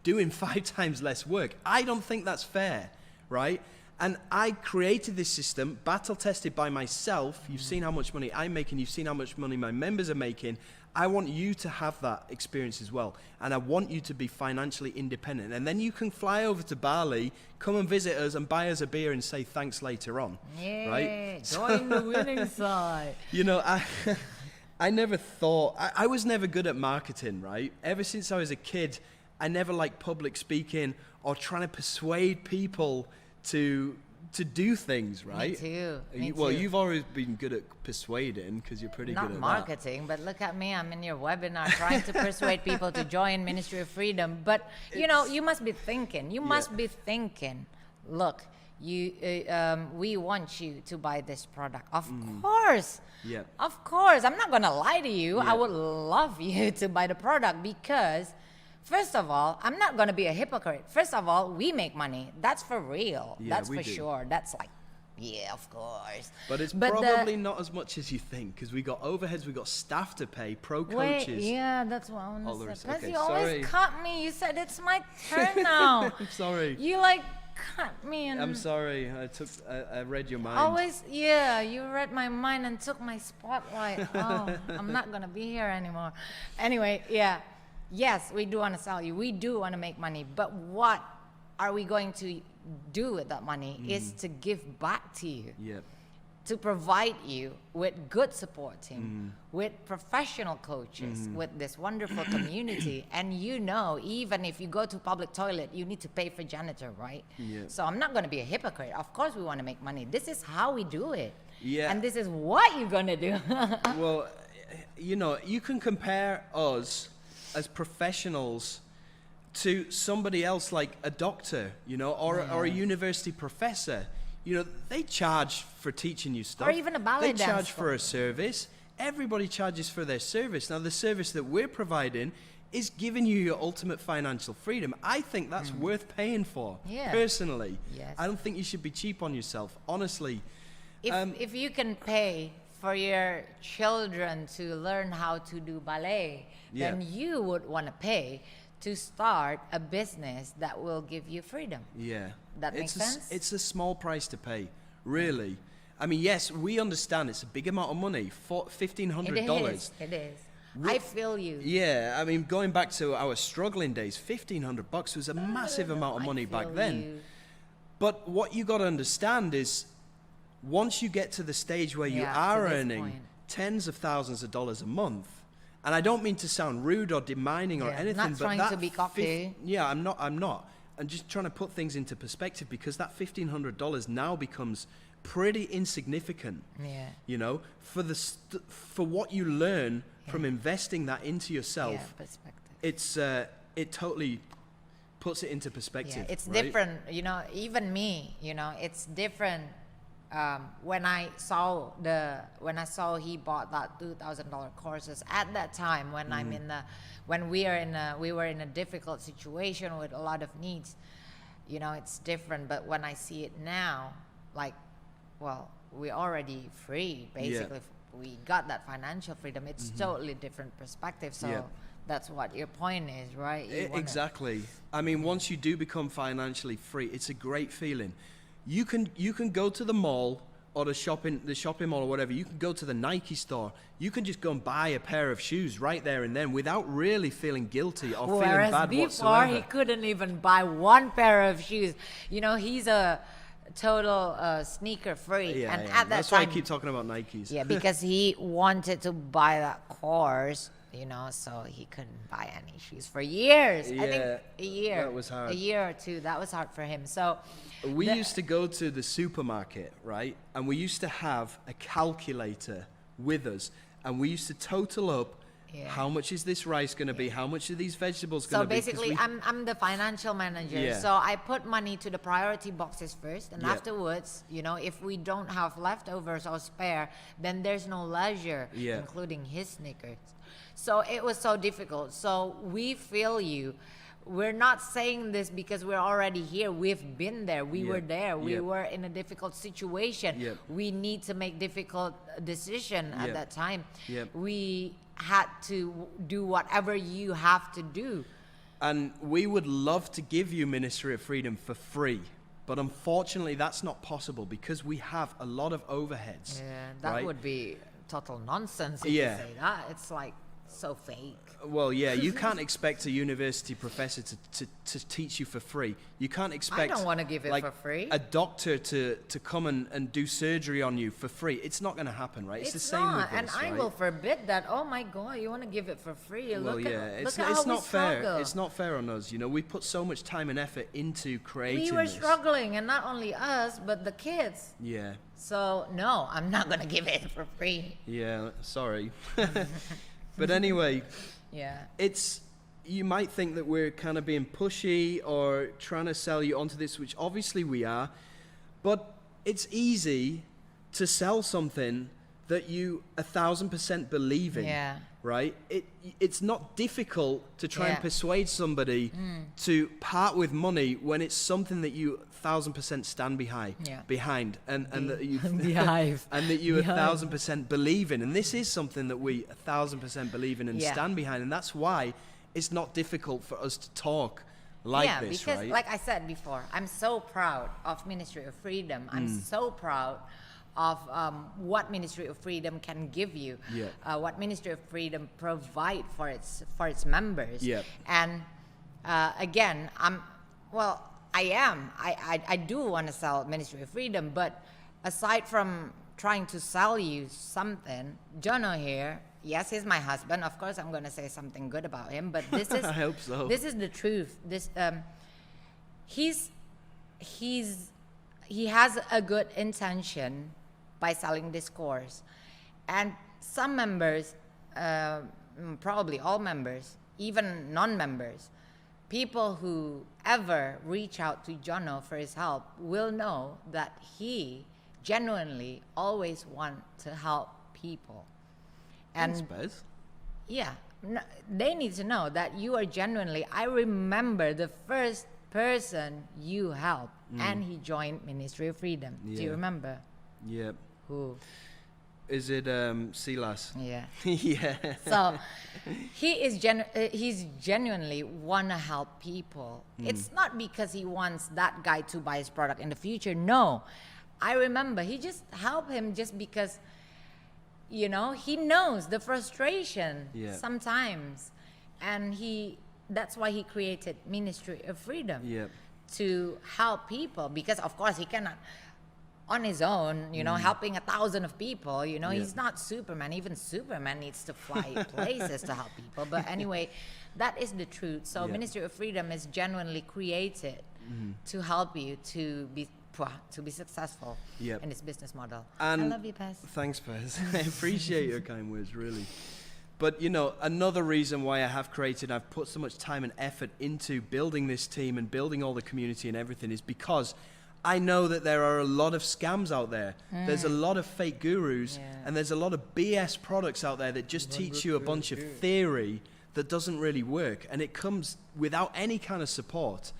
doing 5 times less work. I don't think that's fair, right? And I created this system, battle tested by myself. You've seen how much money I'm making. You've seen how much money my members are making. I want you to have that experience as well. And I want you to be financially independent. And then you can fly over to Bali, come and visit us and buy us a beer and say thanks later on. Yeah, right? join the winning side. You know, I never thought, I was never good at marketing, right? Ever since I was a kid, I never liked public speaking or trying to persuade people to do things, right? Me too. Well, you've always been good at persuading because you're pretty good at marketing, but look at me. I'm in your webinar trying to persuade people to join Ministry of Freedom. But, you know, you must be thinking. You must be thinking, look, we want you to buy this product. Of course. Yeah. Of course. I'm not going to lie to you. I would love you to buy the product because... First of all, I'm not going to be a hypocrite. First of all, we make money. That's for real. Yeah, that's we for do. sure. That's like, yeah, of course. But it's probably not as much as you think because we got overheads, we got staff to pay, pro coaches. Wait, yeah, that's what I want to say. Because okay, you always sorry. cut me. You said it's my turn now. I'm sorry. You like cut me and... I'm sorry. I read your mind. Always, yeah, you read my mind and took my spotlight. Oh, I'm not going to be here anymore. Anyway, yeah. Yes, we do want to sell you. We do want to make money. But what are we going to do with that money is to give back to you. Yep. To provide you with good support team, with professional coaches, with this wonderful community. And you know, even if you go to public toilet, you need to pay for janitor, right? Yeah. So I'm not going to be a hypocrite. Of course we want to make money. This is how we do it. Yeah. And this is what you're going to do. Well, you know, you can compare us as professionals to somebody else like a doctor, you know, or a university professor. You know, they charge for teaching you stuff. Or even a ballet They charge dancer. for a service. Everybody charges for their service. Now, the service that we're providing is giving you your ultimate financial freedom, I think that's worth paying for. Yeah. Personally, Yes. I don't think you should be cheap on yourself. Honestly, If you can pay for your children to learn how to do ballet, Yeah. then you would want to pay to start a business that will give you freedom. yeah, That makes sense? It's a small price to pay, really. I mean, yes, we understand it's a big amount of money, for $1,500. It is. I feel you. Yeah, I mean, going back to our struggling days, $1,500 was a massive amount of I money back feel then. you. But what you got to understand is, once you get to the stage where you Yeah, to are this earning point. tens of thousands of dollars a month, and I don't mean to sound rude or demeaning or Yeah, anything, not but trying that to be cocky. yeah, I'm not. I'm just trying to put things into perspective, because that $1,500 now becomes pretty insignificant. Yeah. You know, for what you learn from investing that into yourself, Yeah, perspective. it's it totally puts it into perspective. Yeah, it's right? different. Even me, it's different. When I saw he bought that $2,000 courses at that time, when we were in a difficult situation with a lot of needs, it's different. But when I see it now, we're already free, basically. We got that financial freedom. It's totally different perspective. So Yeah. that's what your point is, right? You wanna- Exactly. I mean, once you do become financially free, it's a great feeling. You can go to the mall or the shopping mall or whatever. You can go to the Nike store. You can just go and buy a pair of shoes right there and then, without really feeling guilty or feeling Whereas bad before, whatsoever. he couldn't even buy one pair of shoes. He's a total sneaker freak. Yeah, and yeah. at that That's time, why I keep talking about Nikes. yeah, because he wanted to buy that course, so he couldn't buy any shoes for years. I think Yeah, a year. that was hard. A year or two. That was hard for him. So We used to go to the supermarket, right? And we used to have a calculator with us, and we used to total up Yeah. how much is this rice going to be, how much are these vegetables So going to be. 'cause basically, we- I'm the financial manager. Yeah. So I put money to the priority boxes first, and Yeah. afterwards, if we don't have leftovers or spare, then there's no leisure, Yeah. including his sneakers. So it was so difficult. So we feel you. We're not saying this because we're already here. We've been there. We Yeah. were there. We Yeah. were in a difficult situation. Yeah. We need to make difficult decision at Yeah. that time. Yeah. We had to do whatever you have to do. And we would love to give you Ministry of Freedom for free. But unfortunately, that's not possible because we have a lot of overheads. Yeah, that right? would be total nonsense if Yeah. you say that. It's like so fake. Well, yeah, you can't expect a university professor to teach you for free. You can't expect... don't wanna give it like, for free. a doctor to come and do surgery on you for free. It's not going to happen, right? It's the same not, with and this, I right? will forbid that. Oh my God, you want to give it for free? Well, look yeah, at, it's look at how we not fair. struggle. It's not fair on us. We put so much time and effort into creating We were this. struggling, and not only us, but the kids. Yeah, So no, I'm not gonna give it for free. yeah, sorry. But anyway... Yeah. You might think that we're kind of being pushy or trying to sell you onto this, which obviously we are, but it's easy to sell something that you 1,000% believe in, Yeah. right? It's not difficult to try and Yeah. persuade somebody to part with money when it's something that you 1,000% stand Yeah. behind, and that you Behive. and that you Behive. 1,000% believe in. And this is something that we 1,000% believe in and Yeah. stand behind, and that's why it's not difficult for us to talk like yeah, this, because right? like I said before, I'm so proud of Ministry of Freedom. I'm so proud of what Ministry of Freedom can give you, Yeah. what Ministry of Freedom provide for its members. Yeah. And again, I do want to sell Ministry of Freedom, but aside from trying to sell you something, Jono here, yes, he's my husband. Of course, I'm going to say something good about him, but this is I hope so. This is the truth. He has a good intention by selling this course, and some members, probably all members, even non-members, people who ever reach out to Jono for his help will know that he genuinely always want to help people. Thanks, And Bez. yeah, they need to know that you are genuinely. I remember the first person you helped, and he joined Ministry of Freedom. Do you remember? Yeah. Who? Is it Silas? Yeah. Yeah. So he's genuinely want to help people. It's not because he wants that guy to buy his product in the future. No. I remember he just helped him just because, he knows the frustration sometimes. And that's why he created Ministry of Freedom to help people, because of course he cannot on his own, helping 1,000 of people, he's not Superman. Even Superman needs to fly places to help people. But anyway, that is the truth. So Ministry of Freedom is genuinely created to help you to be successful in this business model. And I love you, Pez. Thanks, Pez. I appreciate your kind words, really. But, another reason why I've put so much time and effort into building this team and building all the community and everything is because I know that there are a lot of scams out there. There's a lot of fake gurus, and there's a lot of BS products out there that just teach you a bunch of theory that doesn't really work, and it comes without any kind of support.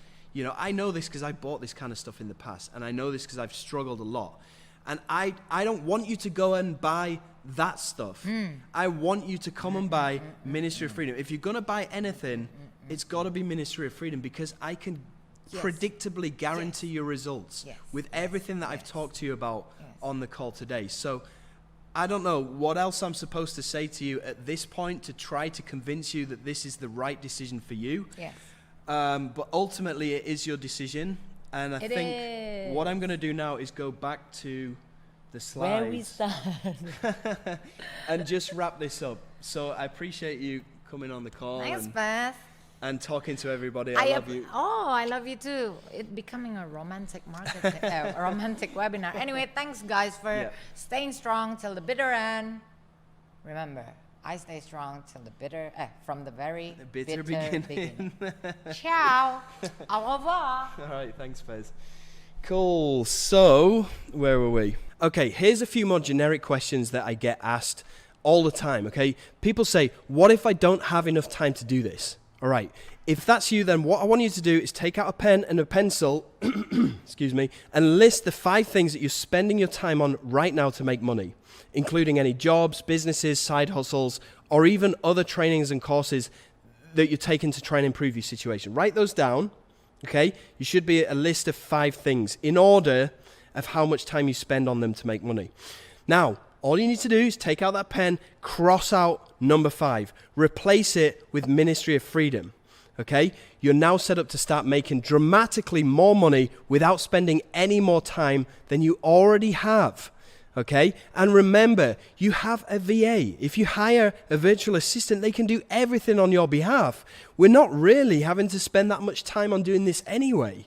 I know this because I bought this kind of stuff in the past, and I know this because I've struggled a lot. And I don't want you to go and buy that stuff. I want you to come and buy Ministry of Freedom. If you're going to buy anything, it's got to be Ministry of Freedom, because I can predictably guarantee your results with everything that I've talked to you about on the call today. So I don't know what else I'm supposed to say to you at this point to try to convince you that this is the right decision for you. But ultimately it is your decision. And I think what I'm going to do now is go back to the slides. Where we start. And just wrap this up. So I appreciate you coming on the call. Thanks, Beth. And talking to everybody. I love you. Oh, I love you too. It's becoming a romantic romantic webinar. Anyway, thanks guys for staying strong till the bitter end. Remember, I stay strong till the from the very bitter beginning. Ciao. Au revoir. All right, thanks, Fez. Cool. So, where were we? Okay, here's a few more generic questions that I get asked all the time, okay? People say, what if I don't have enough time to do this? All right, if that's you, then what I want you to do is take out a pen and a pencil, excuse me, and list the 5 things that you're spending your time on right now to make money, including any jobs, businesses, side hustles, or even other trainings and courses that you're taking to try and improve your situation. Write those down, okay? You should be a list of 5 things in order of how much time you spend on them to make money. Now, all you need to do is take out that pen, cross out number 5, replace it with Ministry of Freedom, okay? You're now set up to start making dramatically more money without spending any more time than you already have, okay? And remember, you have a VA. If you hire a virtual assistant, they can do everything on your behalf. We're not really having to spend that much time on doing this anyway.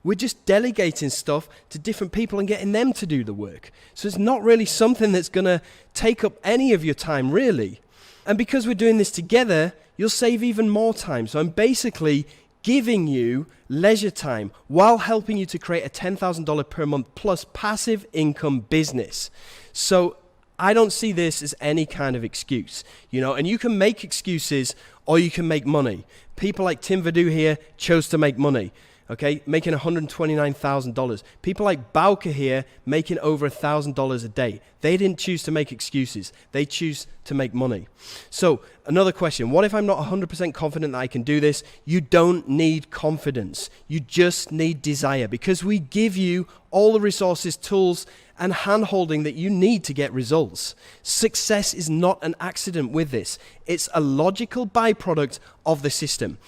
We're just delegating stuff to different people and getting them to do the work. So it's not really something that's going to take up any of your time, really. And because we're doing this together, you'll save even more time. So I'm basically giving you leisure time while helping you to create a $10,000 per month plus passive income business. So I don't see this as any kind of excuse, and you can make excuses or you can make money. People like Tim Vadu here chose to make money. Okay, making $129,000. People like Bauke here making over $1,000 a day. They didn't choose to make excuses. They choose to make money. So another question, what if I'm not 100% confident that I can do this? You don't need confidence. You just need desire, because we give you all the resources, tools, and hand-holding that you need to get results. Success is not an accident with this. It's a logical byproduct of the system.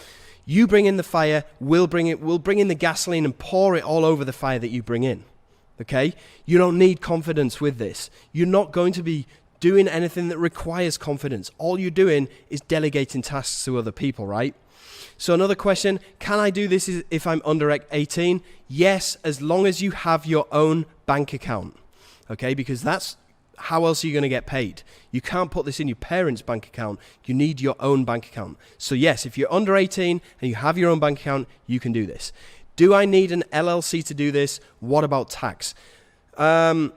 You bring in the fire, we'll bring in the gasoline and pour it all over the fire that you bring in, okay? You don't need confidence with this. You're not going to be doing anything that requires confidence. All you're doing is delegating tasks to other people, right? So another question, can I do this if I'm under 18? Yes, as long as you have your own bank account, okay? Because that's how else are you going to get paid? You can't put this in your parents' bank account. You need your own bank account. So yes, if you're under 18 and you have your own bank account, you can do this. Do I need an LLC to do this? What about tax? I'm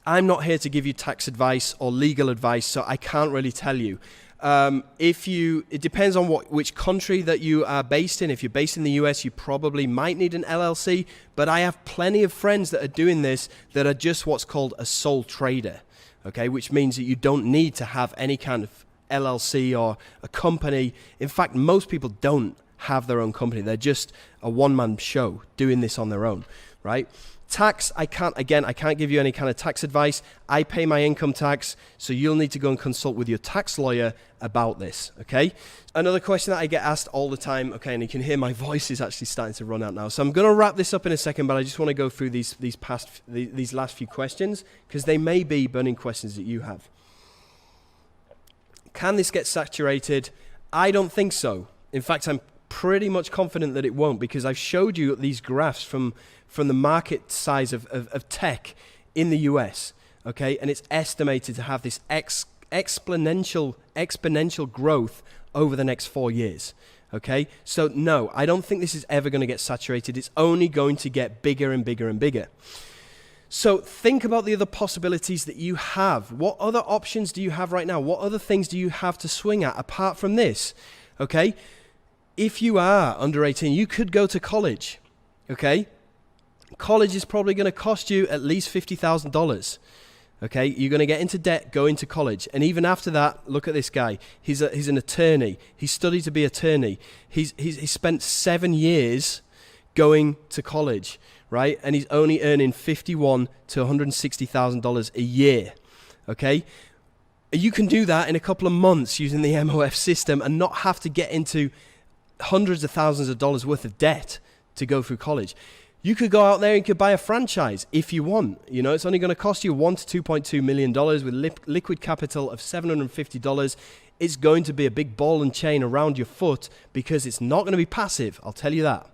not here to give you tax advice or legal advice, so I can't really tell you. It depends on which country that you are based in. If you're based in the US, you probably might need an LLC, but I have plenty of friends that are doing this that are just what's called a sole trader, okay, which means that you don't need to have any kind of LLC or a company. In fact, most people don't have their own company. They're just a one-man show doing this on their own, right? Tax, I can't give you any kind of tax advice. I pay my income tax, so you'll need to go and consult with your tax lawyer about this, okay? Another question that I get asked all the time, okay, and you can hear my voice is actually starting to run out now. So I'm going to wrap this up in a second, but I just want to go through these last few questions because they may be burning questions that you have. Can this get saturated? I don't think so. In fact, I'm pretty much confident that it won't because I've showed you these graphs from the market size of tech in the US, okay? And it's estimated to have this exponential growth over the next 4 years, okay? So no, I don't think this is ever going to get saturated. It's only going to get bigger and bigger and bigger. So think about the other possibilities that you have. What other options do you have right now? What other things do you have to swing at apart from this, okay? If you are under 18, you could go to college, okay? College is probably going to cost you at least $50,000, okay? You're going to get into debt going to college. And even after that, look at this guy. He's an attorney. He studied to be an attorney. He spent 7 years going to college, right? And he's only earning $51,000 to $160,000 a year, okay? You can do that in a couple of months using the MOF system and not have to get into hundreds of thousands of dollars worth of debt to go through college. You could go out there and you could buy a franchise if you want. You know, it's only going to cost you $1 to $2.2 million with liquid capital of $750. It's going to be a big ball and chain around your foot because it's not going to be passive. I'll tell you that.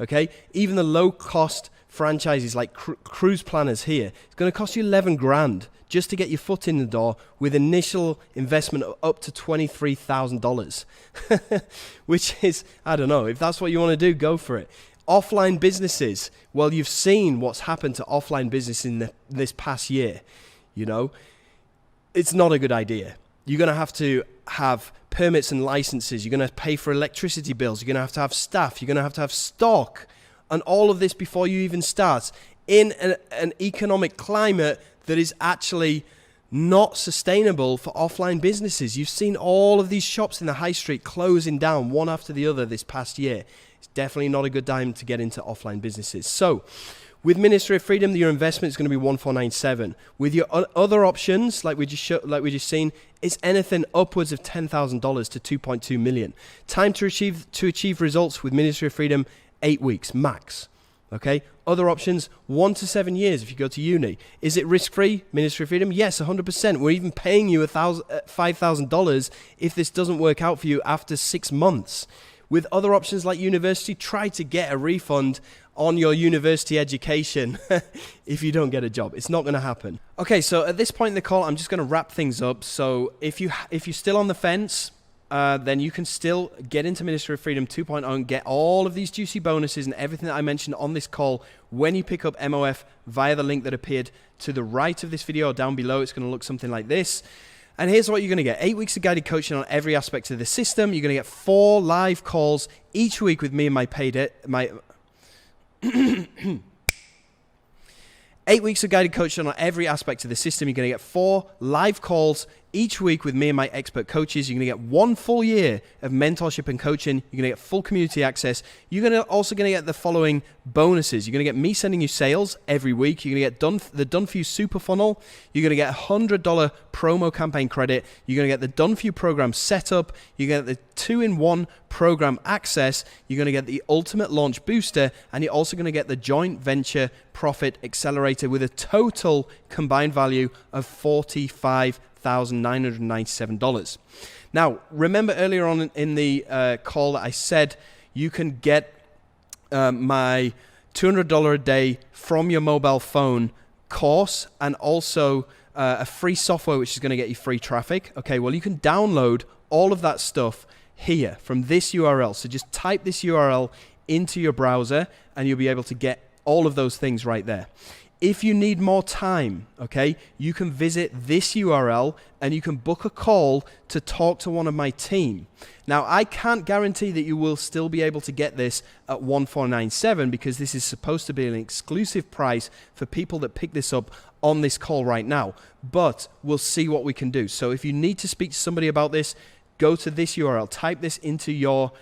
Okay, even the low-cost franchises like cruise planners here, it's going to cost you 11 grand just to get your foot in the door with initial investment of up to $23,000, which is, I don't know, if that's what you want to do, go for it. Offline businesses, well, you've seen what's happened to offline business in this past year. You know, it's not a good idea. You're going to have permits and licenses. You're going to pay for electricity bills. You're going to have staff. You're going to have stock and all of this before you even start in an economic climate that is actually not sustainable for offline businesses. You've seen all of these shops in the high street closing down one after the other this past year. It's definitely not a good time to get into offline businesses. So with Ministry of Freedom, your investment is going to be 1497. With your other options, like we just seen, it's anything upwards of $10,000 to 2.2 million. Time to achieve results with Ministry of Freedom, 8 weeks max. Okay. Other options, 1 to 7 years if you go to uni. Is it risk-free, Ministry of Freedom? Yes, 100%. We're even paying you $5,000 if this doesn't work out for you after 6 months. With other options like university, try to get a refund on your university education if you don't get a job. It's not going to happen. Okay, so at this point in the call, I'm just going to wrap things up. So if you're still on the fence, then you can still get into Ministry of Freedom 2.0 and get all of these juicy bonuses and everything that I mentioned on this call when you pick up MOF via the link that appeared to the right of this video or down below. It's going to look something like this. And here's what you're going to get. 8 weeks of guided coaching on every aspect of the system. You're going to get 4 live calls each week with me and my paid 8 weeks of guided coaching on every aspect of the system. You're going to get 4 live calls each week with me and my expert coaches. You're going to get 1 full year of mentorship and coaching. You're going to get full community access. You're also going to get the following bonuses. You're going to get me sending you sales every week. You're going to get the Done For You Super Funnel. You're going to get $100 promo campaign credit. You're going to get the Done For You program setup. You're going to get the 2-in-1 program access. You're going to get the Ultimate Launch Booster. And you're also going to get the Joint Venture Profit Accelerator with a total combined value of $45,997. Now, remember earlier on in the call that I said you can get my $200 a day from your mobile phone course and also a free software which is going to get you free traffic. Okay, well, you can download all of that stuff here from this URL. So just type this URL into your browser and you'll be able to get all of those things right there. if you need more time, okay, you can visit this URL and you can book a call to talk to one of my team. Now, I can't guarantee that you will still be able to get this at 1497 because this is supposed to be an exclusive price for people that pick this up on this call right now, but we'll see what we can do. So if you need to speak to somebody about this, go to this URL, type this into your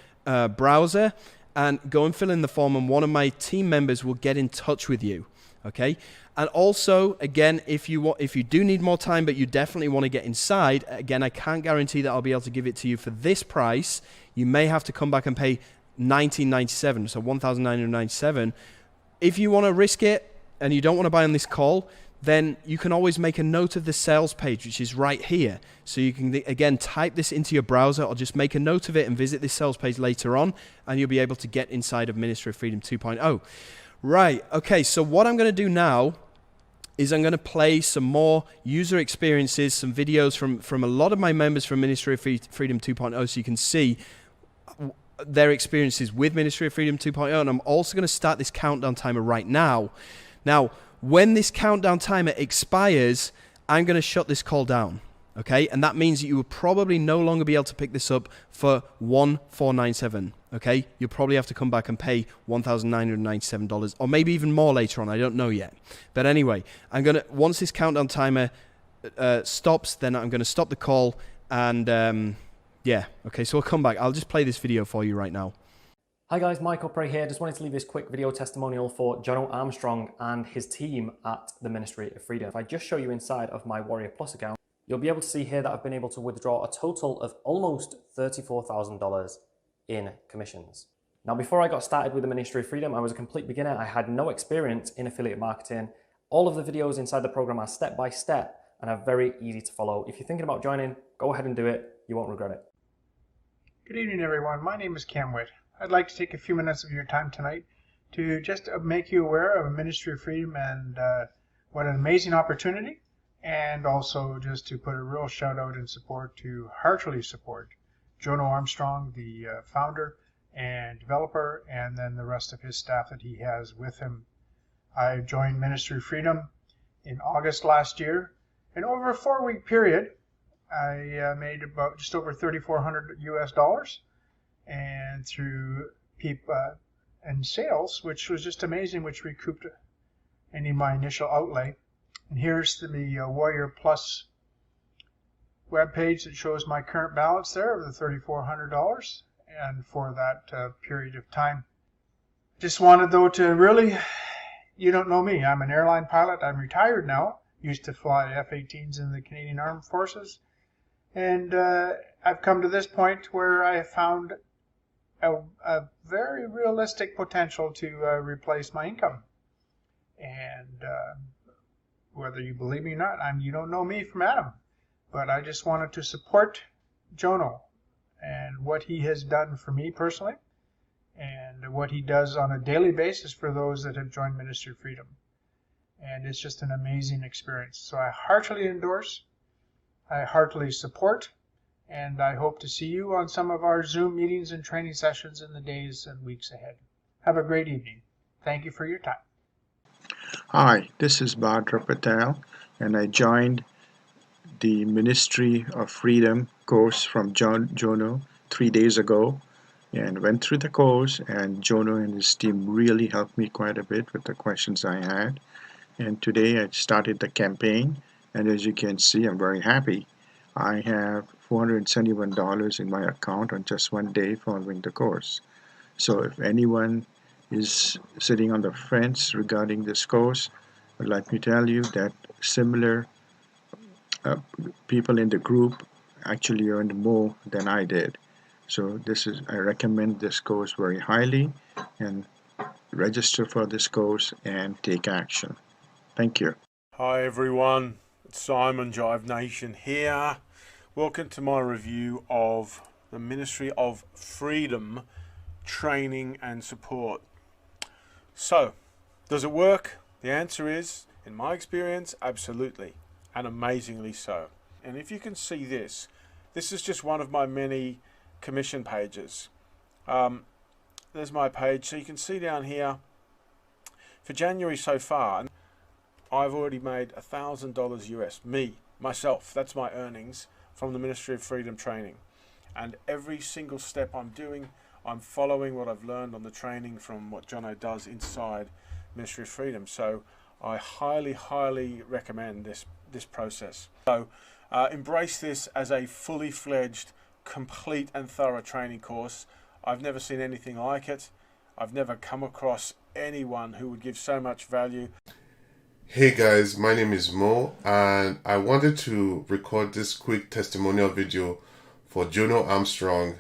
browser and go and fill in the form, and one of my team members will get in touch with you. Okay, and also, again, if you do need more time, but you definitely want to get inside, again, I can't guarantee that I'll be able to give it to you for this price. You may have to come back and pay $19.97, so $1,997. If you want to risk it and you don't want to buy on this call, then you can always make a note of the sales page, which is right here. So you can, again, type this into your browser or just make a note of it and visit this sales page later on, and you'll be able to get inside of Ministry of Freedom 2.0. Right, okay, so what I'm going to do now is I'm going to play some more user experiences, some videos from a lot of my members from Ministry of Freedom 2.0, so you can see their experiences with Ministry of Freedom 2.0, and I'm also going to start this countdown timer right now. Now, when this countdown timer expires, I'm going to shut this call down. Okay, and that means that you will probably no longer be able to pick this up for $1,497. Okay, you'll probably have to come back and pay $1,997, or maybe even more later on. I don't know yet. But anyway, once this countdown timer stops, then I'm gonna stop the call, and yeah. Okay, so we'll come back. I'll just play this video for you right now. Hi guys, Michael Prey here. Just wanted to leave this quick video testimonial for Jono Armstrong and his team at the Ministry of Freedom. If I just show you inside of my Warrior Plus account, you'll be able to see here that I've been able to withdraw a total of almost $34,000 in commissions. Now, before I got started with the Ministry of Freedom, I was a complete beginner. I had no experience in affiliate marketing. All of the videos inside the program are step by step and are very easy to follow. If you're thinking about joining, go ahead and do it. You won't regret it. Good evening, everyone. My name is Cam Witt. I'd like to take a few minutes of your time tonight to just make you aware of a Ministry of Freedom and what an amazing opportunity, and also just to put a real shout out and support to heartily support Jono Armstrong, the founder and developer, and then the rest of his staff that he has with him. I joined Ministry of Freedom in August last year, and over a 4-week period, I made about just over $3,400 US, and through and sales, which was just amazing, which recouped any of my initial outlay. And here's the Warrior Plus webpage that shows my current balance there of the $3,400, and for that period of time. Just wanted though to really, you don't know me, I'm an airline pilot. I'm retired now. Used to fly F-18s in the Canadian Armed Forces, and I've come to this point where I have found a very realistic potential to replace my income. And whether you believe me or not, you don't know me from Adam, but I just wanted to support Jono and what he has done for me personally, and what he does on a daily basis for those that have joined Ministry of Freedom. And it's just an amazing experience. So I heartily endorse, I heartily support, and I hope to see you on some of our Zoom meetings and training sessions in the days and weeks ahead. Have a great evening. Thank you for your time. Hi, this is Bhadra Patel, and I joined the Ministry of Freedom course from Jono 3 days ago, and went through the course, and Jono and his team really helped me quite a bit with the questions I had. And today I started the campaign, and as you can see, I'm very happy. I have $471 in my account on just 1 day following the course. So if anyone is sitting on the fence regarding this course, let me tell you that similar people in the group actually earned more than I did. So I recommend this course very highly, and register for this course and take action. Thank you. Hi everyone, it's Simon Jive Nation here. Welcome to my review of the Ministry of Freedom training and support. So, does it work? The answer is, in my experience, absolutely, and amazingly so. And if you can see this is just one of my many commission pages. There's my page, so you can see down here for January so far. I've already made $1,000 US, myself, that's my earnings from the Ministry of Freedom training. And every single step I'm doing, I'm following what I've learned on the training from what Jono does inside Ministry of Freedom. So I highly, highly recommend this process. So embrace this as a fully fledged, complete and thorough training course. I've never seen anything like it. I've never come across anyone who would give so much value. Hey guys, my name is Mo, and I wanted to record this quick testimonial video for Jono Armstrong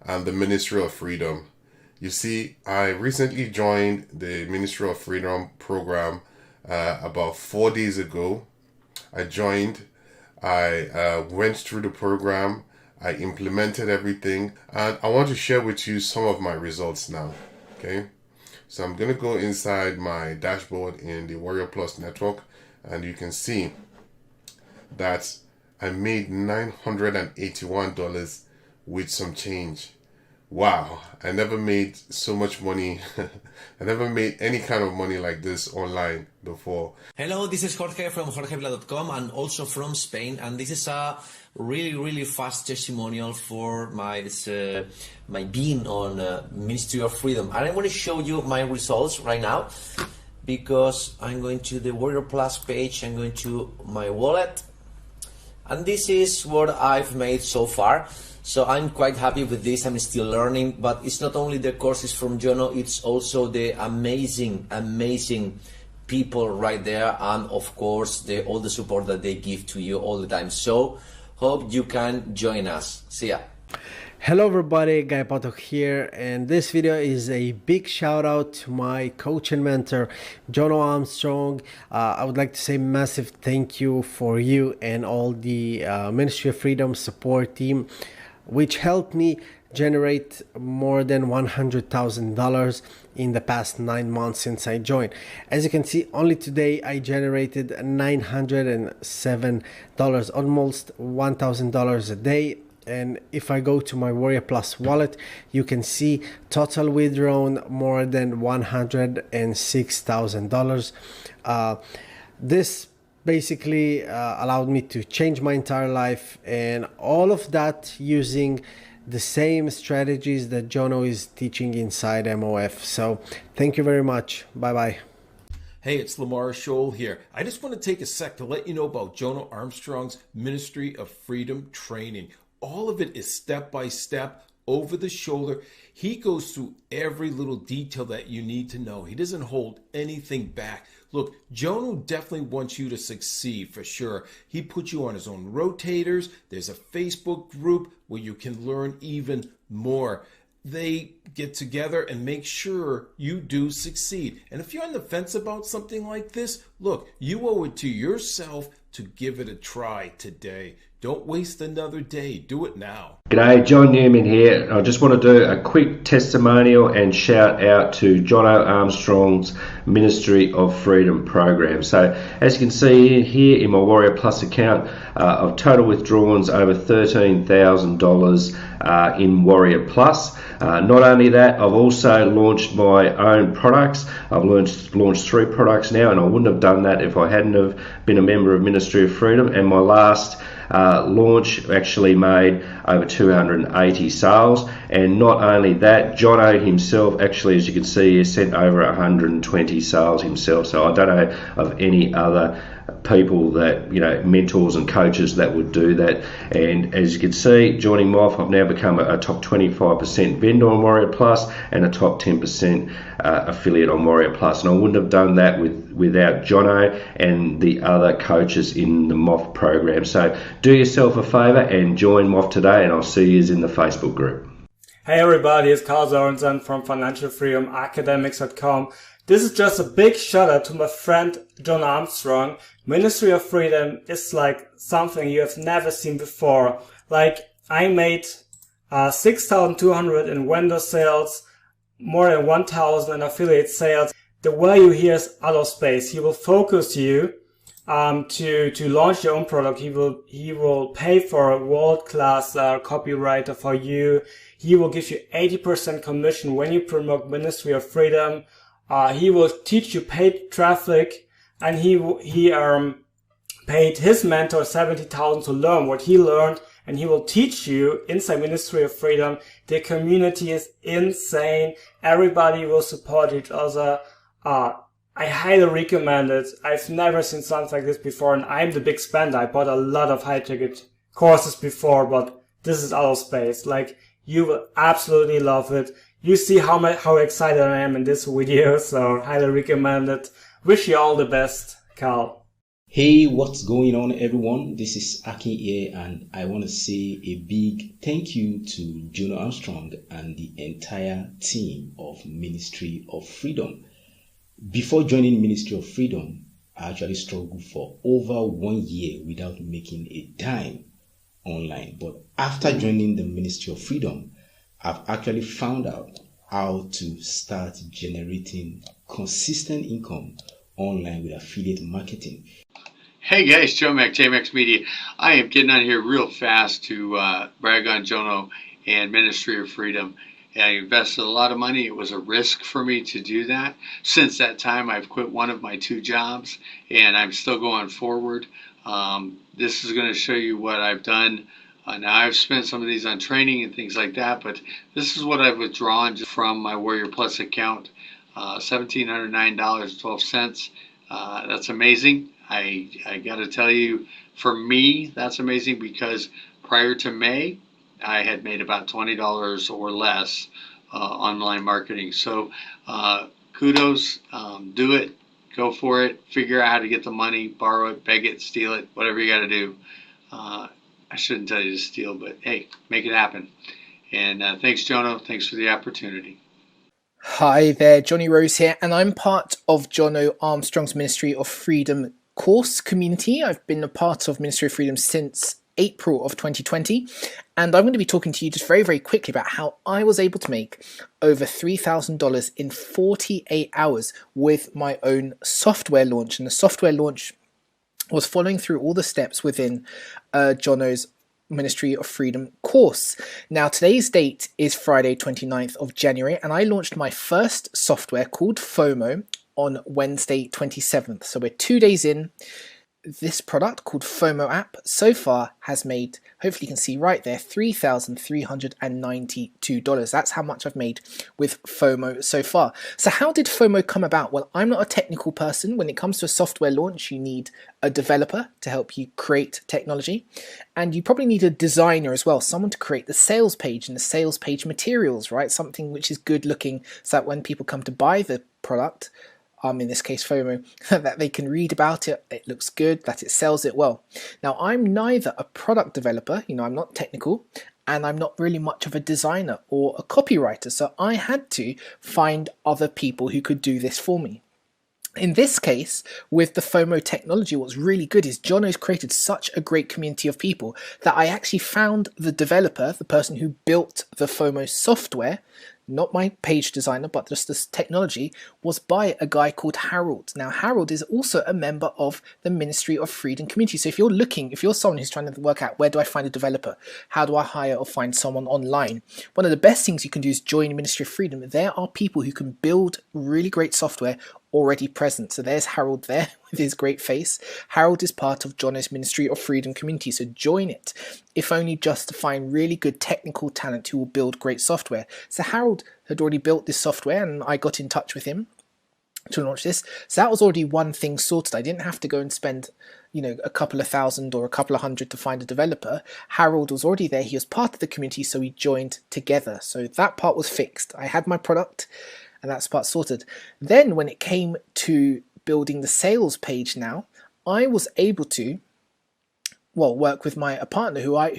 and the Ministry of Freedom. You see, I recently joined the Ministry of Freedom program about 4 days ago. I joined, I went through the program, I implemented everything, and I want to share with you some of my results now. Okay, so I'm going to go inside my dashboard in the Warrior Plus network, and you can see that I made $981 with some change. Wow, I never made so much money. I never made any kind of money like this online before. Hello, this is Jorge from jorgevila.com and also from Spain, and this is a really fast testimonial for my being on Ministry of Freedom. And I'm going to show you my results right now, because I'm going to the Warrior Plus page, I'm going to my wallet, and this is what I've made so far. So I'm quite happy with this. I'm still learning, but it's not only the courses from Jono, it's also the amazing people right there, and of course all the support that they give to you all the time. So hope you can join us. See ya. Hello everybody, Guy Potok here, and this video is a big shout out to my coach and mentor Jono Armstrong. I would like to say massive thank you for you and all the Ministry of Freedom support team, which helped me generate more than $100,000 in the past 9 months since I joined. As you can see, only today I generated $907, almost $1,000 a day. And if I go to my Warrior Plus wallet, you can see total withdrawn more than $106,000. This basically allowed me to change my entire life, and all of that using the same strategies that Jono is teaching inside MOF. So thank you very much. Bye bye. Hey, it's Lamar Scholl here. I just want to take a sec to let you know about Jono Armstrong's Ministry of Freedom training. All of it is step by step, over the shoulder. He goes through every little detail that you need to know. He doesn't hold anything back. Look, Jono definitely wants you to succeed for sure. He puts you on his own rotators. There's a Facebook group where you can learn even more. They get together and make sure you do succeed. And if you're on the fence about something like this, look, you owe it to yourself to give it a try today. Don't waste another day. Do it now. G'day, John Newman here. I just want to do a quick testimonial and shout out to Jono Armstrong's Ministry of Freedom program. So as you can see here in my Warrior Plus account, I've total withdrawals over $13,000 in Warrior Plus. Not only that, I've also launched my own products. I've launched 3 products now, and I wouldn't have done that if I hadn't have been a member of Ministry of Freedom. And my last launch actually made over 280 sales. And not only that, Jono himself actually, as you can see, has sent over 120 sales himself. So I don't know of any other people that, you know, mentors and coaches that would do that. And as you can see, joining MOF, I've now become a top 25% vendor on Warrior Plus and a top 10% affiliate on Warrior Plus. And I wouldn't have done that without Jono and the other coaches in the MOF program. So do yourself a favor and join MOF today, and I'll see you in the Facebook group. Hey everybody, it's Carl Sorensen from financialfreedomacademics.com. This is just a big shout out to my friend Jono Armstrong. Ministry of Freedom is like something you have never seen before. Like, I made 6,200 in vendor sales, more than 1,000 in affiliate sales. The value here is out of space. He will focus you to launch your own product. He will pay for a world-class copywriter for you. He will give you 80% commission when you promote Ministry of Freedom. He will teach you paid traffic and he paid his mentor $70,000 to learn what he learned, and he will teach you inside Ministry of Freedom. The community is insane. Everybody will support each other. I highly recommend it. I've never seen something like this before, and I'm the big spender. I bought a lot of high-ticket courses before, but this is out of space. Like, you will absolutely love it. You see how excited I am in this video, so highly recommend it. Wish you all the best, Carl. Hey, what's going on, everyone? This is Aki here, and I want to say a big thank you to Jono Armstrong and the entire team of Ministry of Freedom. Before joining Ministry of Freedom, I actually struggled for over 1 year without making a dime online. But after joining the Ministry of Freedom, I've actually found out how to start generating consistent income online with affiliate marketing. Hey guys, Joe Mac, JMax Media. I am getting on here real fast to brag on Jono and Ministry of Freedom. I invested a lot of money. It was a risk for me to do that. Since that time, I've quit one of my 2 jobs, and I'm still going forward. This is going to show you what I've done. Now, I've spent some of these on training and things like that, but this is what I've withdrawn from my Warrior Plus account, $1,709.12. That's amazing. I got to tell you, for me, that's amazing because prior to May, I had made about $20 or less online marketing. So kudos, do it, go for it, figure out how to get the money, borrow it, beg it, steal it, whatever you got to do. I shouldn't tell you to steal, but hey, make it happen. And thanks, Jono. Thanks for the opportunity. Hi there, Johnny Rose here, and I'm part of Jono Armstrong's Ministry of Freedom course community. I've been a part of Ministry of Freedom since April of 2020, and I'm going to be talking to you just very, very quickly about how I was able to make over $3,000 in 48 hours with my own software launch. And the software launch was following through all the steps within Jono's Ministry of Freedom course. Now, today's date is Friday 29th of January, and I launched my first software called FOMO on Wednesday 27th. So we're 2 days in. This product called FOMO app so far has made, hopefully you can see right there, $3,392. That's how much I've made with FOMO so far. So how did FOMO come about? Well, I'm not a technical person. When it comes to a software launch, you need a developer to help you create technology. And you probably need a designer as well, someone to create the sales page and the sales page materials, right? Something which is good looking so that when people come to buy the product, in this case FOMO, that they can read about it, it looks good, that it sells it well. Now, I'm neither a product developer, I'm not technical, and I'm not really much of a designer or a copywriter, so I had to find other people who could do this for me. In this case, with the FOMO technology, what's really good is Jono's created such a great community of people that I actually found the developer, the person who built the FOMO software, not my page designer, but just this technology, was by a guy called Harold. Now, Harold is also a member of the Ministry of Freedom community. So if you're someone who's trying to work out, where do I find a developer? How do I hire or find someone online? One of the best things you can do is join Ministry of Freedom. There are people who can build really great software already present. So there's Harold there with his great face. Harold is part of Jono's Ministry of Freedom community, so join it, if only just to find really good technical talent who will build great software. So Harold had already built this software, and I got in touch with him to launch this. So that was already one thing sorted. I didn't have to go and spend a couple of thousand or a couple of hundred to find a developer. Harold was already there. He was part of the community, so we joined together. So that part was fixed. I had my product, and that's part sorted. Then when it came to building the sales page now, I was able to work with a partner who I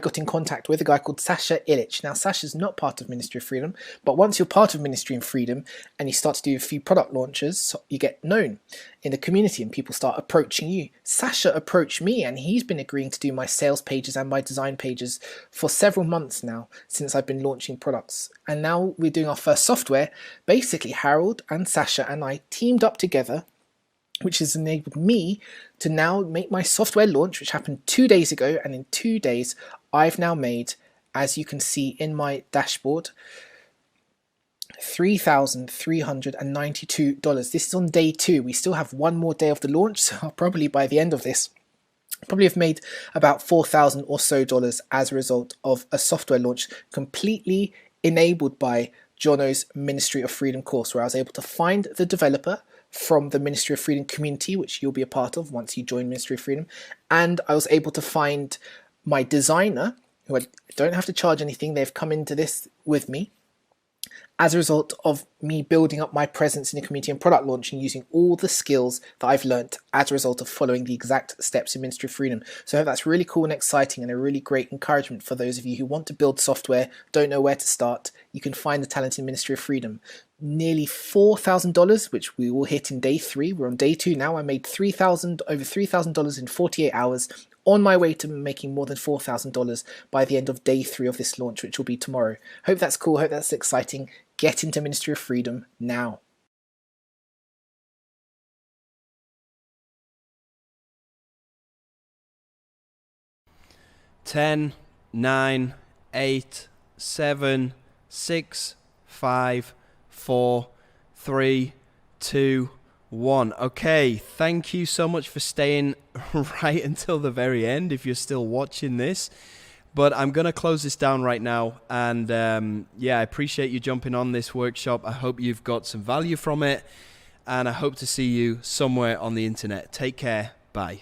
got in contact with, a guy called Sasha Illich. Now, Sasha's not part of Ministry of Freedom, but once you're part of Ministry of Freedom and you start to do a few product launches, you get known in the community and people start approaching you. Sasha approached me, and he's been agreeing to do my sales pages and my design pages for several months now since I've been launching products. And now we're doing our first software. Basically, Harold and Sasha and I teamed up together, which has enabled me to now make my software launch, which happened 2 days ago. And in 2 days, I've now made, as you can see in my dashboard, $3,392. This is on day 2. We still have one more day of the launch, so I'll probably by the end of this probably have made about $4,000 or so as a result of a software launch completely enabled by Jono's Ministry of Freedom course, where I was able to find the developer from the Ministry of Freedom community, which you'll be a part of once you join Ministry of Freedom, and I was able to find my designer, who I don't have to charge anything. They've come into this with me as a result of me building up my presence in the community and product launching using all the skills that I've learnt as a result of following the exact steps in Ministry of Freedom. So I hope that's really cool and exciting and a really great encouragement for those of you who want to build software, don't know where to start. You can find the talent in Ministry of Freedom. Nearly $4,000, which we will hit in day 3. We're on day 2 now. I made over $3,000 in 48 hours. On my way to making more than $4,000 by the end of day 3 of this launch, which will be tomorrow. Hope that's cool. Hope that's exciting. Get into Ministry of Freedom now. Ten, 9, 8, 7, 6, 5, 4, 3, 2, 1. Okay, thank you so much for staying right until the very end if you're still watching this. But I'm going to close this down right now. And yeah, I appreciate you jumping on this workshop. I hope you've got some value from it. And I hope to see you somewhere on the internet. Take care. Bye.